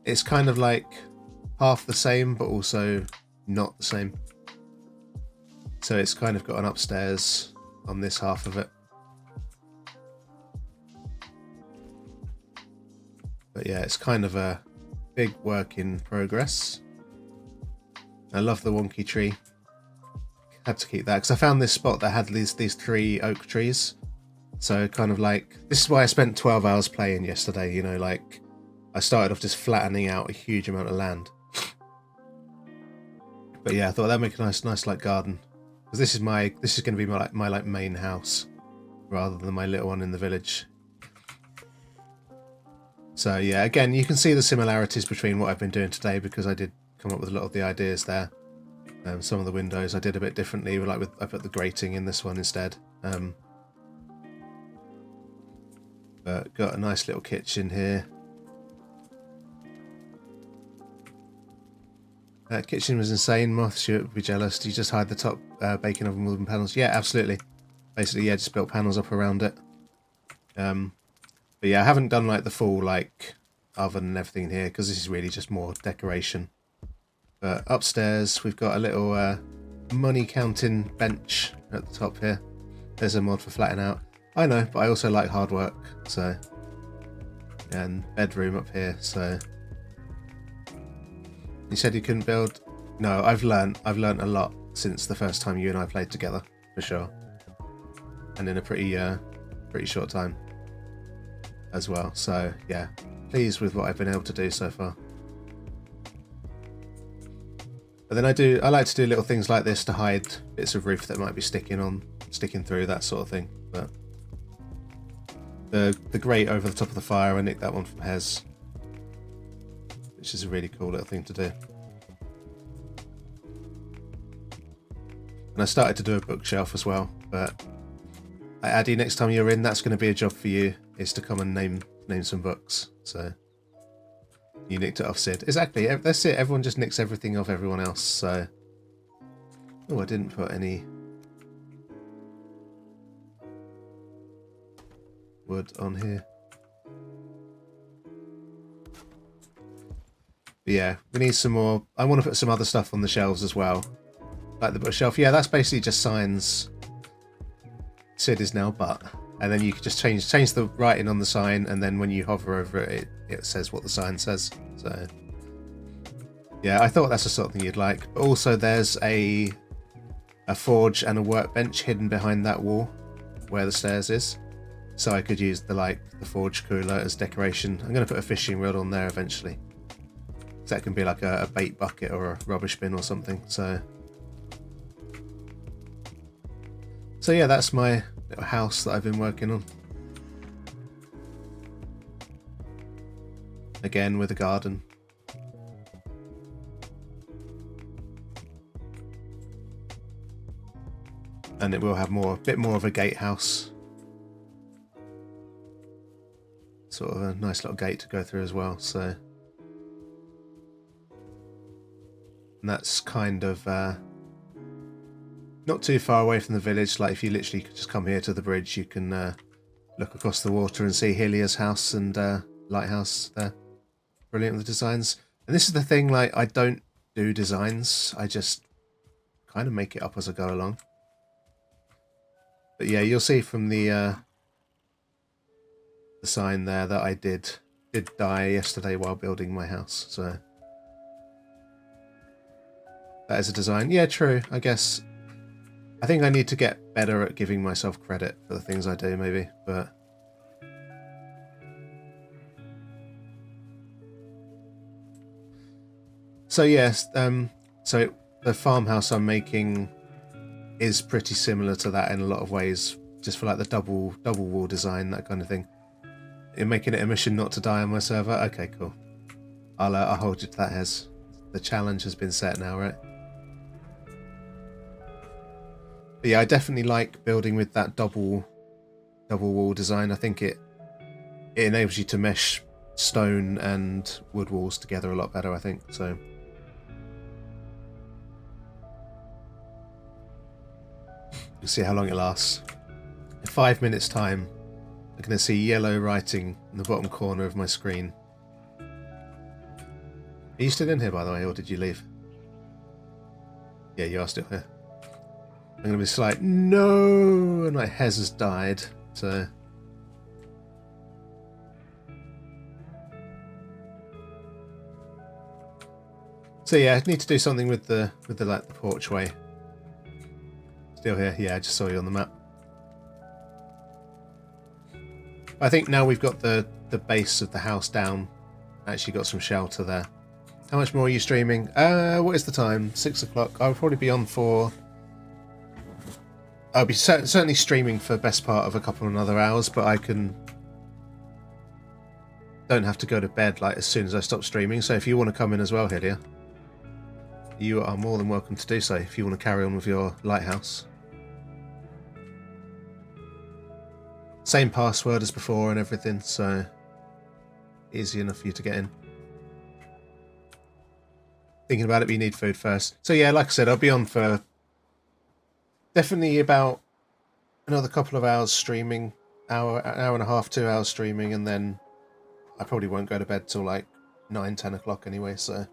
it's kind of like half the same, but also not the same. So it's kind of got an upstairs on this half of it. But yeah, it's kind of a big work in progress. I love the wonky tree. Had to keep that because I found this spot that had these 3 oak trees. So kind of like, this is why I spent 12 hours playing yesterday, you know, like I started off just flattening out a huge amount of land. But yeah, I thought that'd make a nice like garden. Because this is going to be my like main house rather than my little one in the village. So yeah, again, you can see the similarities between what I've been doing today because I did come up with a lot of the ideas there. Some of the windows I did a bit differently, like I put the grating in this one instead. But got a nice little kitchen here. That kitchen was insane. Moth, you would be jealous. You just hide the top baking oven wooden panels. Yeah, absolutely. Basically, yeah, just built panels up around it. But yeah, I haven't done like the full like oven and everything here because this is really just more decoration. But upstairs we've got a little money counting bench at the top here. There's a mod for flattening out. I know, but I also like hard work. So, and bedroom up here. So, you said you couldn't build. No, I've learnt a lot since the first time you and I played together, for sure, and in a pretty short time as well. So yeah, pleased with what I've been able to do so far. But then I like to do little things like this to hide bits of roof that might be sticking through, that sort of thing. But the grate over the top of the fire, I nicked that one from Hez, which is a really cool little thing to do. And I started to do a bookshelf as well, but Addy, next time you're in, that's going to be a job for you, is to come and name some books. So you nicked it off Sid. Exactly. That's it. Everyone just nicks everything off everyone else. So, oh, I didn't put any wood on here. But yeah, we need some more. I want to put some other stuff on the shelves as well, like the bookshelf. Yeah, that's basically just signs. Sid is now but, and then you can just change the writing on the sign, and then when you hover over it, it says what the sign says. So yeah, I thought that's the sort of thing you'd like. But also there's a forge and a workbench hidden behind that wall where the stairs is, so I could use the forge cooler as decoration. I'm going to put a fishing rod on there eventually, so that can be like a bait bucket or a rubbish bin or something. So yeah, that's my little house that I've been working on. Again, with a garden. And it will have a bit more of a gatehouse. Sort of a nice little gate to go through as well, so. And that's kind of not too far away from the village. Like if you literally could just come here to the bridge, you can look across the water and see Helia's house and lighthouse there. Brilliant with the designs. And this is the thing, like I don't do designs. I just kind of make it up as I go along. But yeah, you'll see from the sign there that I did die yesterday while building my house. So that is a design. Yeah, true. I guess. I think I need to get better at giving myself credit for the things I do, maybe, but so yes, so the farmhouse I'm making is pretty similar to that in a lot of ways, just for like the double wall design, that kind of thing. You're making it a mission not to die on my server. Okay, cool. I'll hold you to that, Hez. The challenge has been set now, right? But yeah, I definitely like building with that double wall design. I think it enables you to mesh stone and wood walls together a lot better, I think. So you'll see how long it lasts. In 5 minutes time, I'm going to see yellow writing in the bottom corner of my screen. Are you still in here, by the way, or did you leave? Yeah, you are still here. I'm going to be like, no, and my Hez has died, so. So yeah, I need to do something with the porchway. Still here? Yeah, I just saw you on the map. I think now we've got the base of the house down. Actually got some shelter there. How much more are you streaming? What is the time? 6 o'clock. I'll probably be on for. I'll be certainly streaming for best part of a couple of another hours, but I don't have to go to bed like as soon as I stop streaming. So if you want to come in as well, Helia, you are more than welcome to do so. If you want to carry on with your lighthouse, same password as before and everything, so easy enough for you to get in. Thinking about it, but you need food first. So yeah, like I said, I'll be on for definitely about another couple of hours streaming, an hour and a half, 2 hours streaming, and then I probably won't go to bed till like 9-10 o'clock anyway, so.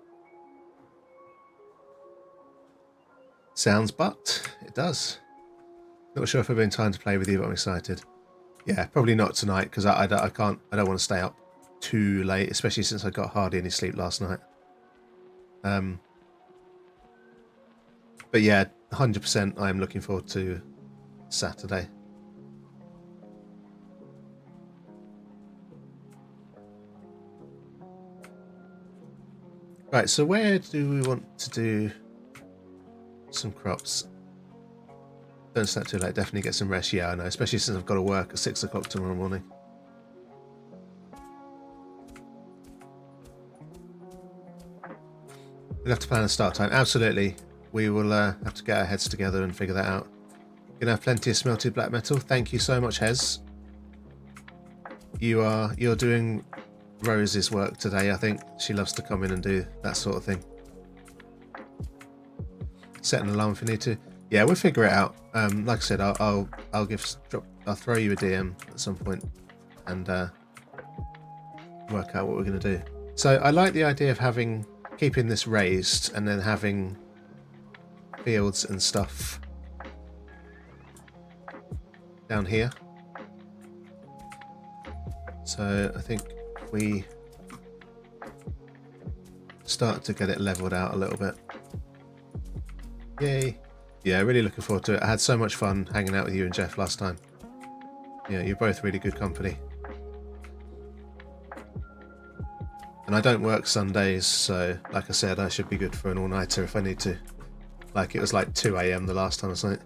Sounds, but it does. Not sure if I've been time to play with you, but I'm excited. Yeah, probably not tonight, because I don't want to stay up too late, especially since I got hardly any sleep last night. But yeah, 100% I'm looking forward to Saturday. Right, so where do we want to do some crops? Don't start too late, definitely get some rest. Yeah, I know, especially since I've got to work at 6 o'clock tomorrow morning. We'll have to plan a start time. Absolutely. We will have to get our heads together and figure that out. Gonna have plenty of smelted black metal. Thank you so much, Hez. You're doing Rose's work today. I think she loves to come in and do that sort of thing. Set an alarm if you need to. Yeah, we'll figure it out. Like I said, I'll throw you a DM at some point and work out what we're gonna do. So I like the idea of keeping this raised and then having fields and stuff down here. So I think we start to get it leveled out a little bit. Yay. Yeah, really looking forward to it. I had so much fun hanging out with you and Jeff last time. Yeah, you're both really good company. And I don't work Sundays, so like I said, I should be good for an all-nighter if I need to. Like, it was like 2 AM the last time or something.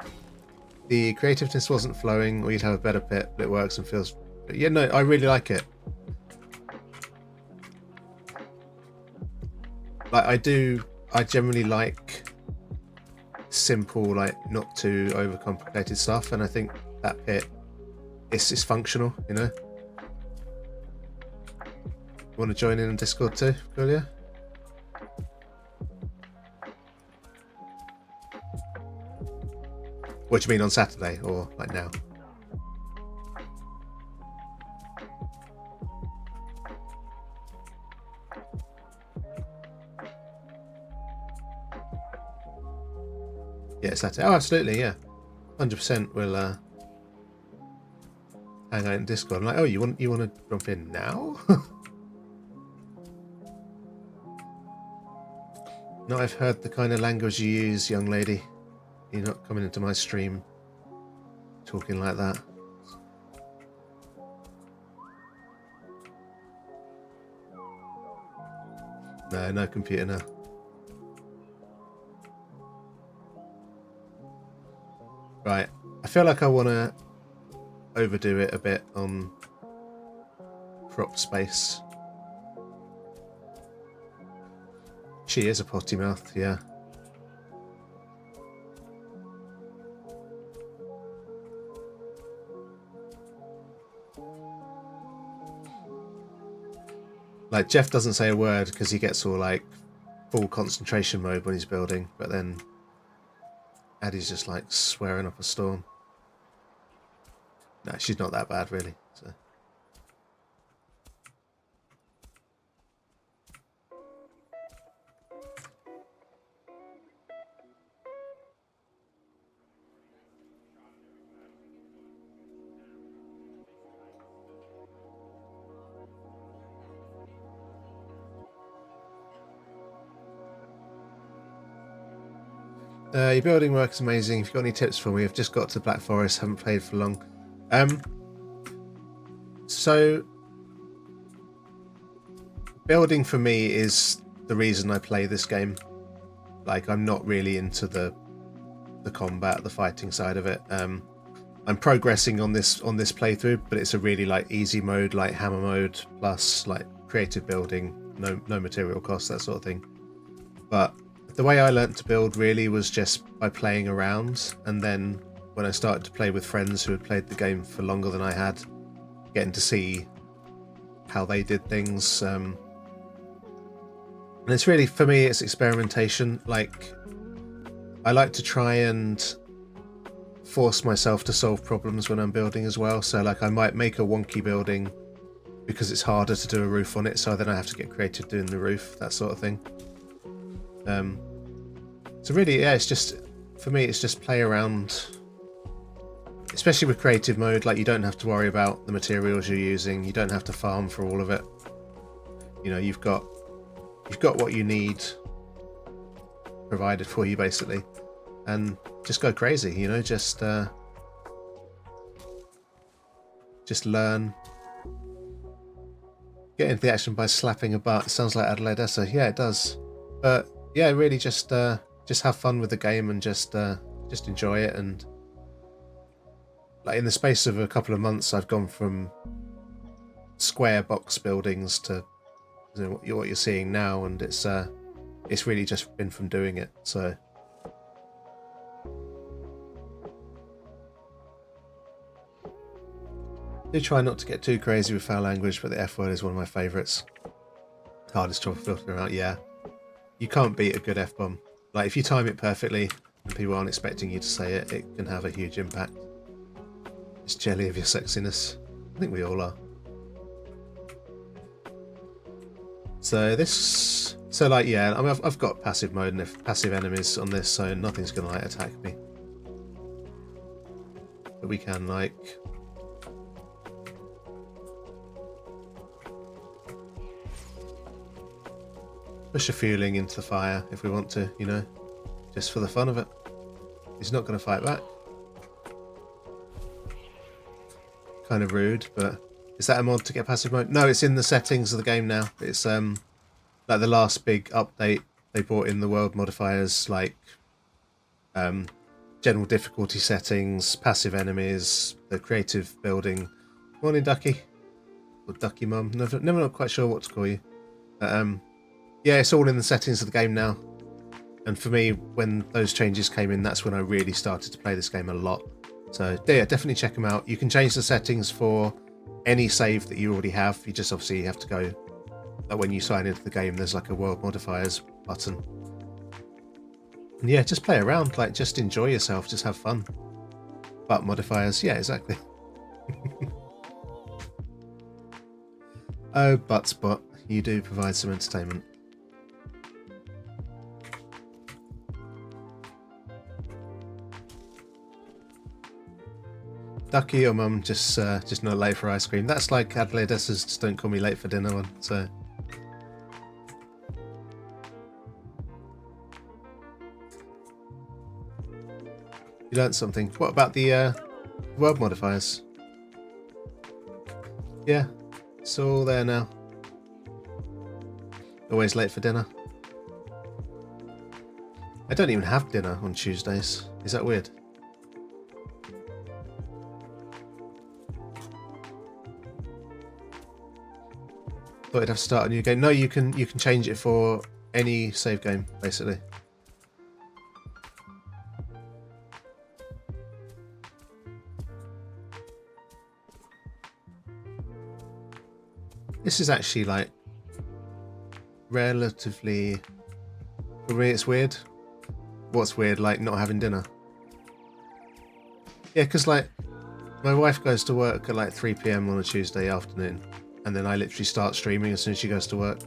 The creativeness wasn't flowing, or you'd have a better pit, but it works and feels... But yeah, no, I really like it. Like, I generally like simple, like, not too overcomplicated stuff, and I think that pit is functional, you know? You want to join in on Discord too, Julia? What do you mean, on Saturday or like now? Yeah, Saturday. Oh, absolutely, yeah. 100% we'll hang out in Discord. I'm like, oh, you want to jump in now? No, I've heard the kind of language you use, young lady. You're not coming into my stream talking like that. No computer now. Right, I feel like I want to overdo it a bit on crop space. She is a potty mouth, yeah. Like, Jeff doesn't say a word because he gets all like full concentration mode when he's building, but then Addie's just like swearing up a storm. No, she's not that bad really. So. Your building work is amazing. If you've got any tips for me, I've just got to Black Forest, haven't played for long. So building for me is the reason I play this game. Like, I'm not really into the combat, the fighting side of it. I'm progressing on this playthrough, but it's a really like easy mode, like hammer mode, plus like creative building, no material costs, that sort of thing. But the way I learnt to build really was just by playing around, and then when I started to play with friends who had played the game for longer than I had, getting to see how they did things. And it's really, for me, it's experimentation. Like, I like to try and force myself to solve problems when I'm building as well. So like, I might make a wonky building because it's harder to do a roof on it, so then I have to get creative doing the roof, that sort of thing. So really, yeah, it's just, for me, it's just play around, especially with creative mode. Like, you don't have to worry about the materials you're using. You don't have to farm for all of it. You know, you've got what you need provided for you, basically, and just go crazy. You know, just learn, get into the action by slapping a butt. It sounds like Adelaide Essa. Yeah, it does. But yeah, really just have fun with the game and just enjoy it. And like, in the space of a couple of months, I've gone from square box buildings to, you know, what you're seeing now, and it's really just been from doing it. So Do try not to get too crazy with foul language, but the F word is one of my favourites. Hardest to filter out, yeah. You can't beat a good F-bomb. Like, if you time it perfectly and people aren't expecting you to say it, it can have a huge impact. It's jelly of your sexiness. I think we all are. So this... So, like, yeah, I mean, I've got passive mode and if passive enemies on this, so nothing's going to, like, attack me. But we can, like... push a fueling into the fire if we want to, you know, just for the fun of it. He's not going to fight back. Kind of rude, but is that a mod to get passive mode? No, it's in the settings of the game now. It's like the last big update they brought in the world modifiers, like general difficulty settings, passive enemies, the creative building. Morning, Ducky, or Ducky Mum. Never not quite sure what to call you. But, yeah, it's all in the settings of the game now. And for me, when those changes came in, that's when I really started to play this game a lot. So yeah, definitely check them out. You can change the settings for any save that you already have. You just obviously have to go, when you sign into the game, there's like a world modifiers button. And yeah, just play around, like just enjoy yourself, just have fun. But modifiers, yeah, exactly. Oh, Buttsbot, you do provide some entertainment. Ducky, your mum just not late for ice cream. That's like Adelaide's just don't call me late for dinner one. So you learned something. What about the world modifiers? Yeah, it's all there now. Always late for dinner. I don't even have dinner on Tuesdays. Is that weird? Thought I'd have to start a new game. No, you can change it for any save game, basically. This is actually like relatively, for me it's weird. What's weird? Like not having dinner. Yeah, because like my wife goes to work at like 3 PM on a Tuesday afternoon. And then I literally start streaming as soon as she goes to work.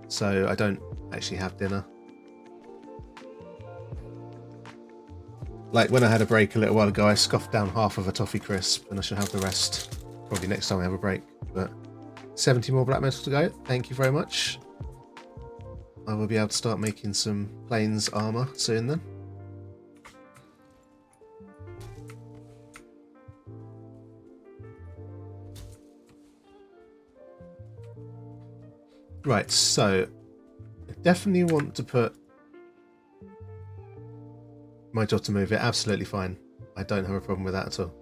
So I don't actually have dinner. Like when I had a break a little while ago, I scoffed down half of a toffee crisp and I should have the rest probably next time I have a break. But 70 more black metal to go. Thank you very much. I will be able to start making some plains armor soon then. Right, so I definitely want to put my job to move it. Absolutely fine. I don't have a problem with that at all.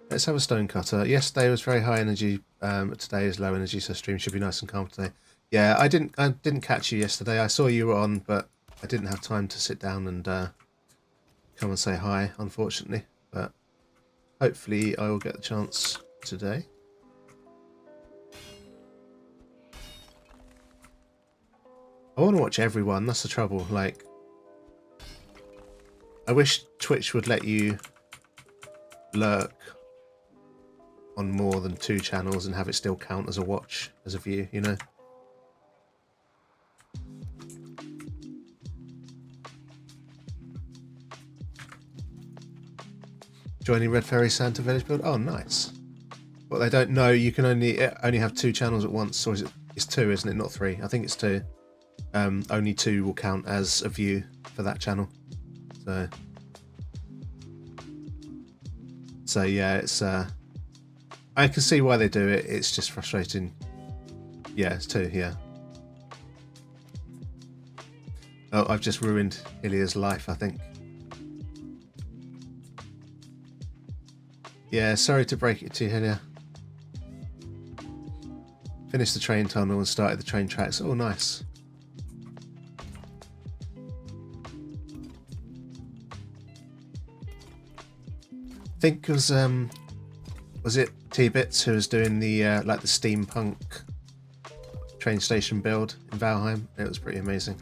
Let's have a stone cutter. Yesterday was very high energy. Today is low energy, so stream should be nice and calm today. Yeah, I didn't catch you yesterday. I saw you were on, but I didn't have time to sit down and come and say hi, unfortunately. But hopefully I will get the chance today. I want to watch everyone, that's the trouble. Like, I wish Twitch would let you lurk on more than 2 channels and have it still count as a watch, as a view, you know? Joining Red Ferry Santa Village build. Oh, nice. But they don't know you can only have 2 channels at once, or is it's 2, isn't it? Not 3. I think it's 2. Only 2 will count as a view for that channel. So yeah, it's I can see why they do it. It's just frustrating. Yeah, it's 2. Yeah. Oh, I've just ruined Ilya's life, I think. Yeah, sorry to break it to you, Ilya. Finished the train tunnel and started the train tracks. Oh, nice. think it was it T-Bits who was doing the like the steampunk train station build in Valheim? It was pretty amazing.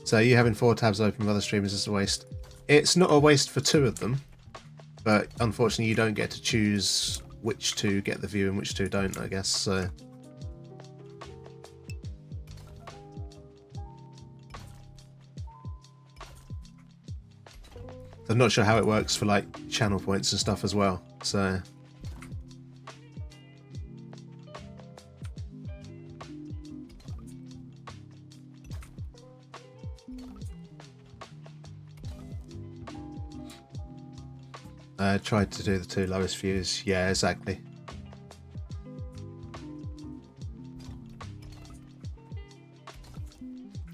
So you having 4 tabs open with other streamers is a waste. It's not a waste for 2 of them, but unfortunately you don't get to choose which 2 get the view and which 2 don't, I guess. So I'm not sure how it works for like channel points and stuff as well. So I tried to do the 2 lowest views. Yeah, exactly.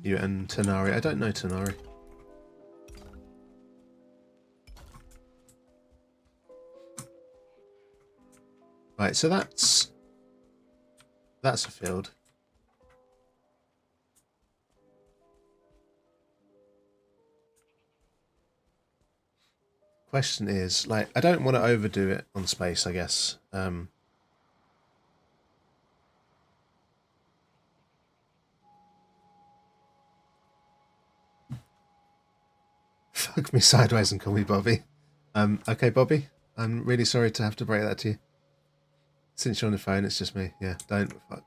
You and Tanari. I don't know Tanari. Right, so that's a field. Question is, like, I don't want to overdo it on space, I guess. Fuck me sideways and call me Bobby. Okay, Bobby, I'm really sorry to have to break that to you. Since you're on the phone, it's just me. Yeah, don't. Fuck.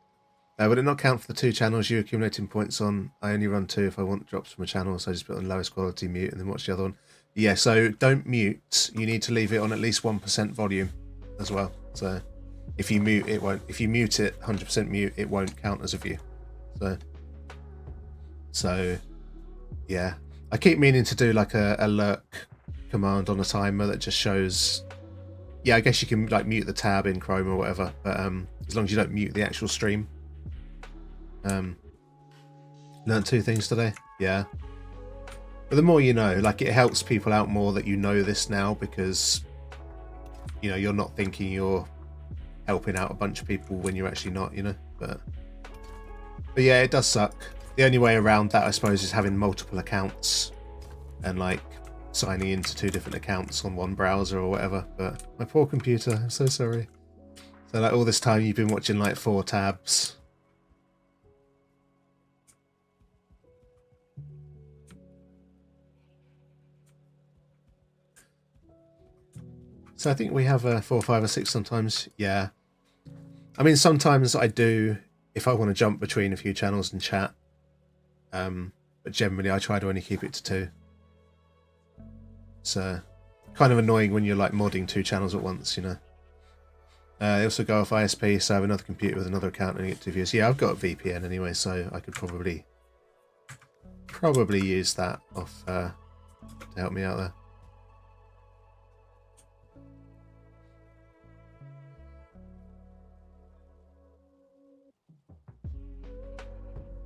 Would it not count for the 2 channels you're accumulating points on? I only run 2 if I want drops from a channel, so I just put on lowest quality mute and then watch the other one. Yeah, so don't mute. You need to leave it on at least 1% volume as well. So if you mute, it won't. If you mute it 100% mute, it won't count as a view. So yeah, I keep meaning to do like a lurk command on a timer that just shows. Yeah, I guess you can like mute the tab in Chrome or whatever, but as long as you don't mute the actual stream. Learned 2 things today. Yeah. But the more you know, like it helps people out more that you know this now, because you know you're not thinking you're helping out a bunch of people when you're actually not, you know. But yeah, it does suck. The only way around that, I suppose, is having multiple accounts and like signing into 2 different accounts on one browser or whatever. But my poor computer, I'm so sorry. So like all this time you've been watching like 4 tabs. So I think we have 4, 5 or 6 sometimes. Yeah. I mean, sometimes I do if I want to jump between a few channels and chat. But generally I try to only keep it to 2. So kind of annoying when you're like modding 2 channels at once, you know. They also go off ISP, so I have another computer with another account and get 2 views. Yeah, I've got a VPN anyway, so I could probably use that off to help me out there.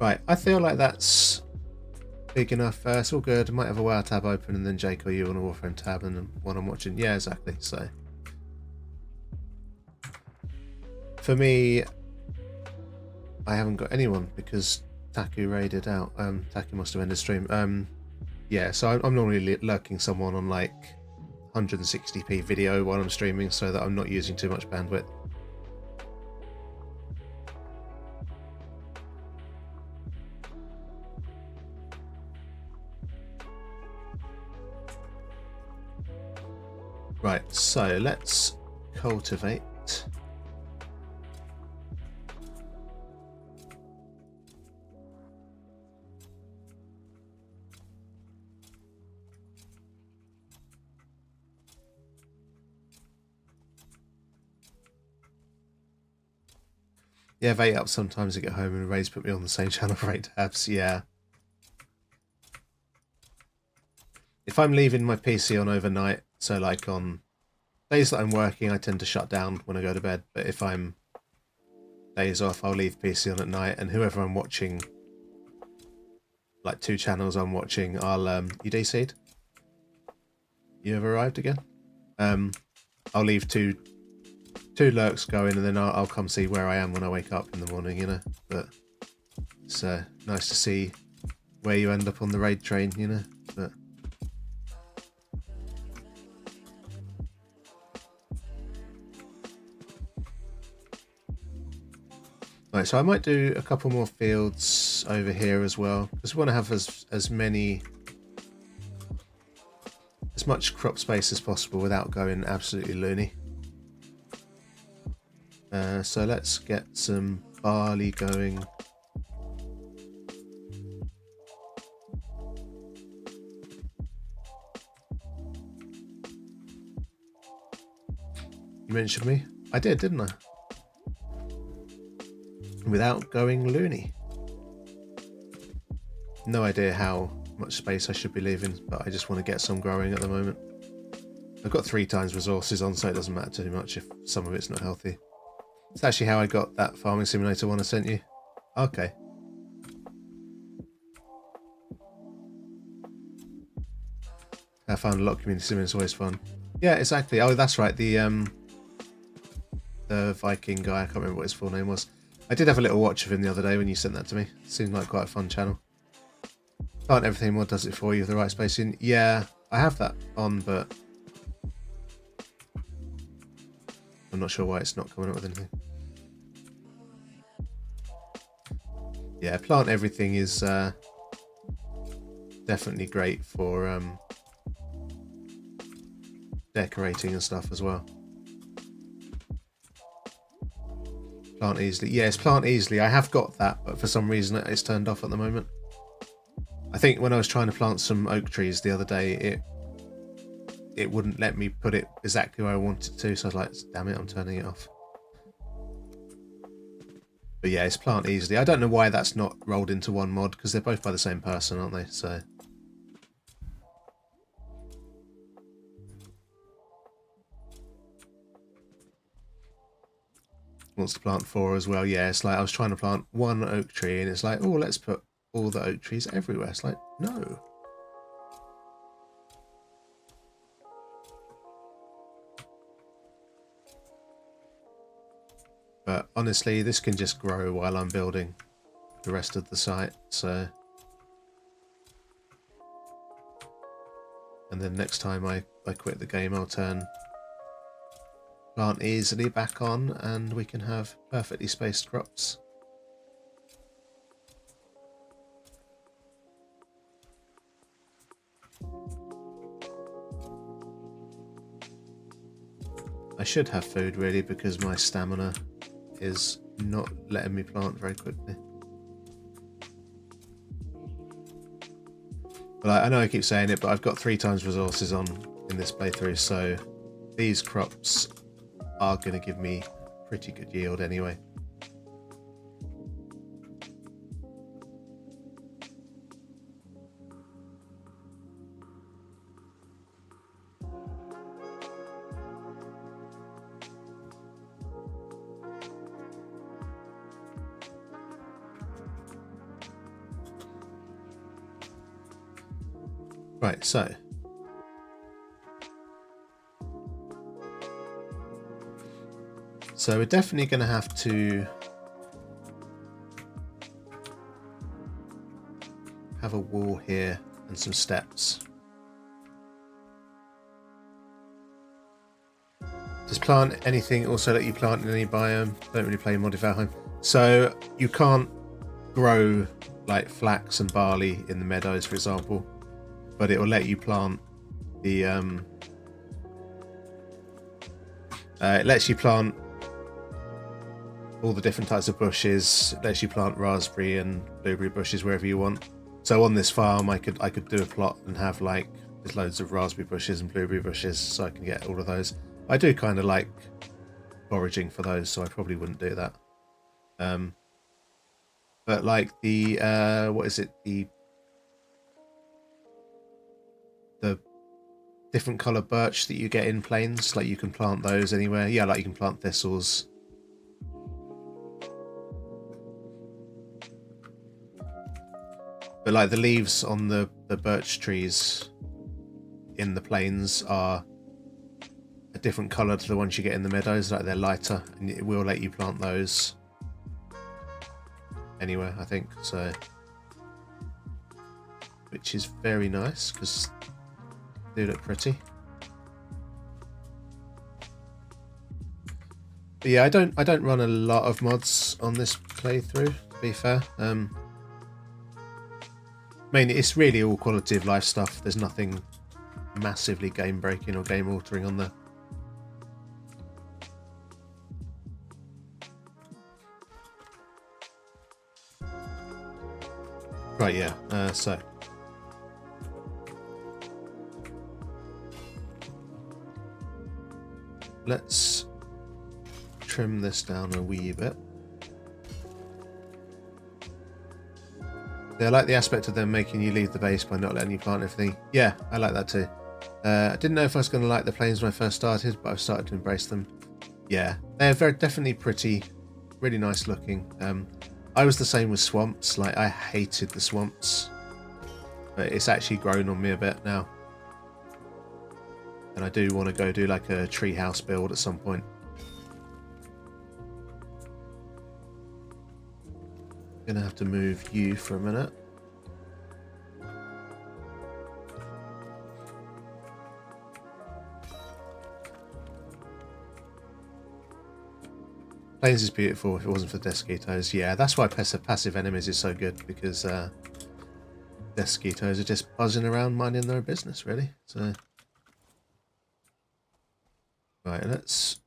Right, I feel like that's big enough. It's all good. I might have a WoW tab open and then Jake or you on a Warframe tab and one I'm watching. Yeah, exactly. So for me, I haven't got anyone because Taku raided out. Taku must have ended stream. Yeah, so I'm normally lurking someone on like 160p video while I'm streaming so that I'm not using too much bandwidth. Right, so let's cultivate. Yeah, 8 up sometimes I get home and Ray's put me on the same channel for 8 tabs, yeah. If I'm leaving my PC on overnight, so like on days that I'm working, I tend to shut down when I go to bed, but if I'm days off, I'll leave PC on at night, and whoever I'm watching, like 2 channels I'm watching, I'll, you DC'd? You have arrived again? I'll leave two lurks going, and then I'll come see where I am when I wake up in the morning, you know, but it's nice to see where you end up on the raid train, you know, but Right, so I might do a couple more fields over here as well, because we want to have as much crop space as possible without going absolutely loony. So let's get some barley going. You mentioned me? I did, didn't I? Without going loony. No idea how much space I should be leaving, but I just want to get some growing at the moment. I've got 3 times resources on, so it doesn't matter too much if some of it's not healthy. It's actually how I got that farming simulator one I sent you. Okay. I found a lot of community sim, it's always fun. Yeah, exactly. Oh, that's right. The Viking guy, I can't remember what his full name was. I did have a little watch of him the other day when you sent that to me. Seemed like quite a fun channel. Can't everything mod does it for you with the right spacing? Yeah, I have that on, but I'm not sure why it's not coming up with anything. Yeah, plant everything is definitely great for decorating and stuff as well. Plant easily. Yes, plant easily. I have got that, but for some reason it's turned off at the moment. I think when I was trying to plant some oak trees the other day, it wouldn't let me put it exactly where I wanted to, so I was like, damn it, I'm turning it off. But yeah, it's plant easily. I don't know why that's not rolled into one mod, because they're both by the same person, aren't they? So wants to plant 4 as well. Yeah, it's like I was trying to plant 1 oak tree, and it's like, oh, let's put all the oak trees everywhere. It's like, no. But honestly, this can just grow while I'm building the rest of the site, so. And then next time I quit the game, I'll turn plant easily back on, and we can have perfectly spaced crops. I should have food really, because my stamina is not letting me plant very quickly. But I know I keep saying it, but I've got 3 times resources on in this playthrough, so these crops are going to give me pretty good yield anyway. Right, so we're definitely going to have to have a wall here and some steps. Does plant anything also let you plant in any biome? Don't really play modded Valheim. So you can't grow like flax and barley in the meadows, for example, but it will let you plant the it lets you plant all the different types of bushes. It lets you plant raspberry and blueberry bushes wherever you want. So on this farm I could do a plot and have like there's loads of raspberry bushes and blueberry bushes, so I can get all of those. I do kind of like foraging for those, so I probably wouldn't do that. But like the what is it, the different color birch that you get in plains, like you can plant those anywhere. Yeah, like you can plant thistles. But like the leaves on the birch trees in the plains are a different colour to the ones you get in the meadows, like they're lighter, and it will let you plant those anywhere, I think, so, which is very nice because they look pretty. But yeah, I don't run a lot of mods on this playthrough, to be fair. Mainly, it's really all quality of life stuff. There's nothing massively game breaking or game altering on there. Right, yeah. So let's trim this down a wee bit. I like the aspect of them making you leave the base by not letting you plant everything. Yeah, I like that too. I didn't know if I was going to like the plains when I first started, but I've started to embrace them. Yeah, they're very definitely pretty, really nice looking. I was the same with swamps. Like, I hated the swamps, but it's actually grown on me a bit now. And I do want to go do like a treehouse build at some point. Gonna have to move you for a minute. Plains is beautiful if it wasn't for Desquitos. Yeah, that's why passive enemies is so good, because Desquitos are just buzzing around minding their business, really. So, right, let's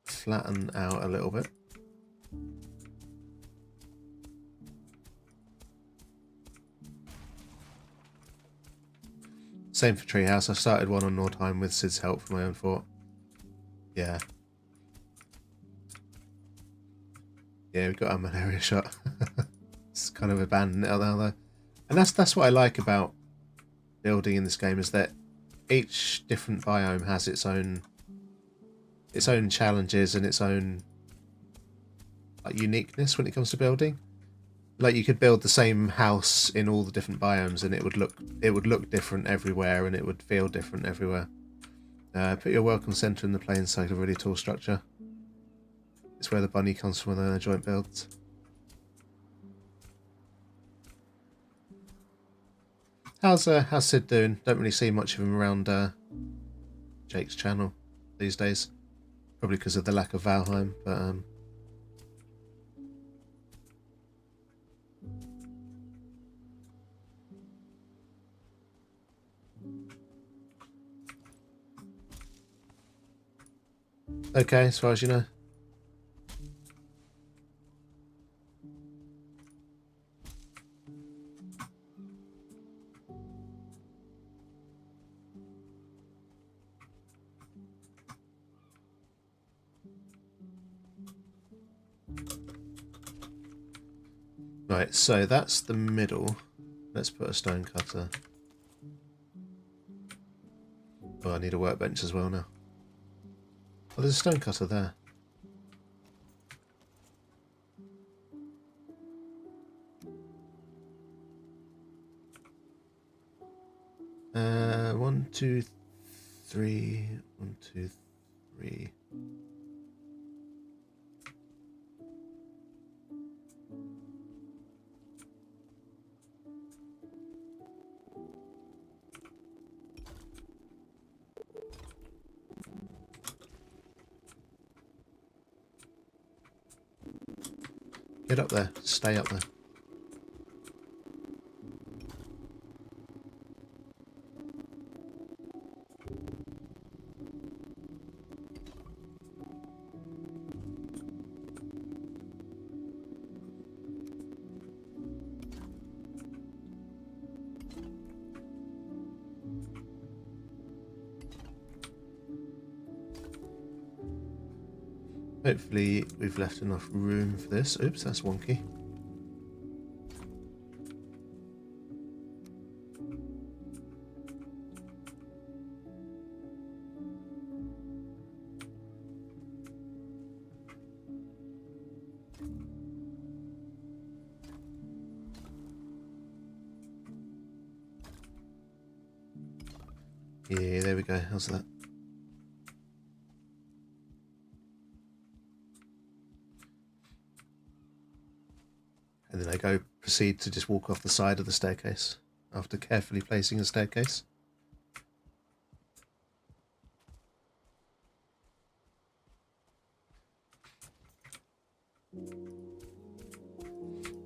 flatten out a little bit. Same for Treehouse. I started one on Nordheim with Sid's help for my own fort. Yeah. Yeah, we've got our malaria shot. It's kind of abandoned now though. And that's what I like about building in this game, is that each different biome has its own challenges and its own like uniqueness when it comes to building. Like, you could build the same house in all the different biomes and it would look different everywhere and it would feel different everywhere. Put your welcome center in the plain side of a really tall structure. It's where the bunny comes from when they're joint builds. How's Sid doing? Don't really see much of him around Jake's channel these days. Probably because of the lack of Valheim, but okay, as far as you know. Right, so that's the middle. Let's put a stone cutter. Oh, I need a workbench as well now. Oh, there's a stone cutter there. One, two, three. 1, 2, 3. Get up there. Stay up there. Hopefully we've left enough room for this. Oops, that's wonky. Yeah, there we go. How's that? And then I proceed to just walk off the side of the staircase after carefully placing the staircase.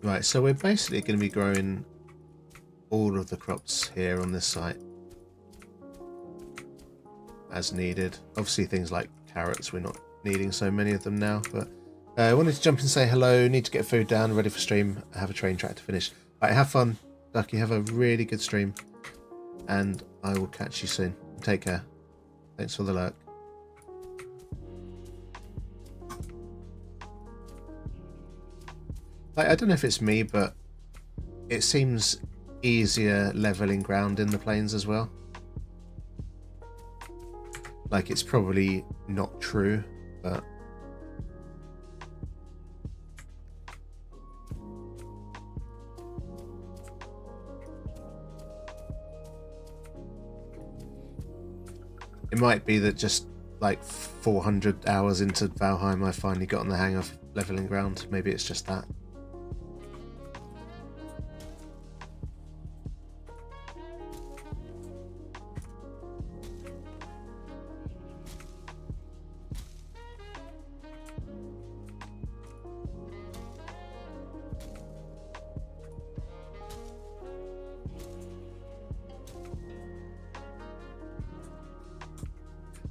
Right, so we're basically going to be growing all of the crops here on this site as needed. Obviously things like carrots, we're not needing so many of them now, but I wanted to jump and say hello, need to get food down, ready for stream, I have a train track to finish. Right, have fun, Ducky, have a really good stream, and I will catch you soon. Take care. Thanks for the lurk. Like, I don't know if it's me, but it seems easier leveling ground in the plains as well. Like, it's probably not true, but it might be that just like 400 hours into Valheim I finally gotten the hang of leveling ground. Maybe it's just that.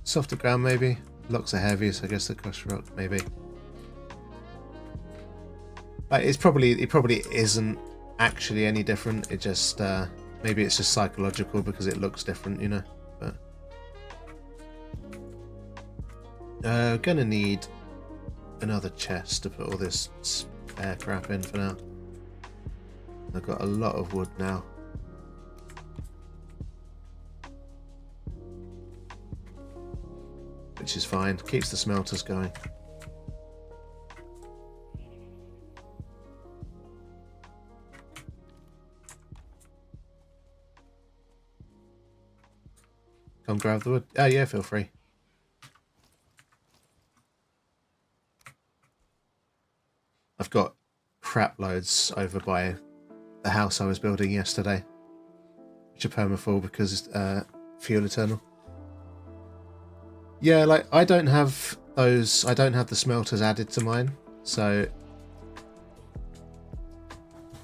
Softer ground maybe. Blocks are heavy, so I guess the crushed rock maybe. Like, it probably isn't actually any different. It just maybe it's just psychological because it looks different, you know. But gonna need another chest to put all this spare crap in for now. I've got a lot of wood now. Which is fine, keeps the smelters going. Come grab the wood. Oh yeah, feel free. I've got crap loads over by the house I was building yesterday, which are permafull because fuel eternal. Yeah, like I don't have those. I don't have the smelters added to mine, so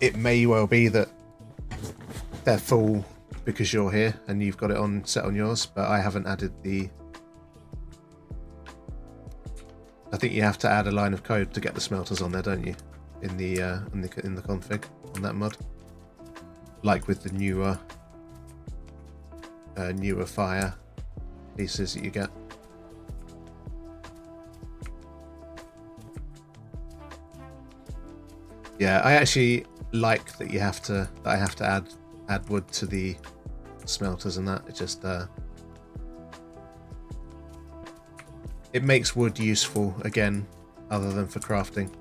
it may well be that they're full because you're here and you've got it on set on yours. But I haven't added the. I think you have to add a line of code to get the smelters on there, don't you? In the config on that mod, like with the newer fire pieces that you get. Yeah, I actually like that I have to add wood to the smelters and that. It just it makes wood useful again, other than for crafting.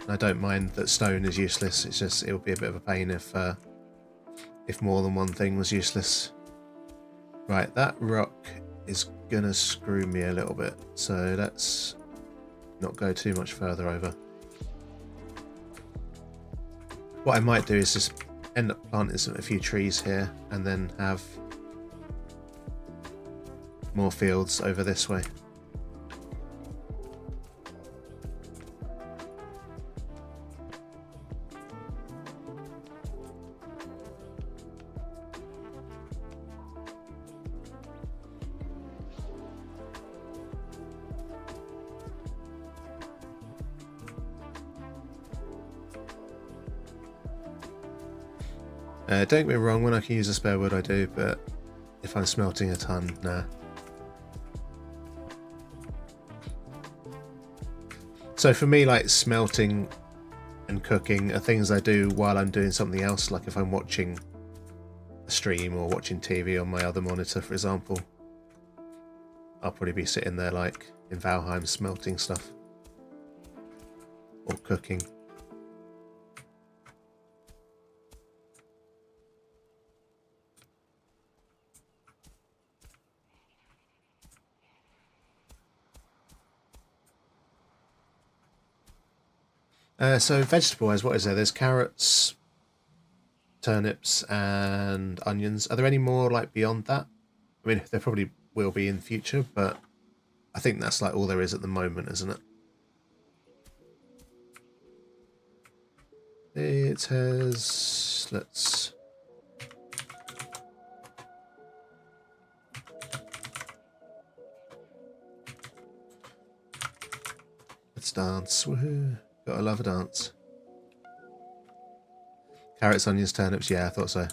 I don't mind that stone is useless. It's just it would be a bit of a pain if more than one thing was useless. Right, that rock is gonna screw me a little bit, so let's not go too much further over. What I might do is just end up planting a few trees here and then have more fields over this way. Don't get me wrong, when I can use a spare wood I do, but if I'm smelting a ton, nah. So for me, like smelting and cooking are things I do while I'm doing something else, like if I'm watching a stream or watching TV on my other monitor, for example. I'll probably be sitting there like in Valheim smelting stuff or cooking. So vegetable-wise, what is there? There's carrots, turnips, and onions. Are there any more like beyond that? I mean, there probably will be in the future, but I think that's like all there is at the moment, isn't it? It has... let's... let's dance. Woohoo. Gotta love a dance. Carrots, onions, turnips. Yeah, I thought so.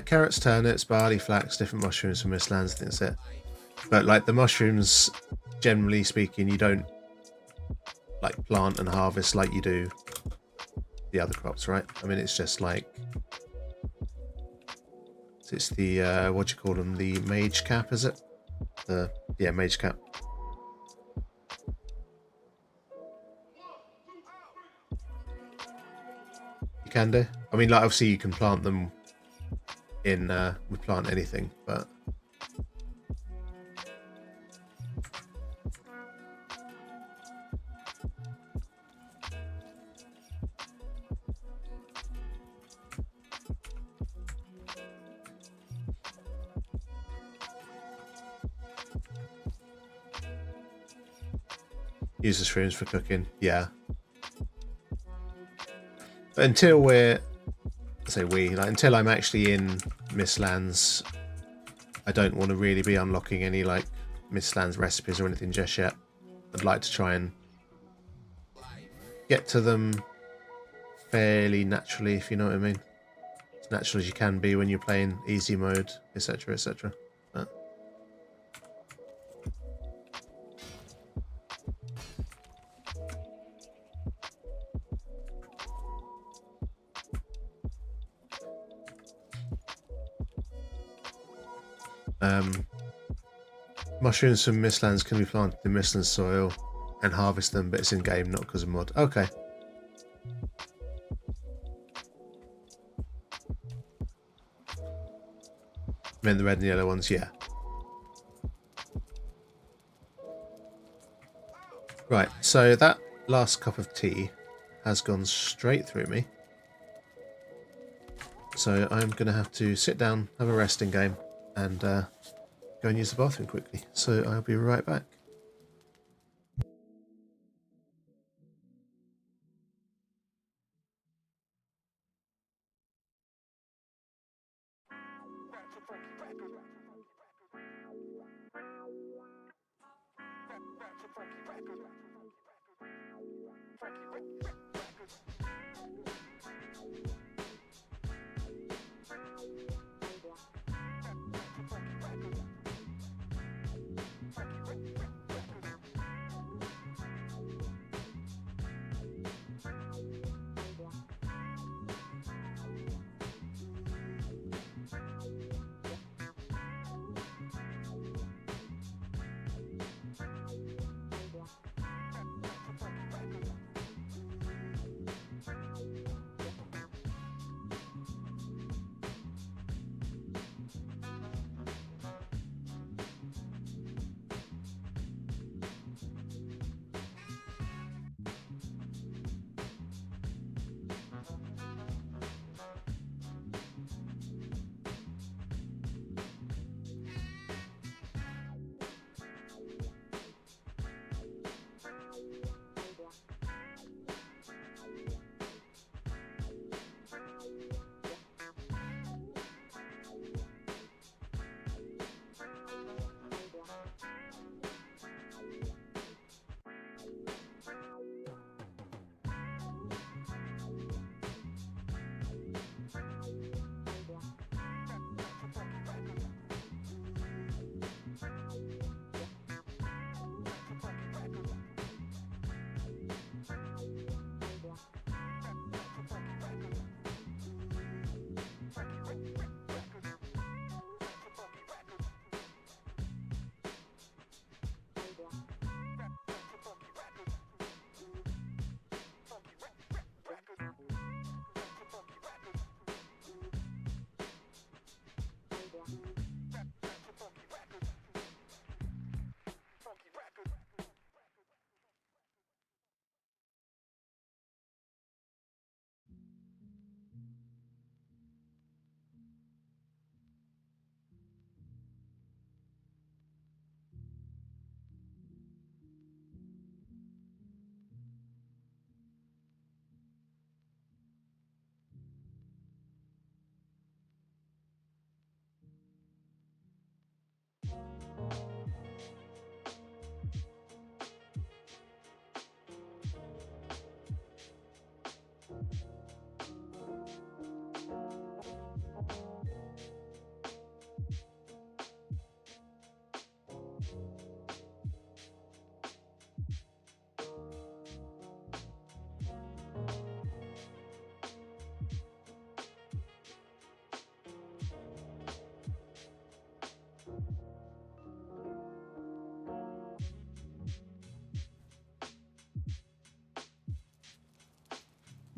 Carrots, turnips, barley, flax, different mushrooms from Mistlands. I think that's it. But like the mushrooms, generally speaking, you don't like plant and harvest like you do the other crops, right? I mean, it's just like it's the what do you call them? The mage cap, is it? Yeah, mage cap. You can do. I mean, like obviously you can plant them in with plant anything, but use the shrooms for cooking. Yeah. But until we're until I'm actually in Mistlands, I don't want to really be unlocking any like Mistlands recipes or anything just yet. I'd like to try and get to them fairly naturally, if you know what I mean. As natural as you can be when you're playing easy mode, etc, etc. Mushrooms from Mistlands can be planted in Mistlands soil and harvest them, but it's in game, not because of mod. Okay. I mean the red and yellow ones, yeah. Right, so that last cup of tea has gone straight through me. So I'm going to have to sit down, have a resting game, and go and use the bathroom quickly. So I'll be right back.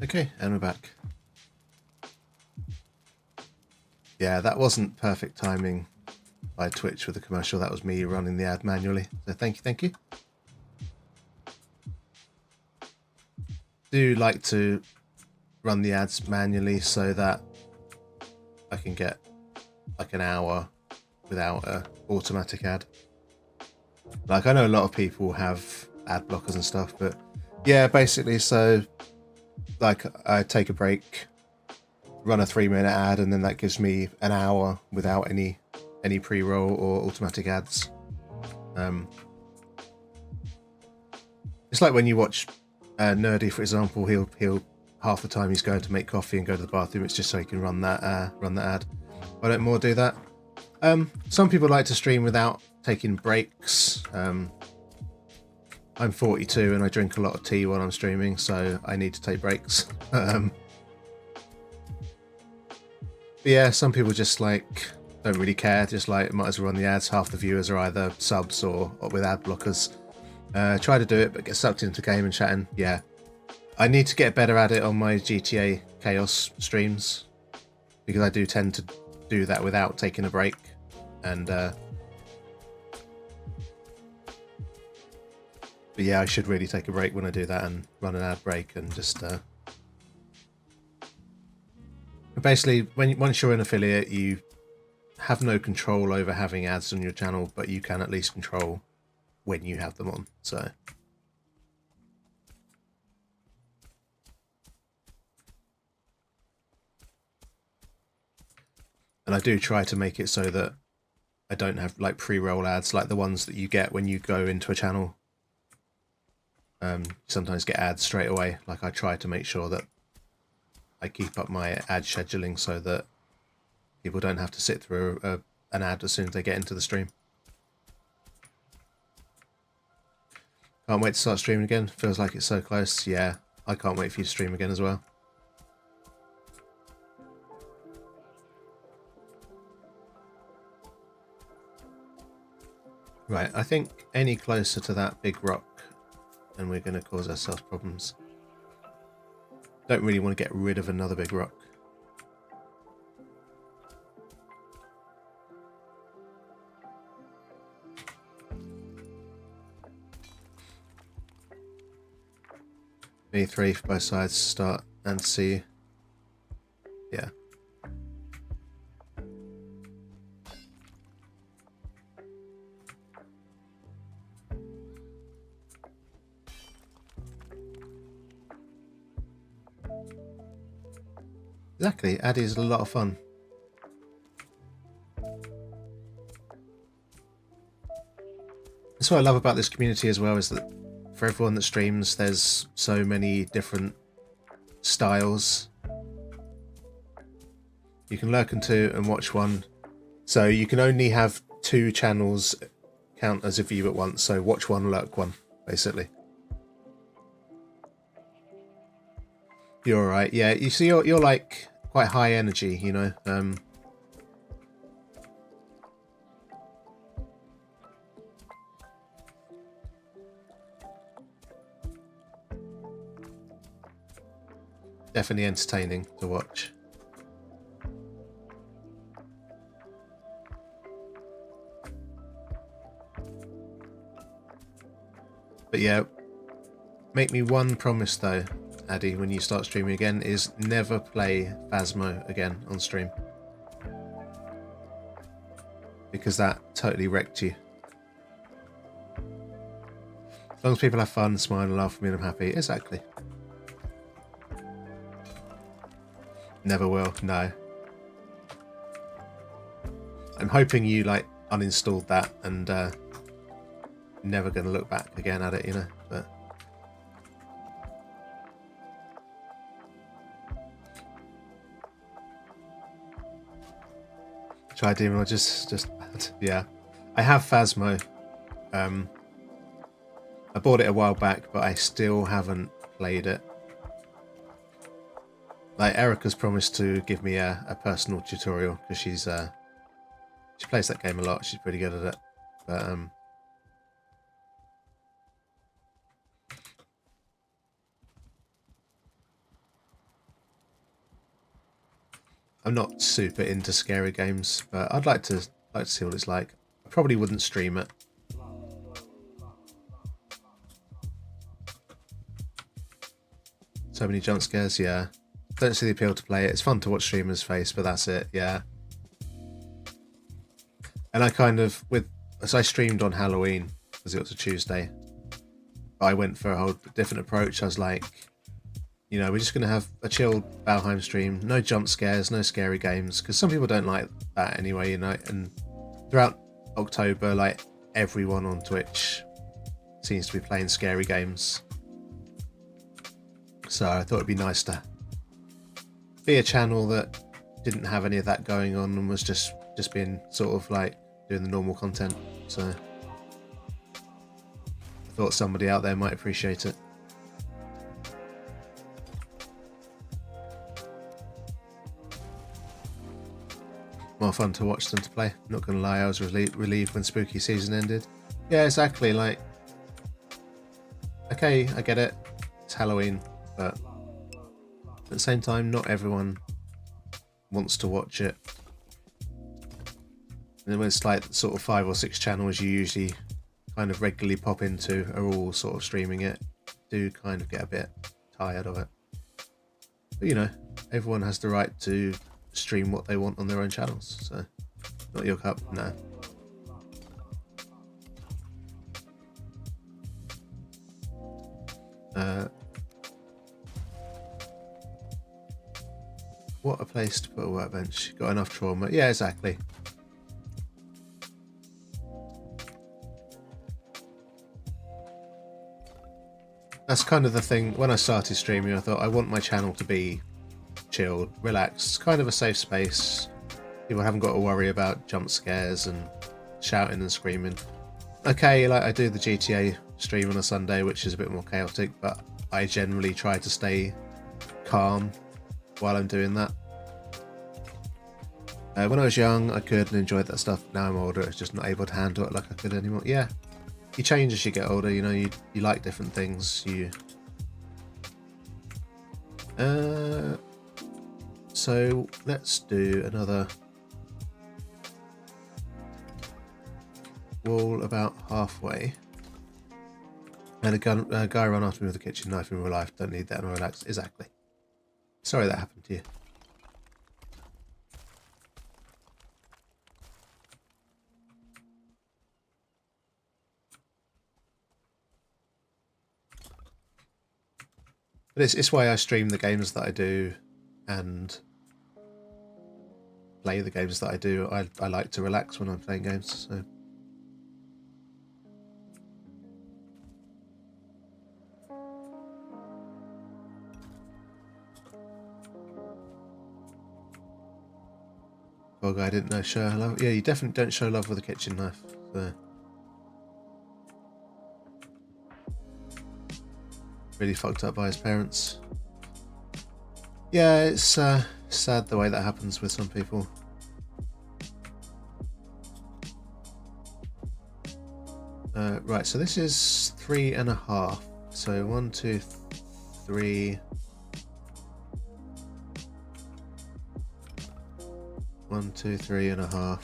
Okay, and we're back. Yeah, that wasn't perfect timing by Twitch with the commercial. That was me running the ad manually. So thank you, thank you. Do like to run the ads manually so that I can get like an hour without a automatic ad. Like, I know a lot of people have ad blockers and stuff, but yeah, basically, so like I take a break, run a 3-minute ad, and then that gives me an hour without any pre-roll or automatic ads. It's like when you watch Nerdy, for example. He'll half the time he's going to make coffee and go to the bathroom. It's just so he can run that ad. Why don't more do that? Some people like to stream without taking breaks. I'm 42 and I drink a lot of tea while I'm streaming, so I need to take breaks. But yeah, some people just like don't really care. Just like might as well run the ads. Half the viewers are either subs or with ad blockers. Try to do it, but get sucked into the game and chatting. Yeah, I need to get better at it on my GTA Chaos streams because I do tend to do that without taking a break. And but yeah, I should really take a break when I do that and run an ad break and just basically once you're an affiliate, you have no control over having ads on your channel, but you can at least control when you have them on. So and I do try to make it so that I don't have like pre-roll ads like the ones that you get when you go into a channel. Sometimes get ads straight away. Like I try to make sure that I keep up my ad scheduling so that people don't have to sit through an ad as soon as they get into the stream. Can't wait to start streaming again. Feels like it's so close. Yeah, I can't wait for you to stream again as well. Right, I think any closer to that big rock and we're going to cause ourselves problems. Don't really want to get rid of another big rock. B3 for both sides to start and C. Yeah. Exactly, Addy is a lot of fun. That's what I love about this community as well, is that for everyone that streams, there's so many different styles. You can lurk in 2 and watch 1. So you can only have 2 channels count as a view at once. So watch 1, lurk 1, basically. You're alright. Yeah, you see, you're like quite high energy, you know. Definitely entertaining to watch. But yeah, make me one promise though, Addy, when you start streaming again, is never play Phasmo again on stream. Because that totally wrecked you. As long as people have fun, smile and laugh at me, and I'm happy. Exactly. Never will, no. I'm hoping you like uninstalled that and never going to look back again at it, you know. But try Demon or just yeah. I have Phasmo. I bought it a while back, but I still haven't played it. Like Erica's promised to give me a personal tutorial because she plays that game a lot. She's pretty good at it. But I'm not super into scary games, but I'd like to see what it's like. I probably wouldn't stream it. So many jump scares, yeah. Don't see the appeal to play it. It's fun to watch streamers face, but that's it, yeah. And I kind of, as I streamed on Halloween, because it was a Tuesday, I went for a whole different approach. I was like, you know, we're just going to have a chilled Valheim stream, no jump scares, no scary games, because some people don't like that anyway, you know. And throughout October, like, everyone on Twitch seems to be playing scary games. So I thought it'd be nice to be a channel that didn't have any of that going on and was just being sort of like doing the normal content. So I thought somebody out there might appreciate it. More fun to watch than to play. Not gonna lie, I was relieved when spooky season ended. Yeah, exactly. Like, okay, I get it. It's Halloween, but at the same time, not everyone wants to watch it. And when it's like sort of 5 or 6 channels you usually kind of regularly pop into are all sort of streaming it, do kind of get a bit tired of it. But you know, everyone has the right to stream what they want on their own channels, so not your cup, no. What a place to put a workbench. Got enough trauma. Yeah, exactly. That's kind of the thing. When I started streaming, I thought I want my channel to be chilled, relaxed, kind of a safe space. People haven't got to worry about jump scares and shouting and screaming. Okay, like I do the GTA stream on a Sunday, which is a bit more chaotic, but I generally try to stay calm while I'm doing that. When I was young, I could and enjoyed that stuff. Now I'm older, it's just not able to handle it like I could anymore. Yeah, you change as you get older, you know, you like different things. So let's do another wall about halfway. And a guy ran after me with a kitchen knife in real life. Don't need that in relax. Exactly. Sorry that happened to you. But it's why I stream the games that I do and play the games that I do. I like to relax when I'm playing games, so. Oh, guy didn't know show love. Yeah, you definitely don't show love with a kitchen knife. So. Really fucked up by his parents. Yeah, it's sad the way that happens with some people. Right, so this is 3.5. So 1, 2, 3. 1, 2, 3.5.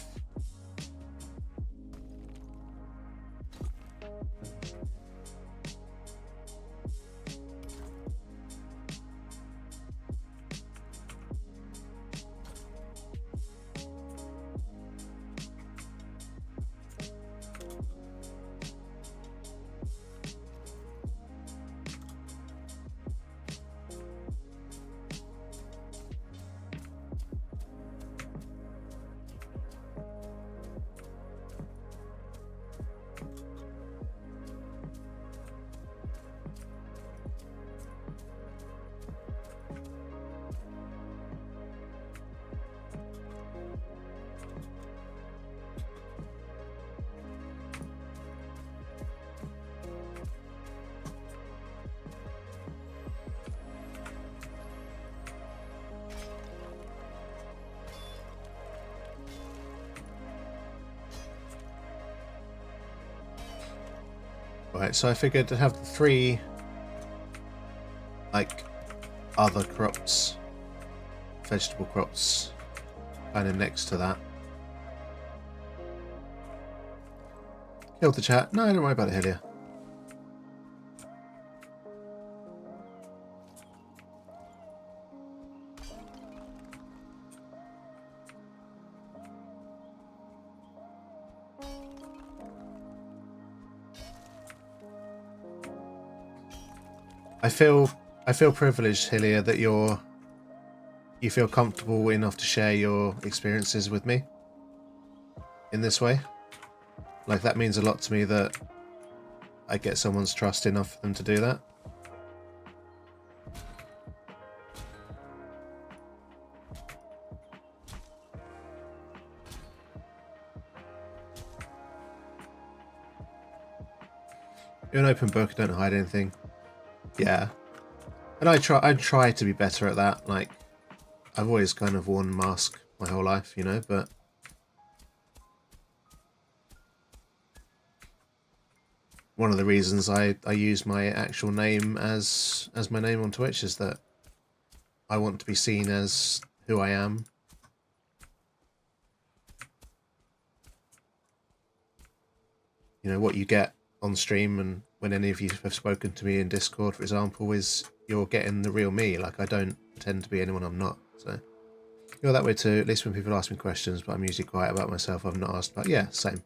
Right, so I figured to have the 3 like other crops, vegetable crops kind of next to that. Killed the chat. No, don't worry about it, Helia. I feel privileged, Helia, that you feel comfortable enough to share your experiences with me in this way. Like, that means a lot to me that I get someone's trust enough for them to do that. You're an open book, don't hide anything. Yeah. And I try to be better at that. Like, I've always kind of worn a mask my whole life, you know, but one of the reasons I use my actual name as my name on Twitch is that I want to be seen as who I am. You know, what you get on stream, and when any of you have spoken to me in Discord, for example, is you're getting the real me. Like, I don't pretend to be anyone I'm not. So you're that way too, at least when people ask me questions, but I'm usually quiet about myself. I've not asked, but yeah, same.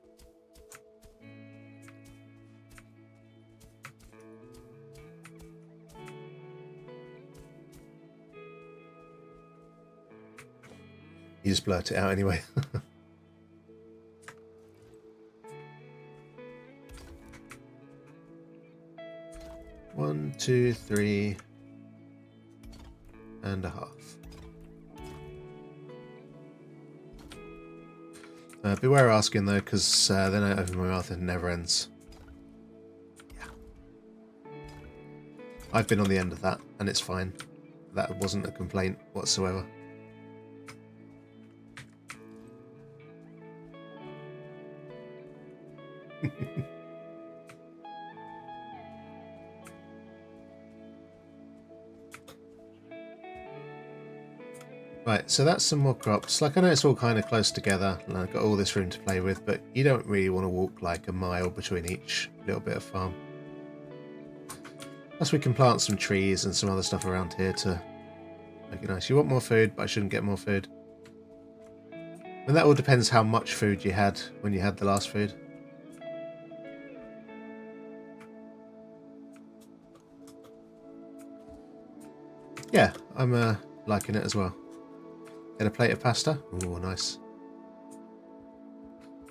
You just blurt it out anyway. 1, 2, 3 and a half. Beware asking though, because then I open my mouth and it never ends. Yeah. I've been on the end of that, and it's fine. That wasn't a complaint whatsoever. Right, so that's some more crops. Like, I know it's all kind of close together, and I've got all this room to play with, but you don't really want to walk like a mile between each little bit of farm. Plus we can plant some trees and some other stuff around here to make it nice. You want more food, but I shouldn't get more food. And that all depends how much food you had when you had the last food. Yeah, I'm liking it as well. Get a plate of pasta. Oh, nice.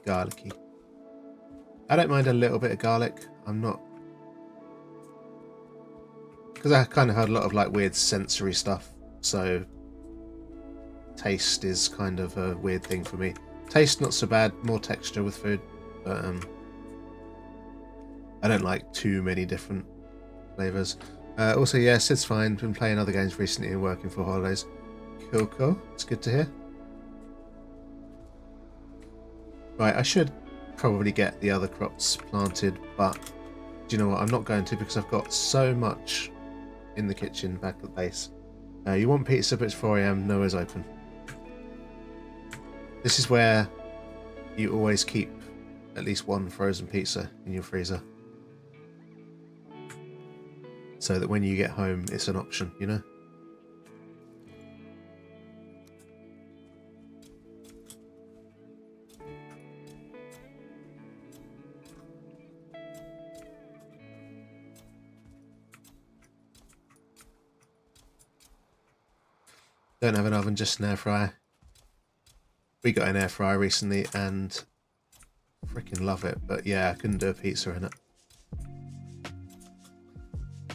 Garlicky. I don't mind a little bit of garlic. I'm not... Because I kind of had a lot of like weird sensory stuff. So taste is kind of a weird thing for me. Taste not so bad. More texture with food. But I don't like too many different flavours. Also, yeah, Sid's fine. Been playing other games recently and working for holidays. Cool, cool. It's good to hear. Right, I should probably get the other crops planted, but do you know what? I'm not going to, because I've got so much in the kitchen back at the base. You want pizza, but it's 4 AM, nowhere's open. This is where you always keep at least one frozen pizza in your freezer, so that when you get home, it's an option, you know? Don't have an oven, just an air fryer. We got an air fryer recently and freaking love it, but yeah, I couldn't do a pizza in it.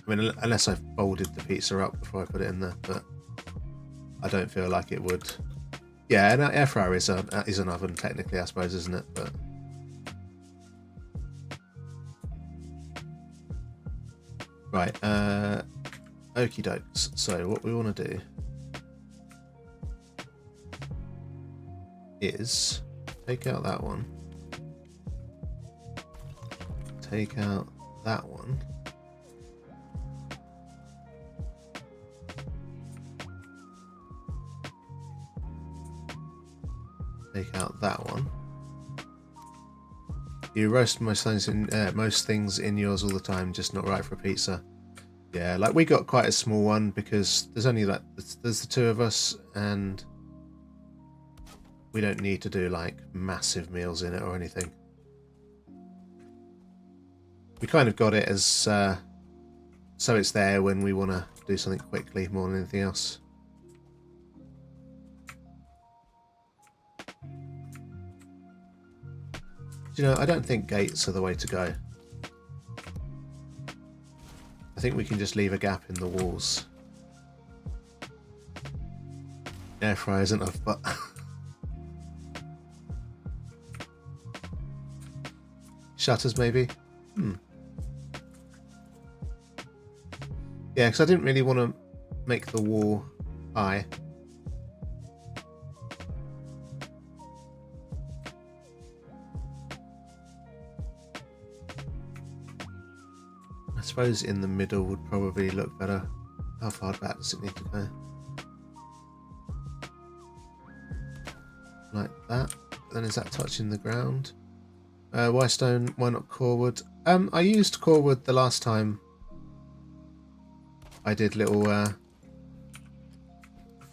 I mean, unless I've folded the pizza up before I put it in there, but I don't feel like it would. Yeah, an air fryer is an oven technically, I suppose, isn't it? But right, okie dokes. So what we want to do is take out that one, take out that one, take out that one. You roast most things in yours all the time, just not right for pizza. Yeah, like we got quite a small one because there's only like there's the two of us, and we don't need to do like massive meals in it or anything. We kind of got it as so it's there when we want to do something quickly more than anything else. You know, I don't think gates are the way to go. I think we can just leave a gap in the walls. Air fryer isn't enough, but shutters maybe. Yeah, because I didn't really want to make the wall high. I suppose in the middle would probably look better. How far back does it need to go? Like that. Then is that touching the ground? Why stone? Why not core wood? I used core wood the last time I did little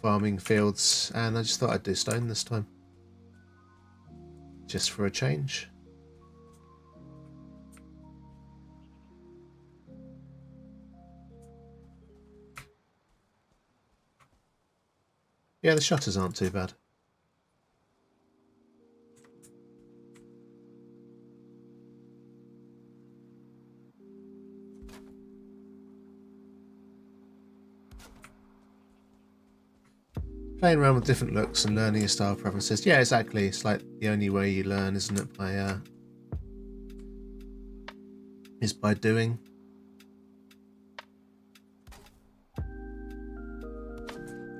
farming fields, and I just thought I'd do stone this time. Just for a change. Yeah, the shutters aren't too bad. Playing around with different looks and learning your style preferences. Yeah, exactly. It's like the only way you learn, isn't it? Is by doing.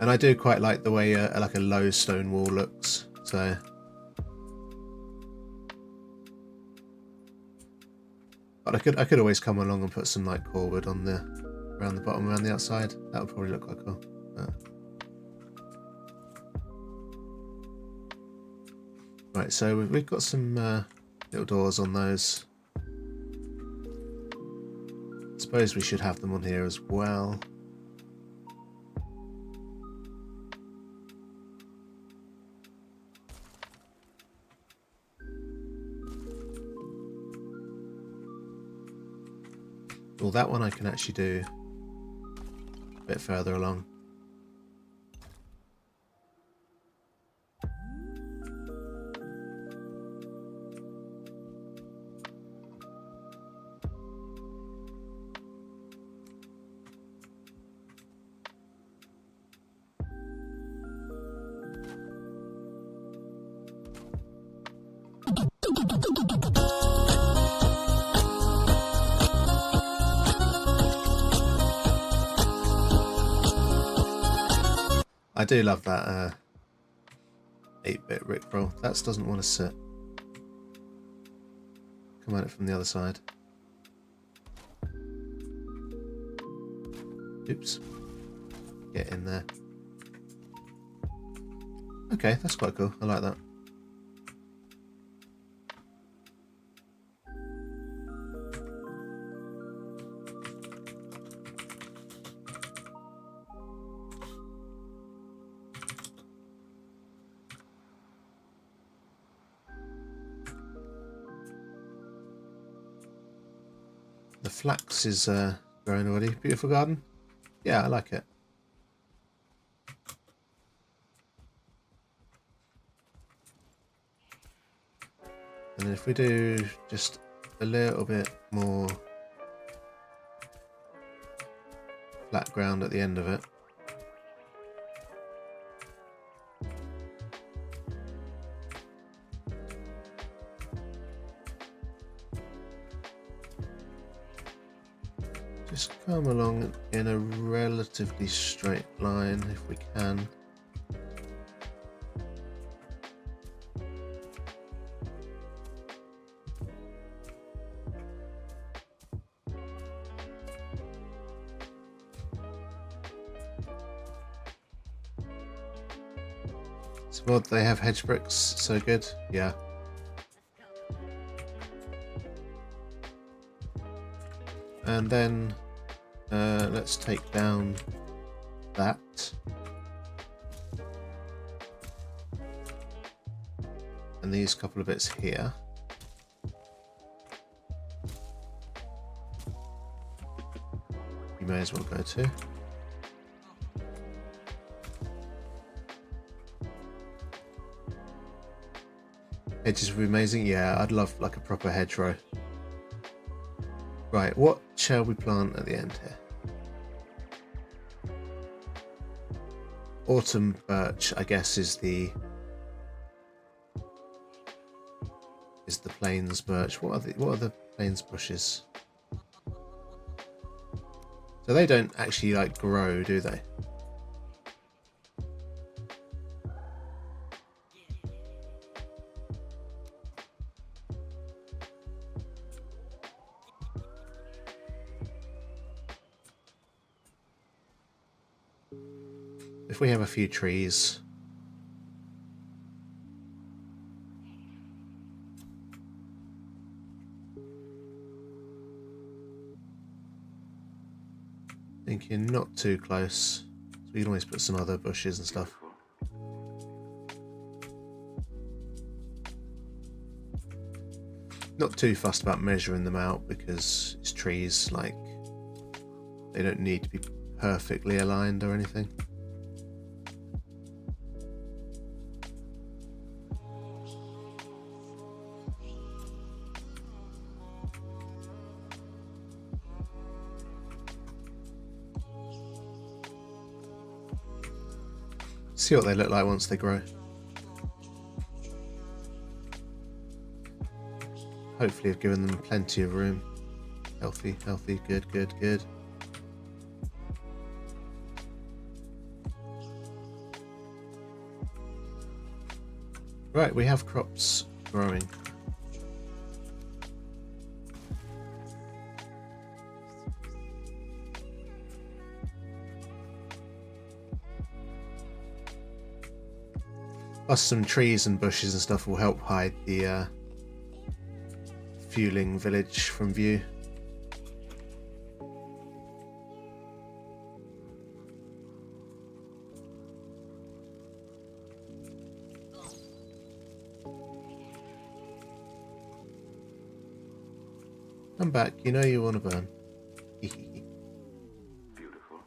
And I do quite like the way like a low stone wall looks. So but I could always come along and put some like core wood on the around the bottom, around the outside. That would probably look quite cool. Right, so we've got some little doors on those. I suppose we should have them on here as well. Well, that one I can actually do a bit further along. I do love that 8-bit Rickroll. That doesn't want to sit. Come at it from the other side. Oops. Get in there. Okay, that's quite cool. I like that. The flax is growing already. Beautiful garden. Yeah, I like it. And if we do just a little bit more flat ground at the end of it. Just come along in a relatively straight line if we can. So what, they have hedge bricks, so good. Yeah. And then let's take down that. And these couple of bits here. You may as well go to. Hedges would be amazing. Yeah, I'd love like a proper hedgerow. Right, what shall we plant at the end here? Autumn birch, I guess, is the plains birch. What are the plains bushes? So they don't actually like grow, do they? If we have a few trees. Thinking not too close. So we can always put some other bushes and stuff. Not too fussed about measuring them out because it's trees, like they don't need to be perfectly aligned or anything. See what they look like once they grow. Hopefully I've given them plenty of room. Healthy, healthy, good, good, good. Right, we have crops growing. Plus some trees and bushes and stuff will help hide the fueling village from view. Come back, you know you want to burn. Beautiful.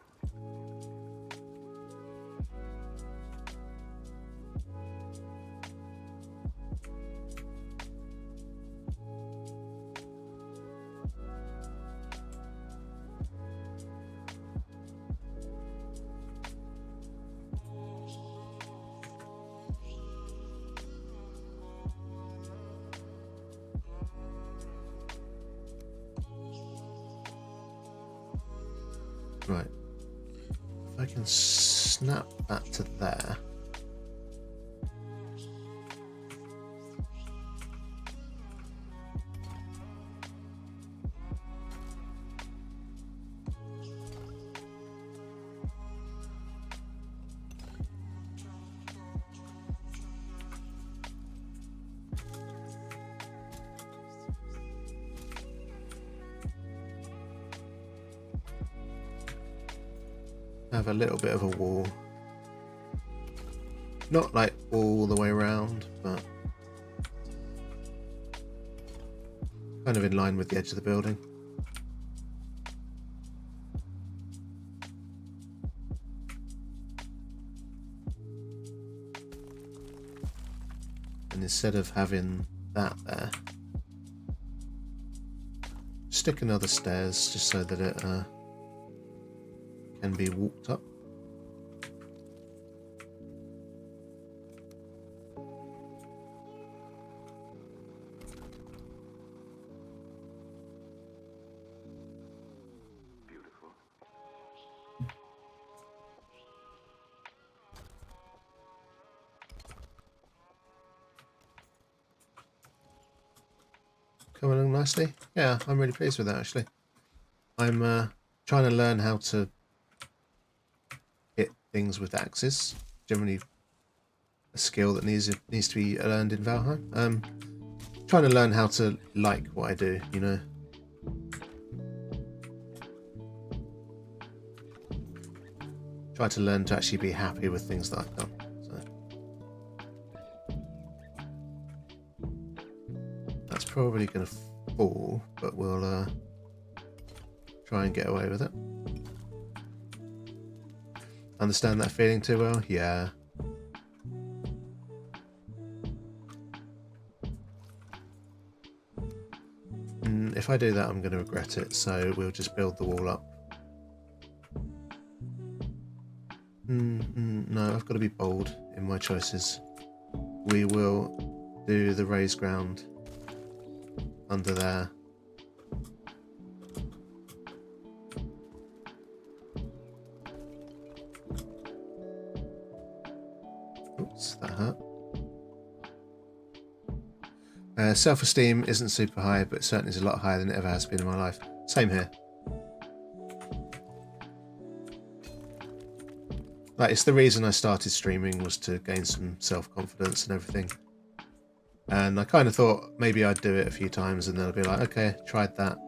Right. If I can snap that to there. Have a little bit of a wall. Not like all the way around, but kind of in line with the edge of the building. And instead of having that there, stick another stairs just so that it can be walked up. Beautiful. Coming along nicely. Yeah, I'm really pleased with that actually. I'm trying to learn how to hit things with axes. Generally a skill that needs to be learned in Valheim. Trying to learn how to like what I do, you know. Try to learn to actually be happy with things that I've done. So that's probably going to fall, but we'll try and get away with it. Understand that feeling too well? Yeah. If I do that, I'm going to regret it, so we'll just build the wall up. No, I've got to be bold in my choices. We will do the raised ground under there. Oops, that hurt. Self-esteem isn't super high, but certainly is a lot higher than it ever has been in my life. Same here. Like, it's the reason I started streaming, was to gain some self-confidence and everything. And I kind of thought maybe I'd do it a few times and then I'd be like, okay, tried that.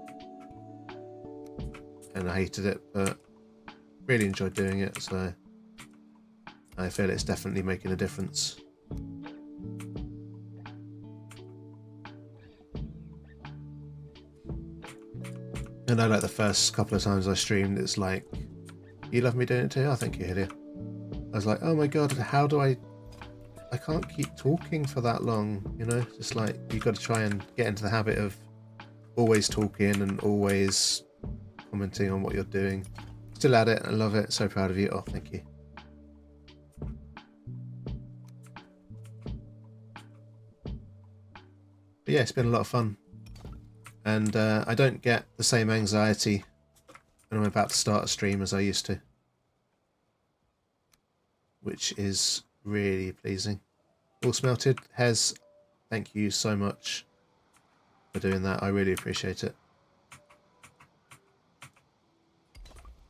And I hated it, but really enjoyed doing it, so I feel it's definitely making a difference. And I like the first couple of times I streamed, it's like, you love me doing it too? Oh, thank you, Hillia. I was like, oh my god, how do I can't keep talking for that long, you know? Just like, you've got to try and get into the habit of always talking and always commenting on what you're doing. Still at it, I love it, so proud of you. Oh, thank you. But yeah, it's been a lot of fun. And I don't get the same anxiety when I'm about to start a stream as I used to. Which is really pleasing. All smelted. Hez, thank you so much for doing that. I really appreciate it.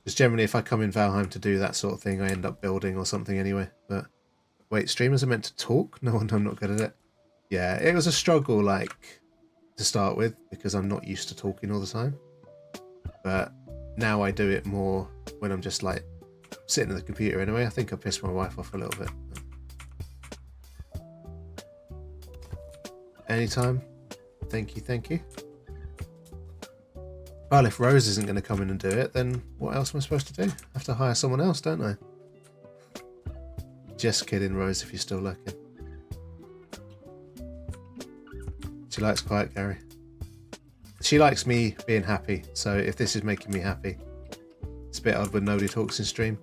Because generally if I come in Valheim to do that sort of thing, I end up building or something anyway. But wait, streamers are meant to talk? No, I'm not good at it. Yeah, it was a struggle, like, to start with, because I'm not used to talking all the time. But now I do it more when I'm just like sitting at the computer anyway. I think I pissed my wife off a little bit. Anytime. Thank you, thank you. Well, if Rose isn't going to come in and do it, then what else am I supposed to do? I have to hire someone else, don't I? Just kidding, Rose, if you're still looking. She likes quiet, Gary. She likes me being happy, so if this is making me happy, it's a bit odd when nobody talks in stream.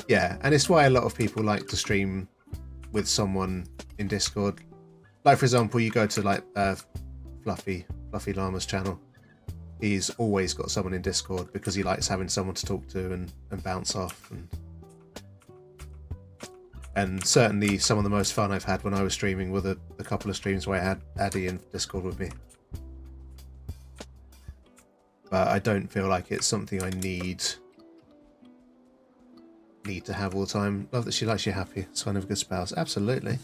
Yeah, and it's why a lot of people like to stream with someone in Discord. Like, for example, you go to like Fluffy Llama's channel. He's always got someone in Discord because he likes having someone to talk to and bounce off. And certainly some of the most fun I've had when I was streaming were the couple of streams where I had Addy in Discord with me. But I don't feel like it's something I need to have all the time. Love that she likes you happy. Sign of a good spouse. Absolutely.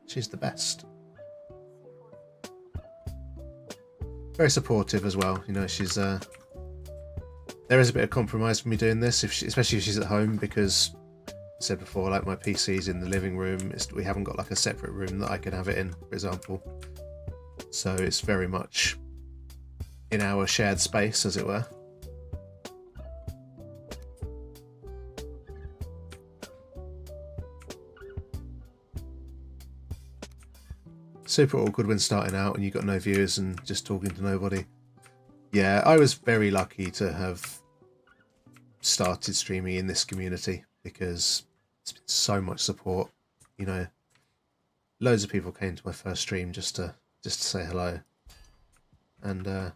She's the best. Very supportive as well. You know, she's there is a bit of compromise for me doing this, especially if she's at home, because I said before, like, my PC's in the living room. We haven't got like a separate room that I can have it in, for example. So it's very much in our shared space, as it were. Super awkward when starting out and you've got no viewers and just talking to nobody. Yeah, I was very lucky to have started streaming in this community because it's been so much support. You know, loads of people came to my first stream just to say hello, and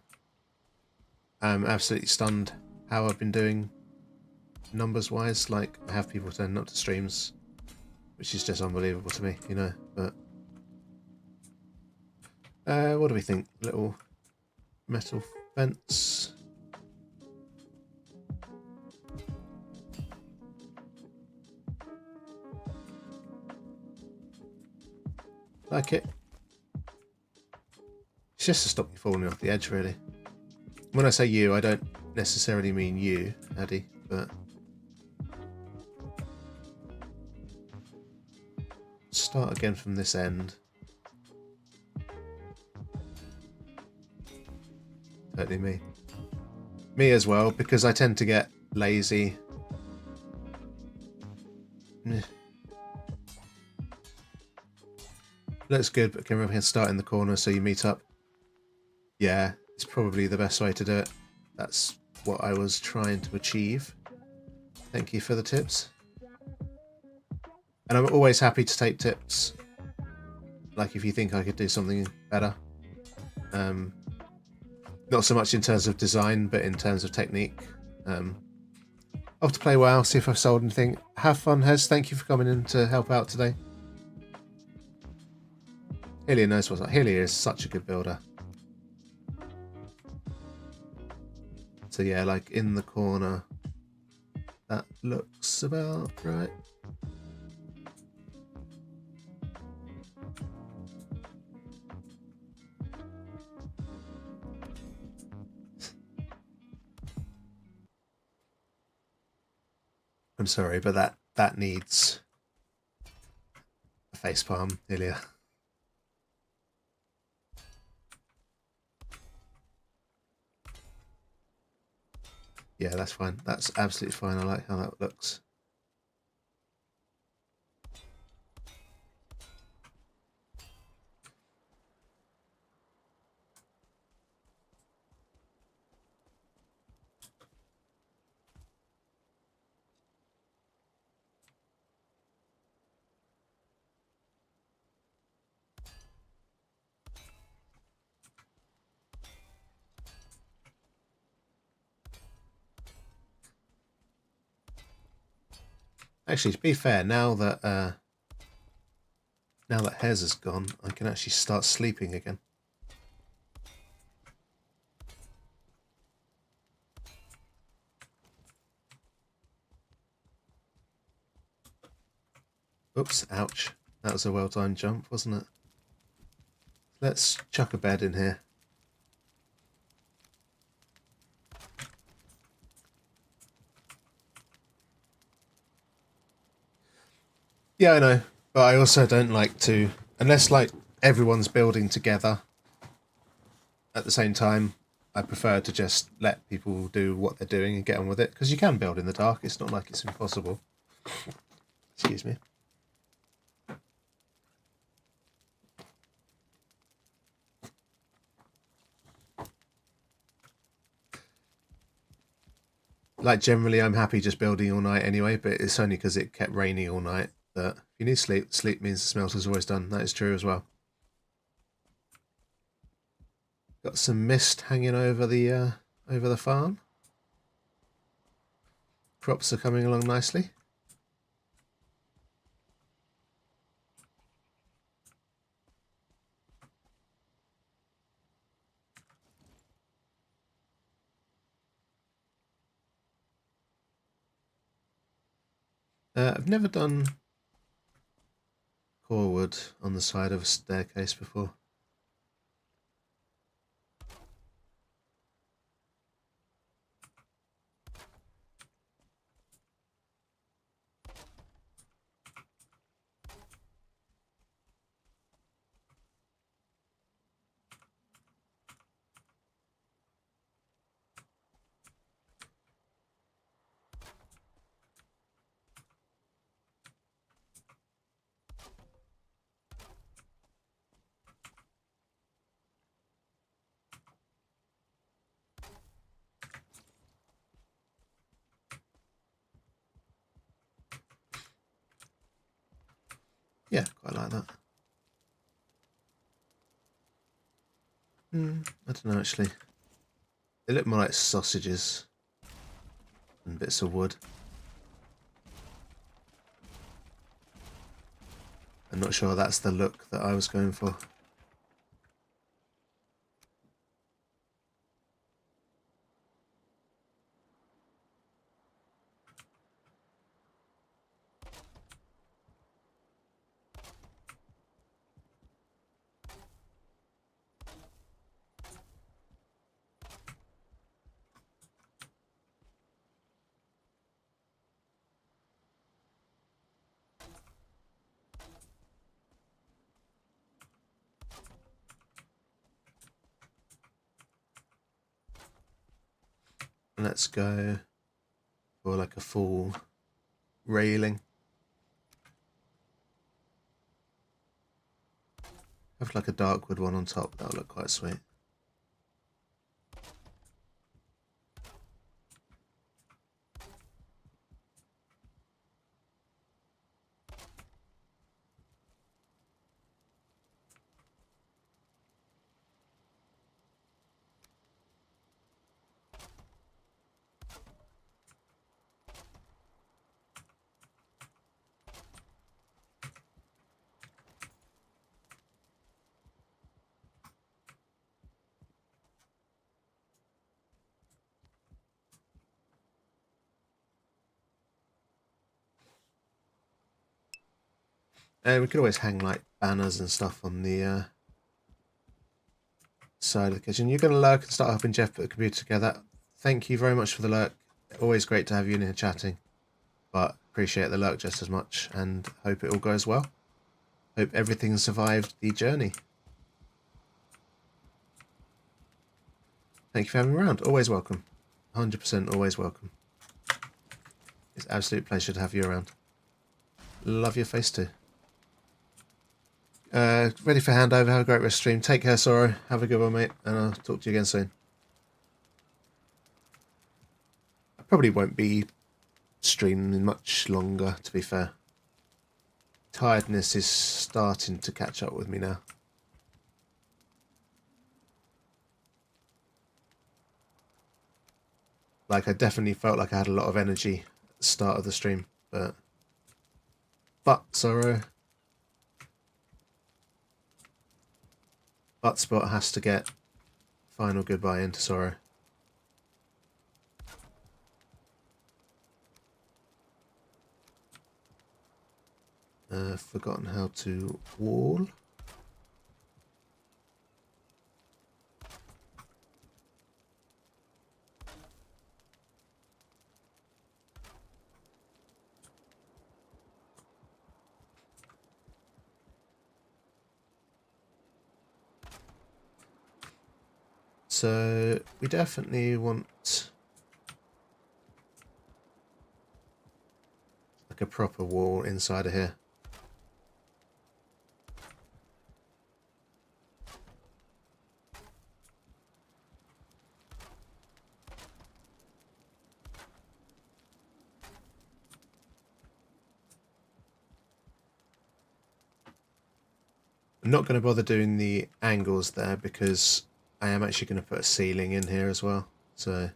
I'm absolutely stunned how I've been doing numbers wise. Like, I have people turning up to streams, which is just unbelievable to me, you know. But what do we think? Little metal fence. Like it. It's just to stop you falling off the edge, really. When I say you, I don't necessarily mean you, Addy, but... Start again from this end. Totally me. Me as well, because I tend to get lazy. Looks good, but can we start in the corner so you meet up? Yeah, it's probably the best way to do it. That's what I was trying to achieve. Thank you for the tips. And I'm always happy to take tips. Like if you think I could do something better. Not so much in terms of design, but in terms of technique. I'll have to play well, see if I've sold anything. Have fun, Hez. Thank you for coming in to help out today. Helia knows what's up. Helia is such a good builder. So yeah, like in the corner. That looks about right. I'm sorry, but that needs a facepalm, Helia. Yeah, that's fine. That's absolutely fine. I like how that looks. Actually, to be fair, now that Hez is gone, I can actually start sleeping again. Oops, ouch. That was a well-timed jump, wasn't it? Let's chuck a bed in here. Yeah, I know, but I also don't like to, unless like everyone's building together at the same time, I prefer to just let people do what they're doing and get on with it, because you can build in the dark. It's not like it's impossible. Excuse me. Like generally I'm happy just building all night anyway, but it's only because it kept raining all night that if you need sleep, sleep means the smelter's always done. That is true as well. Got some mist hanging over the farm. Crops are coming along nicely. I've never done core wood on the side of a staircase before. Yeah, quite like that. I don't know actually. They look more like sausages and bits of wood. I'm not sure that's the look that I was going for. Let's go for like a full railing. Have like a dark wood one on top, that'll look quite sweet. And we could always hang like banners and stuff on the side of the kitchen. You're going to lurk and start helping Jeff put the computer together. Thank you very much for the lurk. Always great to have you in here chatting. But appreciate the lurk just as much and hope it all goes well. Hope everything survived the journey. Thank you for having me around. Always welcome. 100% always welcome. It's an absolute pleasure to have you around. Love your face too. Ready for handover. Have a great rest of stream. Take care, Sorrow. Have a good one, mate. And I'll talk to you again soon. I probably won't be streaming much longer, to be fair. Tiredness is starting to catch up with me now. Like, I definitely felt like I had a lot of energy at the start of the stream, but Sorrow. But Spot has to get final goodbye into Sorrow. Forgotten how to wall. So we definitely want like a proper wall inside of here. I'm not going to bother doing the angles there because I am actually going to put a ceiling in here as well. So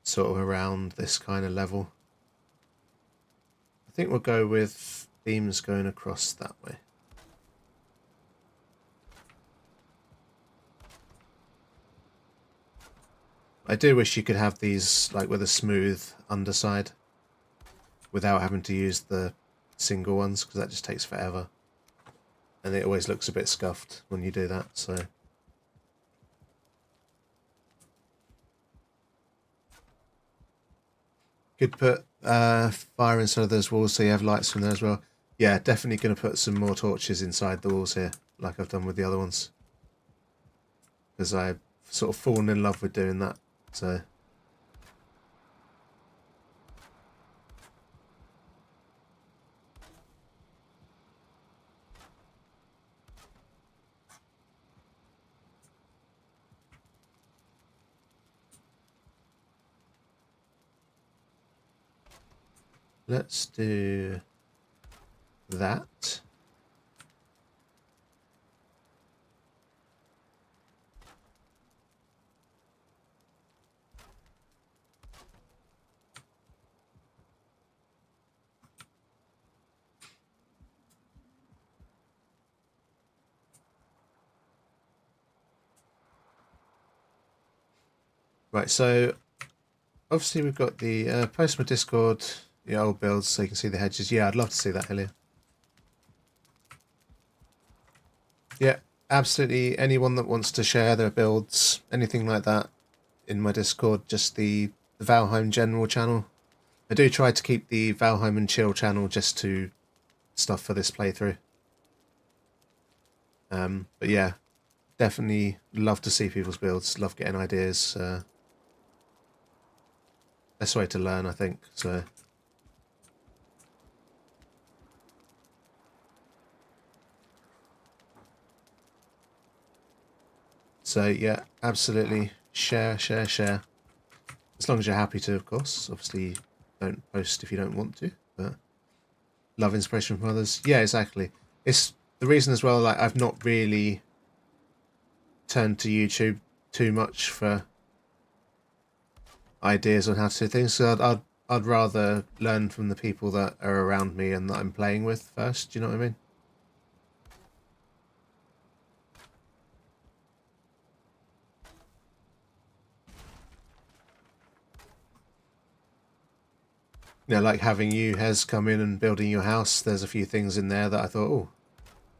sort of around this kind of level. I think we'll go with beams going across that way. I do wish you could have these like with a smooth underside without having to use the single ones, because that just takes forever and it always looks a bit scuffed when you do that. So could put fire inside of those walls so you have lights from there as well. Yeah, definitely going to put some more torches inside the walls here like I've done with the other ones, because I've sort of fallen in love with doing that. So let's do that. Right, so obviously we've got the post my Discord, the old builds, so you can see the hedges. Yeah, I'd love to see that, Hillier. Yeah, absolutely. Anyone that wants to share their builds, anything like that, in my Discord, just the Valheim general channel. I do try to keep the Valheim and Chill channel just to stuff for this playthrough. But yeah, definitely love to see people's builds. Love getting ideas. Best way to learn, I think. So yeah, absolutely share. As long as you're happy to, of course. Obviously, don't post if you don't want to. But love inspiration from others. Yeah, exactly. It's the reason as well. Like I've not really turned to YouTube too much for ideas on how to do things. So I'd rather learn from the people that are around me and that I'm playing with first. Do you know what I mean? Yeah, like having you, Hez, come in and building your house. There's a few things in there that I thought, oh,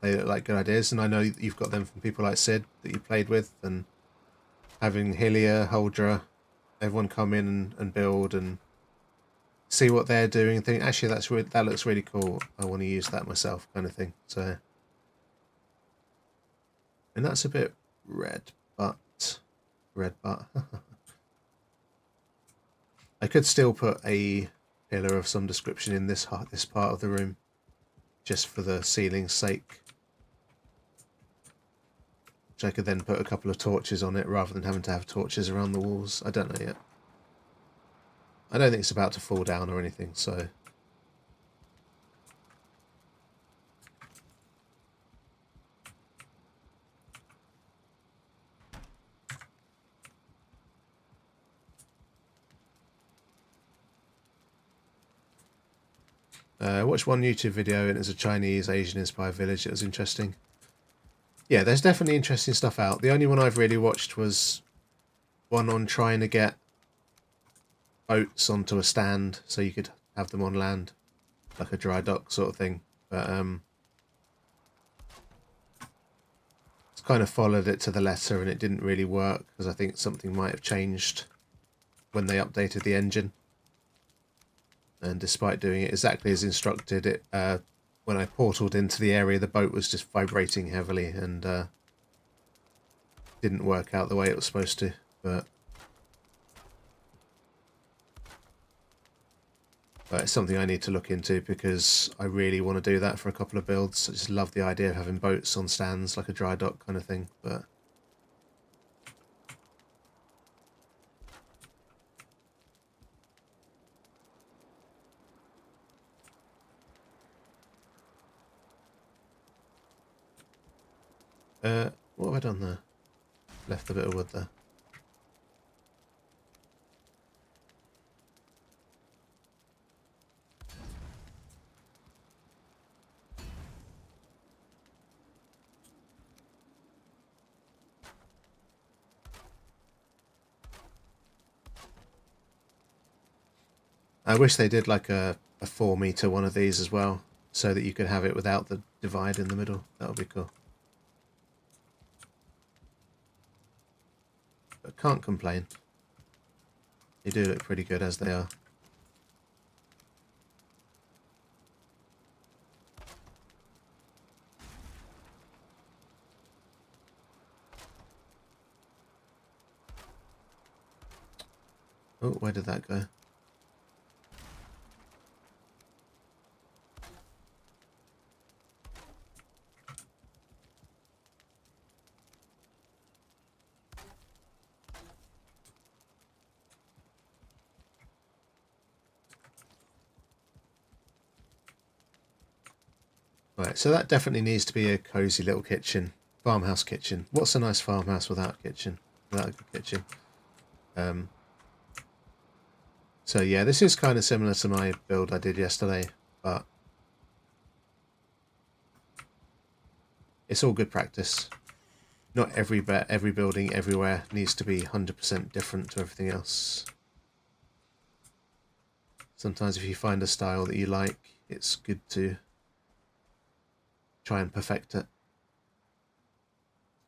they look like good ideas, and I know you've got them from people like Sid that you played with, and having Hylia, Holdra, everyone come in and build and see what they're doing and think, actually, that looks really cool. I want to use that myself, kind of thing. So, and that's a bit red, but I could still put a pillar of some description in this part of the room, just for the ceiling's sake. Which I could then put a couple of torches on it rather than having to have torches around the walls. I don't know yet. I don't think it's about to fall down or anything, so... I watched one YouTube video and it was a Chinese Asian inspired village. It was interesting. Yeah, there's definitely interesting stuff out. The only one I've really watched was one on trying to get boats onto a stand so you could have them on land, like a dry dock sort of thing. But it's kind of followed it to the letter and it didn't really work because I think something might have changed when they updated the engine. And despite doing it exactly as instructed, it when I portaled into the area, the boat was just vibrating heavily and didn't work out the way it was supposed to. But it's something I need to look into because I really want to do that for a couple of builds. I just love the idea of having boats on stands like a dry dock kind of thing. But what have I done there? Left a bit of wood there. I wish they did like a 4-meter one of these as well, so that you could have it without the divide in the middle. That would be cool. But can't complain. They do look pretty good as they are. Oh, where did that go? Right, so that definitely needs to be a cozy little kitchen. Farmhouse kitchen. What's a nice farmhouse without a kitchen? Without a good kitchen. So yeah, this is kind of similar to my build I did yesterday, but it's all good practice. Not every building everywhere needs to be 100% different to everything else. Sometimes if you find a style that you like, it's good to try and perfect it.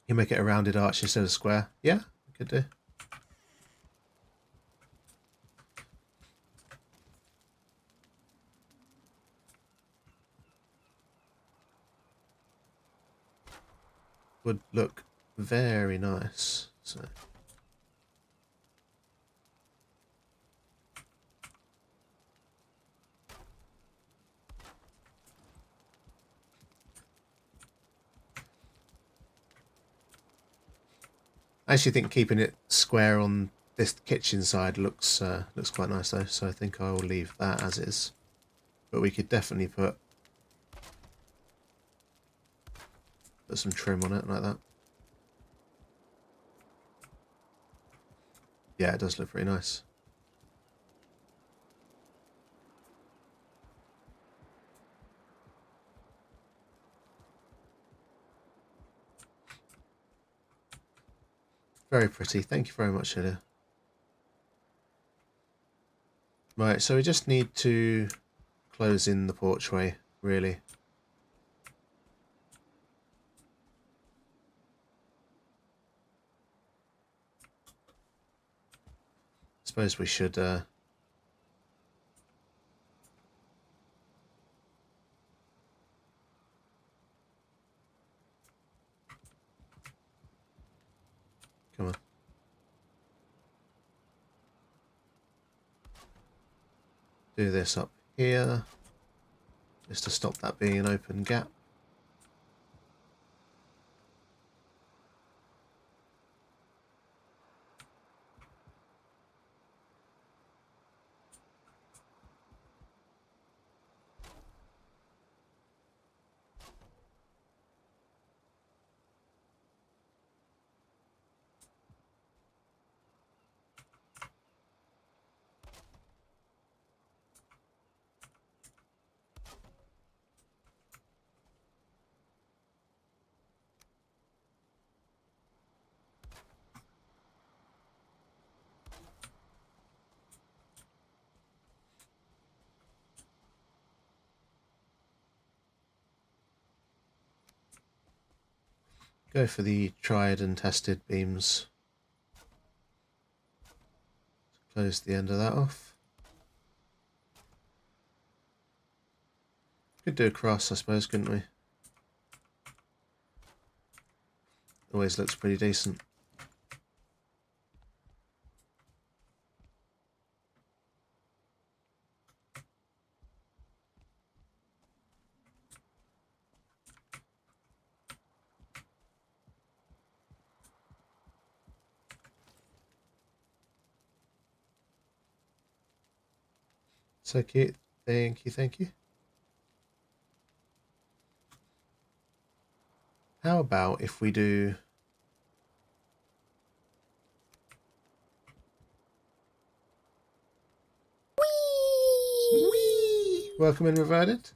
You make it a rounded arch instead of square. Yeah, you could do. would look very nice. So. I actually think keeping it square on this kitchen side looks quite nice though, so I think I will leave that as is. But we could definitely put some trim on it like that. Yeah, it does look pretty nice. Very pretty. Thank you very much, Hilda. Right, so we just need to close in the porchway, really. Suppose we should come on. Do this up here, just to stop that being an open gap. Go for the tried and tested beams. Close the end of that off. Could do a cross, I suppose, couldn't we? Always looks pretty decent. So cute. Thank you, thank you. How about if we do... Whee! Welcome in, Reverted.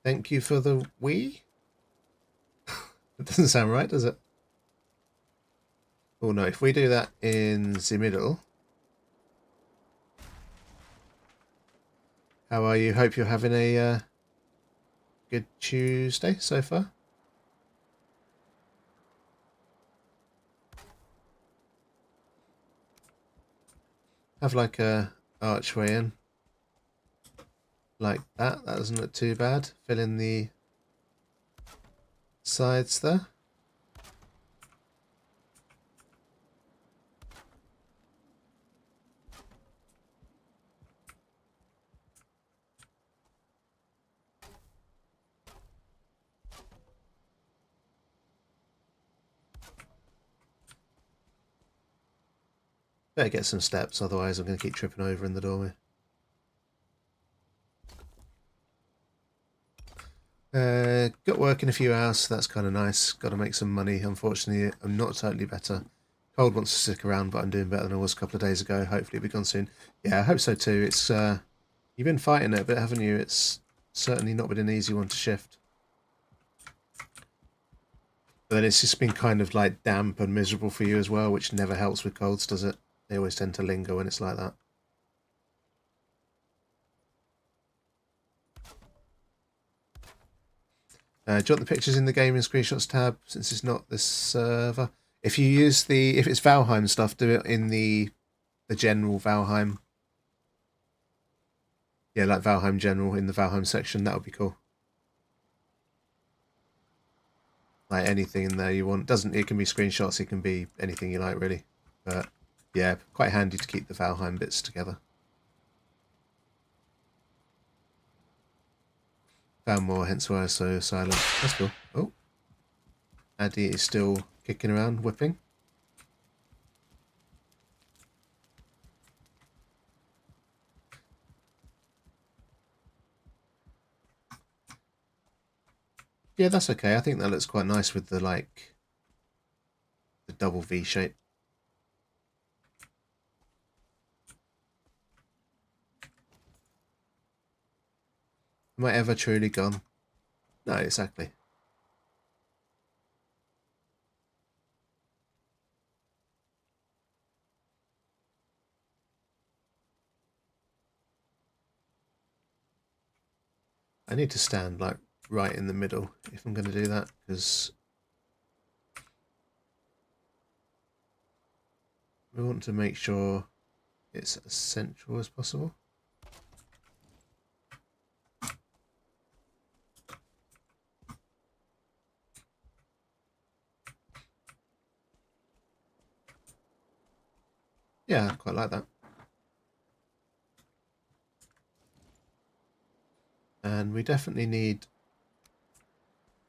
Thank you for the wee. It doesn't sound right, does it? Oh no, if we do that in the middle. How are you? Hope you're having a good Tuesday so far. Have like a archway in. Like that. That doesn't look too bad. Fill in the sides there. Better get some steps, otherwise I'm going to keep tripping over in the doorway. Got work in a few hours, so that's kind of nice. Got to make some money. Unfortunately, I'm not totally better. Cold wants to stick around, but I'm doing better than I was a couple of days ago. Hopefully it'll be gone soon. Yeah, I hope so too. It's you've been fighting it a bit, haven't you? It's certainly not been an easy one to shift. But then it's just been kind of like damp and miserable for you as well, which never helps with colds, does it? They always tend to linger when it's like that. Do you want the pictures in the gaming screenshots tab since it's not this server? If you use the, if it's Valheim stuff, do it in the general Valheim. Yeah, like Valheim general in the Valheim section. That would be cool. like anything in there you want. Doesn't it can be screenshots, it can be anything you like really. But yeah, quite handy to keep the Valheim bits together. Found more, hence why I was so silent. That's cool. Oh, Addy is still kicking around, whipping. Yeah, that's okay. I think that looks quite nice with the like the double V shape. Am I ever truly gone? No, exactly. I need to stand like right in the middle if I'm going to do that, because we want to make sure it's as central as possible. Yeah, I quite like that. And we definitely need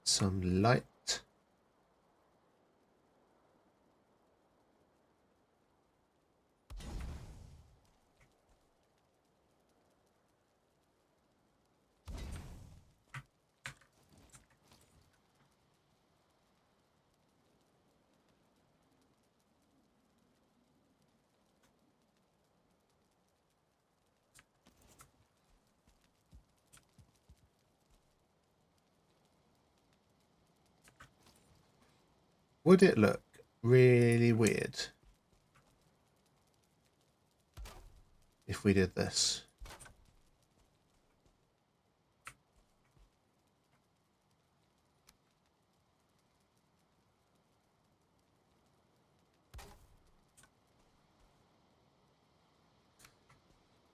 some light. Would it look really weird if we did this?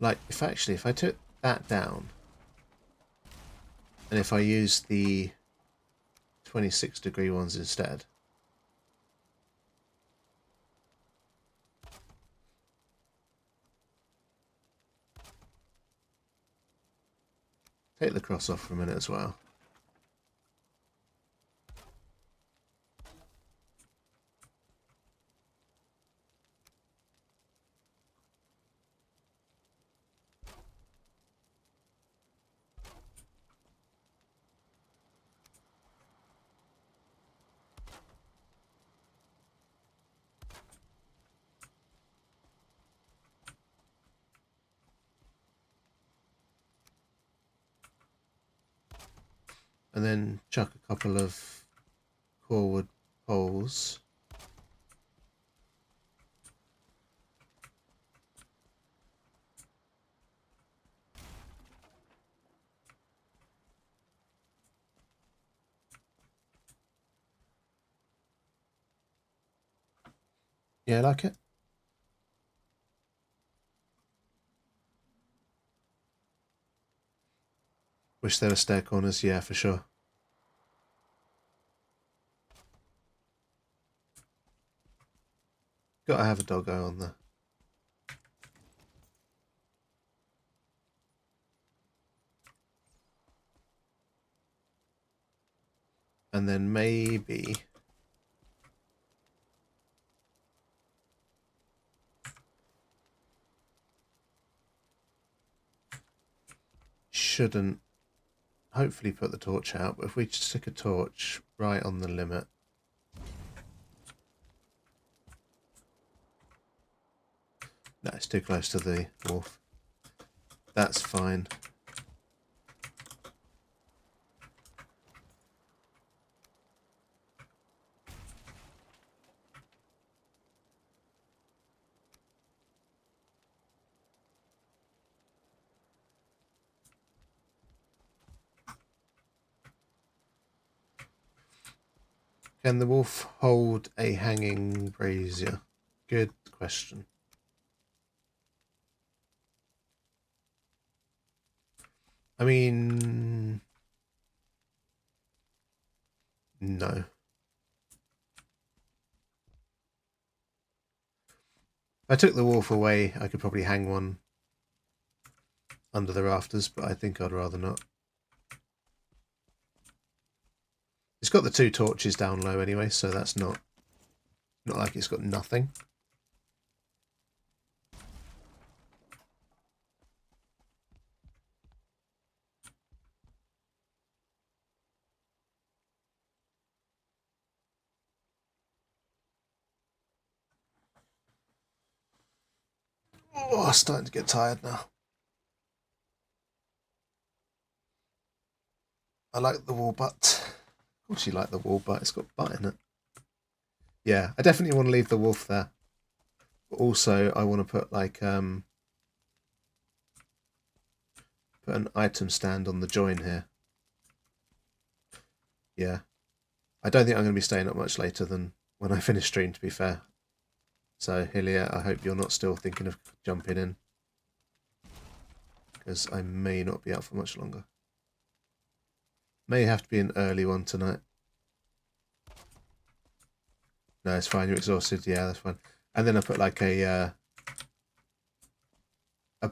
Like, if I took that down, and if I used the 26-degree ones instead, take the cross off for a minute as well. And then chuck a couple of core wood poles. Yeah, I like it. Wish there were stair corners, yeah, for sure. Gotta have a doggo on there. And then maybe shouldn't hopefully put the torch out, but if we just stick a torch right on the limit. No, it's too close to the wharf. That's fine. Can the wolf hold a hanging brazier? Good question. I mean, no. If I took the wolf away, I could probably hang one under the rafters, but I think I'd rather not. It's got the 2 torches down low anyway, so that's not like it's got nothing. Oh, starting to get tired now. I like the wall butt. Of course you like the wall butt, it's got butt in it. Yeah, I definitely want to leave the wolf there. But also I want to put like put an item stand on the join here. Yeah. I don't think I'm going to be staying up much later than when I finish stream, to be fair. So, Hilia, I hope you're not still thinking of jumping in, because I may not be up for much longer. May have to be an early one tonight. No, it's fine. You're exhausted. Yeah, that's fine. And then I put like a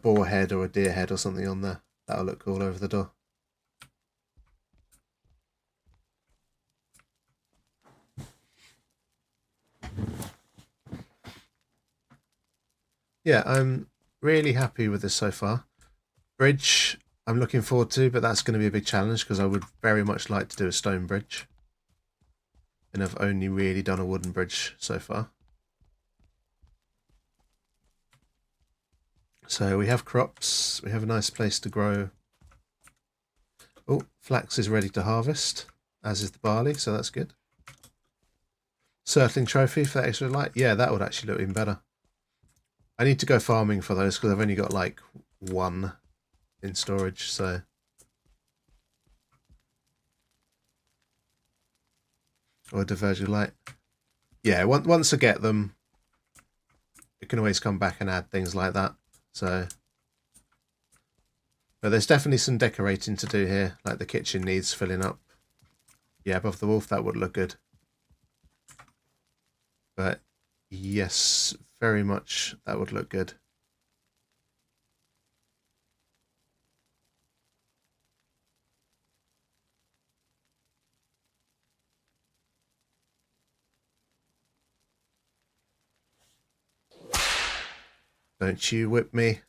boar head or a deer head or something on there. That'll look cool over the door. Yeah, I'm really happy with this so far. Bridge, I'm looking forward to, but that's going to be a big challenge because I would very much like to do a stone bridge. And I've only really done a wooden bridge so far. So we have crops. We have a nice place to grow. Oh, flax is ready to harvest, as is the barley, so that's good. Circling trophy for that extra light. Yeah, that would actually look even better. I need to go farming for those because I've only got like 1 in storage, so. Or diverging light. Yeah, once I get them, you can always come back and add things like that. So, but there's definitely some decorating to do here. Like the kitchen needs filling up. Yeah, above the wolf, that would look good. But yes, very much that would look good. Don't you whip me.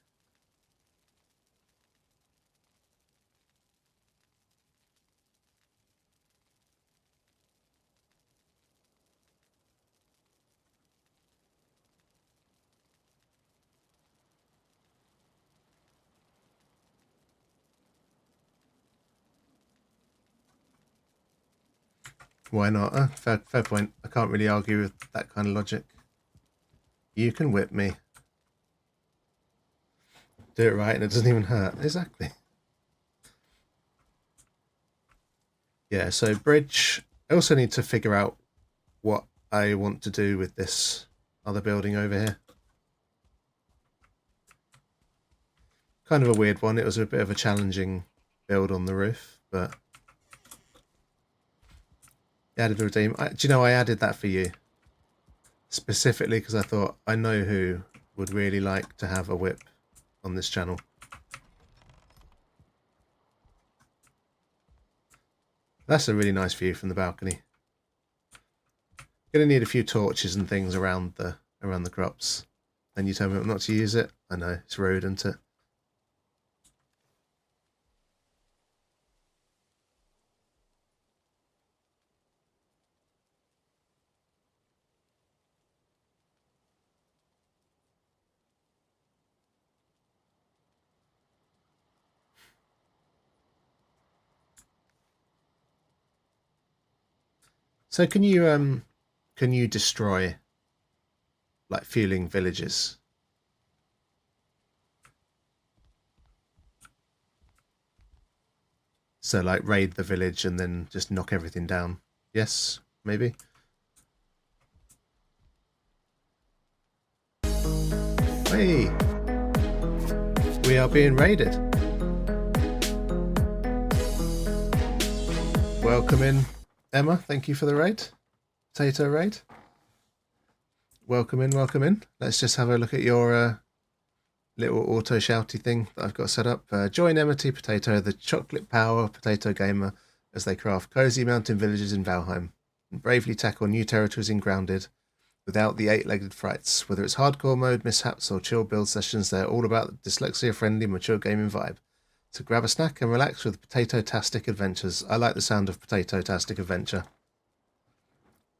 Why not? Fair point. I can't really argue with that kind of logic. You can whip me. Do it right and it doesn't even hurt. Exactly. Yeah, so bridge. I also need to figure out what I want to do with this other building over here. Kind of a weird one. It was a bit of a challenging build on the roof, but added a redeem. Do you know I added that for you? Specifically because I thought I know who would really like to have a whip on this channel. That's a really nice view from the balcony. Gonna need a few torches and things around the crops. Then you tell me not to use it. I know, it's rude, isn't it? So can you destroy like fueling villages? So like raid the village and then just knock everything down? Yes, maybe. Hey, we are being raided. Welcome in, Emma. Thank you for the raid. Potato raid. welcome in, welcome in. Let's just have a look at your little auto shouty thing that I've got set up. Join Emity Potato, the chocolate power potato gamer, as they craft cozy mountain villages in Valheim and bravely tackle new territories in Grounded without the eight-legged frights. Whether it's hardcore mode, mishaps, or chill build sessions, they're all about the dyslexia-friendly, mature gaming vibe. So grab a snack and relax with potato-tastic adventures. I like the sound of potato-tastic adventure.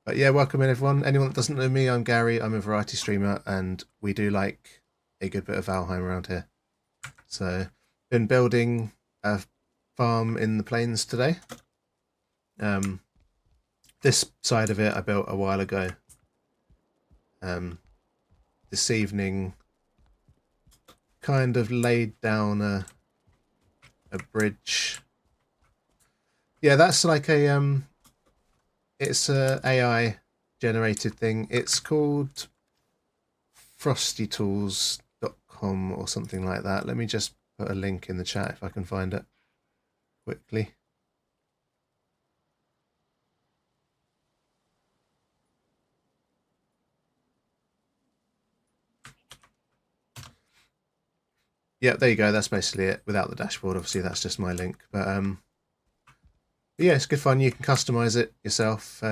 But yeah, welcome in everyone. Anyone that doesn't know me, I'm Gary. I'm a variety streamer, and we do like a good bit of Valheim around here. So, been building a farm in the plains today. This side of it I built a while ago. This evening, kind of laid down a bridge. Yeah, that's like a it's a AI generated thing. It's called frostytools.com or something like that. Let me just put a link in the chat if I can find it quickly. Yeah, there you go. That's basically it without the dashboard. Obviously, that's just my link. But yeah, it's good fun. You can customize it yourself.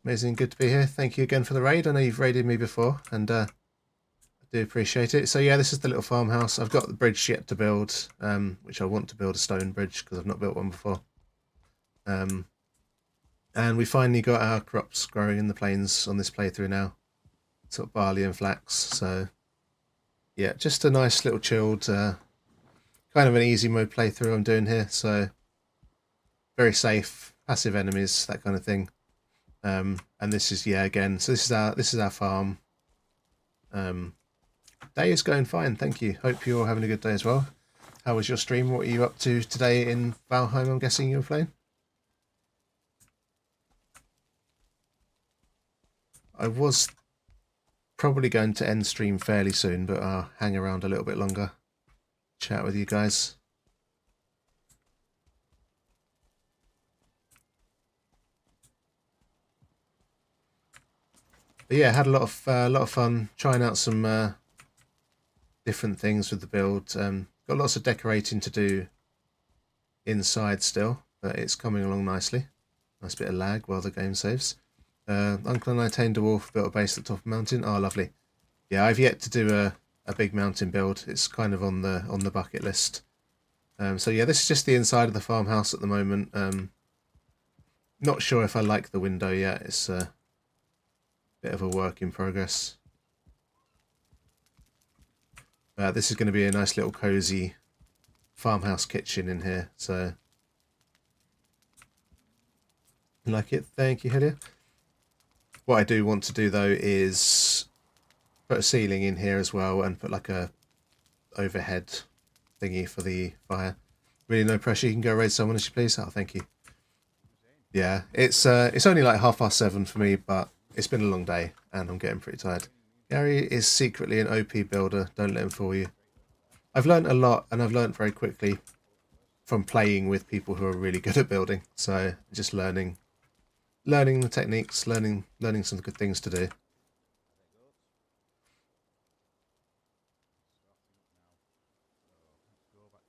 Amazing. Good to be here. Thank you again for the raid. I know you've raided me before, and I do appreciate it. So yeah, this is the little farmhouse. I've got the bridge yet to build, which I want to build a stone bridge because I've not built one before. And we finally got our crops growing in the plains on this playthrough now. Sort of barley and flax. So yeah, just a nice little chilled, kind of an easy mode playthrough I'm doing here. So very safe, passive enemies, that kind of thing. And this is again. So this is our farm. Day is going fine, thank you. Hope you're having a good day as well. How was your stream? What are you up to today in Valheim? I'm guessing you were playing. I was probably going to end stream fairly soon, but I'll hang around a little bit longer, chat with you guys. But yeah, had a lot of fun trying out some different things with the build. Got lots of decorating to do inside still, but it's coming along nicely. Nice bit of lag while the game saves. Uncle and I tamed a dwarf, built a base at the top of a mountain. Oh, lovely. Yeah, I've yet to do a big mountain build. It's kind of on the bucket list. So yeah, this is just the inside of the farmhouse at the moment. Not sure if I like the window yet. It's a bit of a work in progress. This is going to be a nice little cozy farmhouse kitchen in here. So like it. Thank you, Helia. What I do want to do though is put a ceiling in here as well and put like a overhead thingy for the fire. Really no pressure. You can go raid someone as you please. Oh, thank you. Yeah, it's only like 7:30 for me, but it's been a long day and I'm getting pretty tired. Gary is secretly an OP builder. Don't let him fool you. I've learned a lot, and I've learned very quickly from playing with people who are really good at building. So just learning the techniques, learning some good things to do.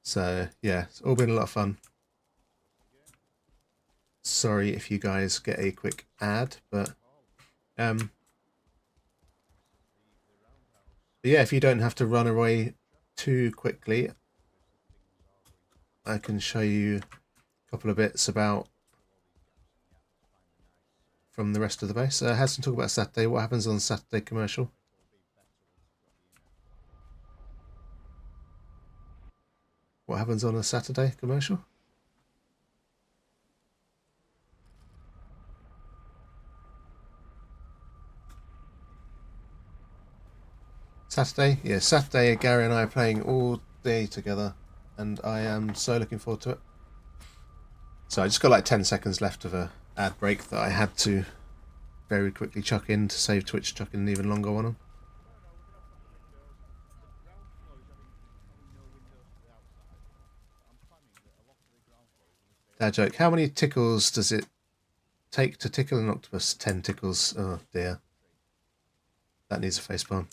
So yeah, it's all been a lot of fun. Sorry if you guys get a quick ad, but yeah, if you don't have to run away too quickly, I can show you a couple of bits about from the rest of the base. Has some talk about Saturday. What happens on Saturday commercial? What happens on a Saturday commercial? Saturday? Yeah, Saturday Gary and I are playing all day together and I am so looking forward to it. So I just got like 10 seconds left of a ad break that I had to very quickly chuck in to save Twitch chucking an even longer one on. Dad joke. How many tickles does it take to tickle an octopus? 10 tickles. Oh dear. That needs a facepalm.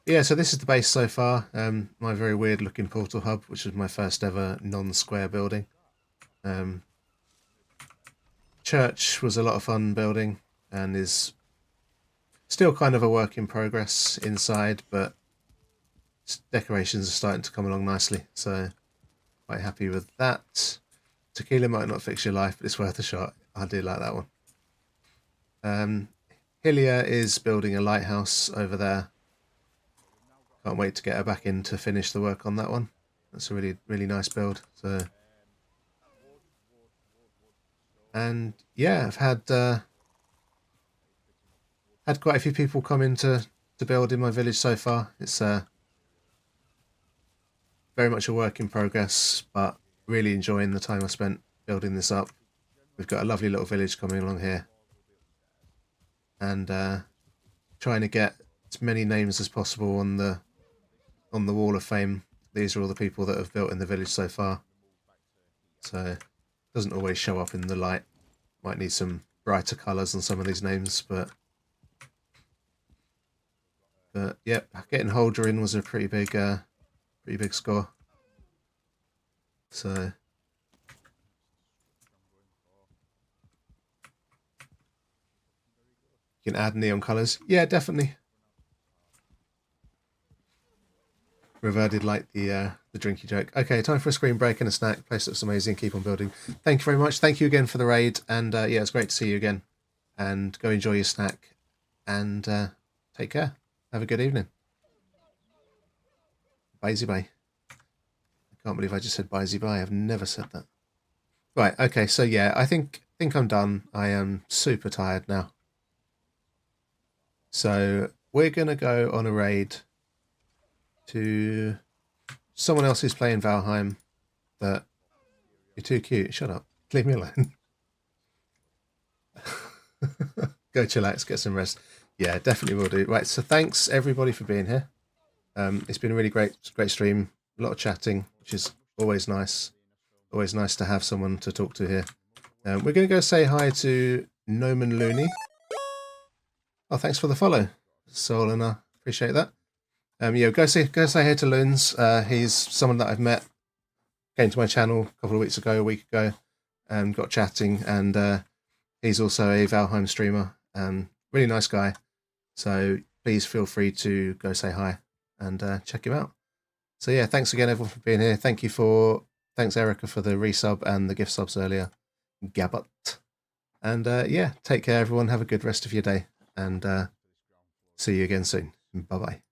Yeah, so this is the base so far. My very weird looking portal hub, which was my first ever non-square building. Church was a lot of fun building and is still kind of a work in progress inside, but decorations are starting to come along nicely, so quite happy with that. Tequila might not fix your life, but it's worth a shot. I do like that one. Hillia is building a lighthouse over there. Can't wait to get her back in to finish the work on that one. That's a really, really nice build. So, and yeah, I've had quite a few people come in to build in my village so far. It's very much a work in progress, but really enjoying the time I spent building this up. We've got a lovely little village coming along here, and trying to get as many names as possible on the wall of fame. These are all the people that have built in the village so far, so it doesn't always show up in the light. Might need some brighter colours on some of these names, but yep, getting Holder in was a pretty big score. So you can add neon colours. Yeah, definitely. River did like the drinky joke. Okay, time for a screen break and a snack. Place looks amazing. Keep on building. Thank you very much. Thank you again for the raid. And yeah, it's great to see you again. And go enjoy your snack. And take care. Have a good evening. Bye-bye. I can't believe I just said bye-bye. I've never said that. Right, okay, so yeah, I think I'm done. I am super tired now. So we're going to go on a raid to someone else who's playing Valheim. But you're too cute. Shut up. Leave me alone. Go chillax, get some rest. Yeah, definitely will do. Right, so thanks everybody for being here. It's been a really great stream. A lot of chatting, which is always nice. Always nice to have someone to talk to here. We're going to go say hi to Noman Looney. Oh, thanks for the follow, Solana. Appreciate that. Yeah, go say hi to Loons. He's someone that I've met. Came to my channel a couple of weeks ago, a week ago, and got chatting. And he's also a Valheim streamer. Really nice guy. So please feel free to go say hi and check him out. So yeah, thanks again everyone for being here. Thanks Erica for the resub and the gift subs earlier. Gabbot. And yeah, take care everyone. Have a good rest of your day. And see you again soon. Bye-bye.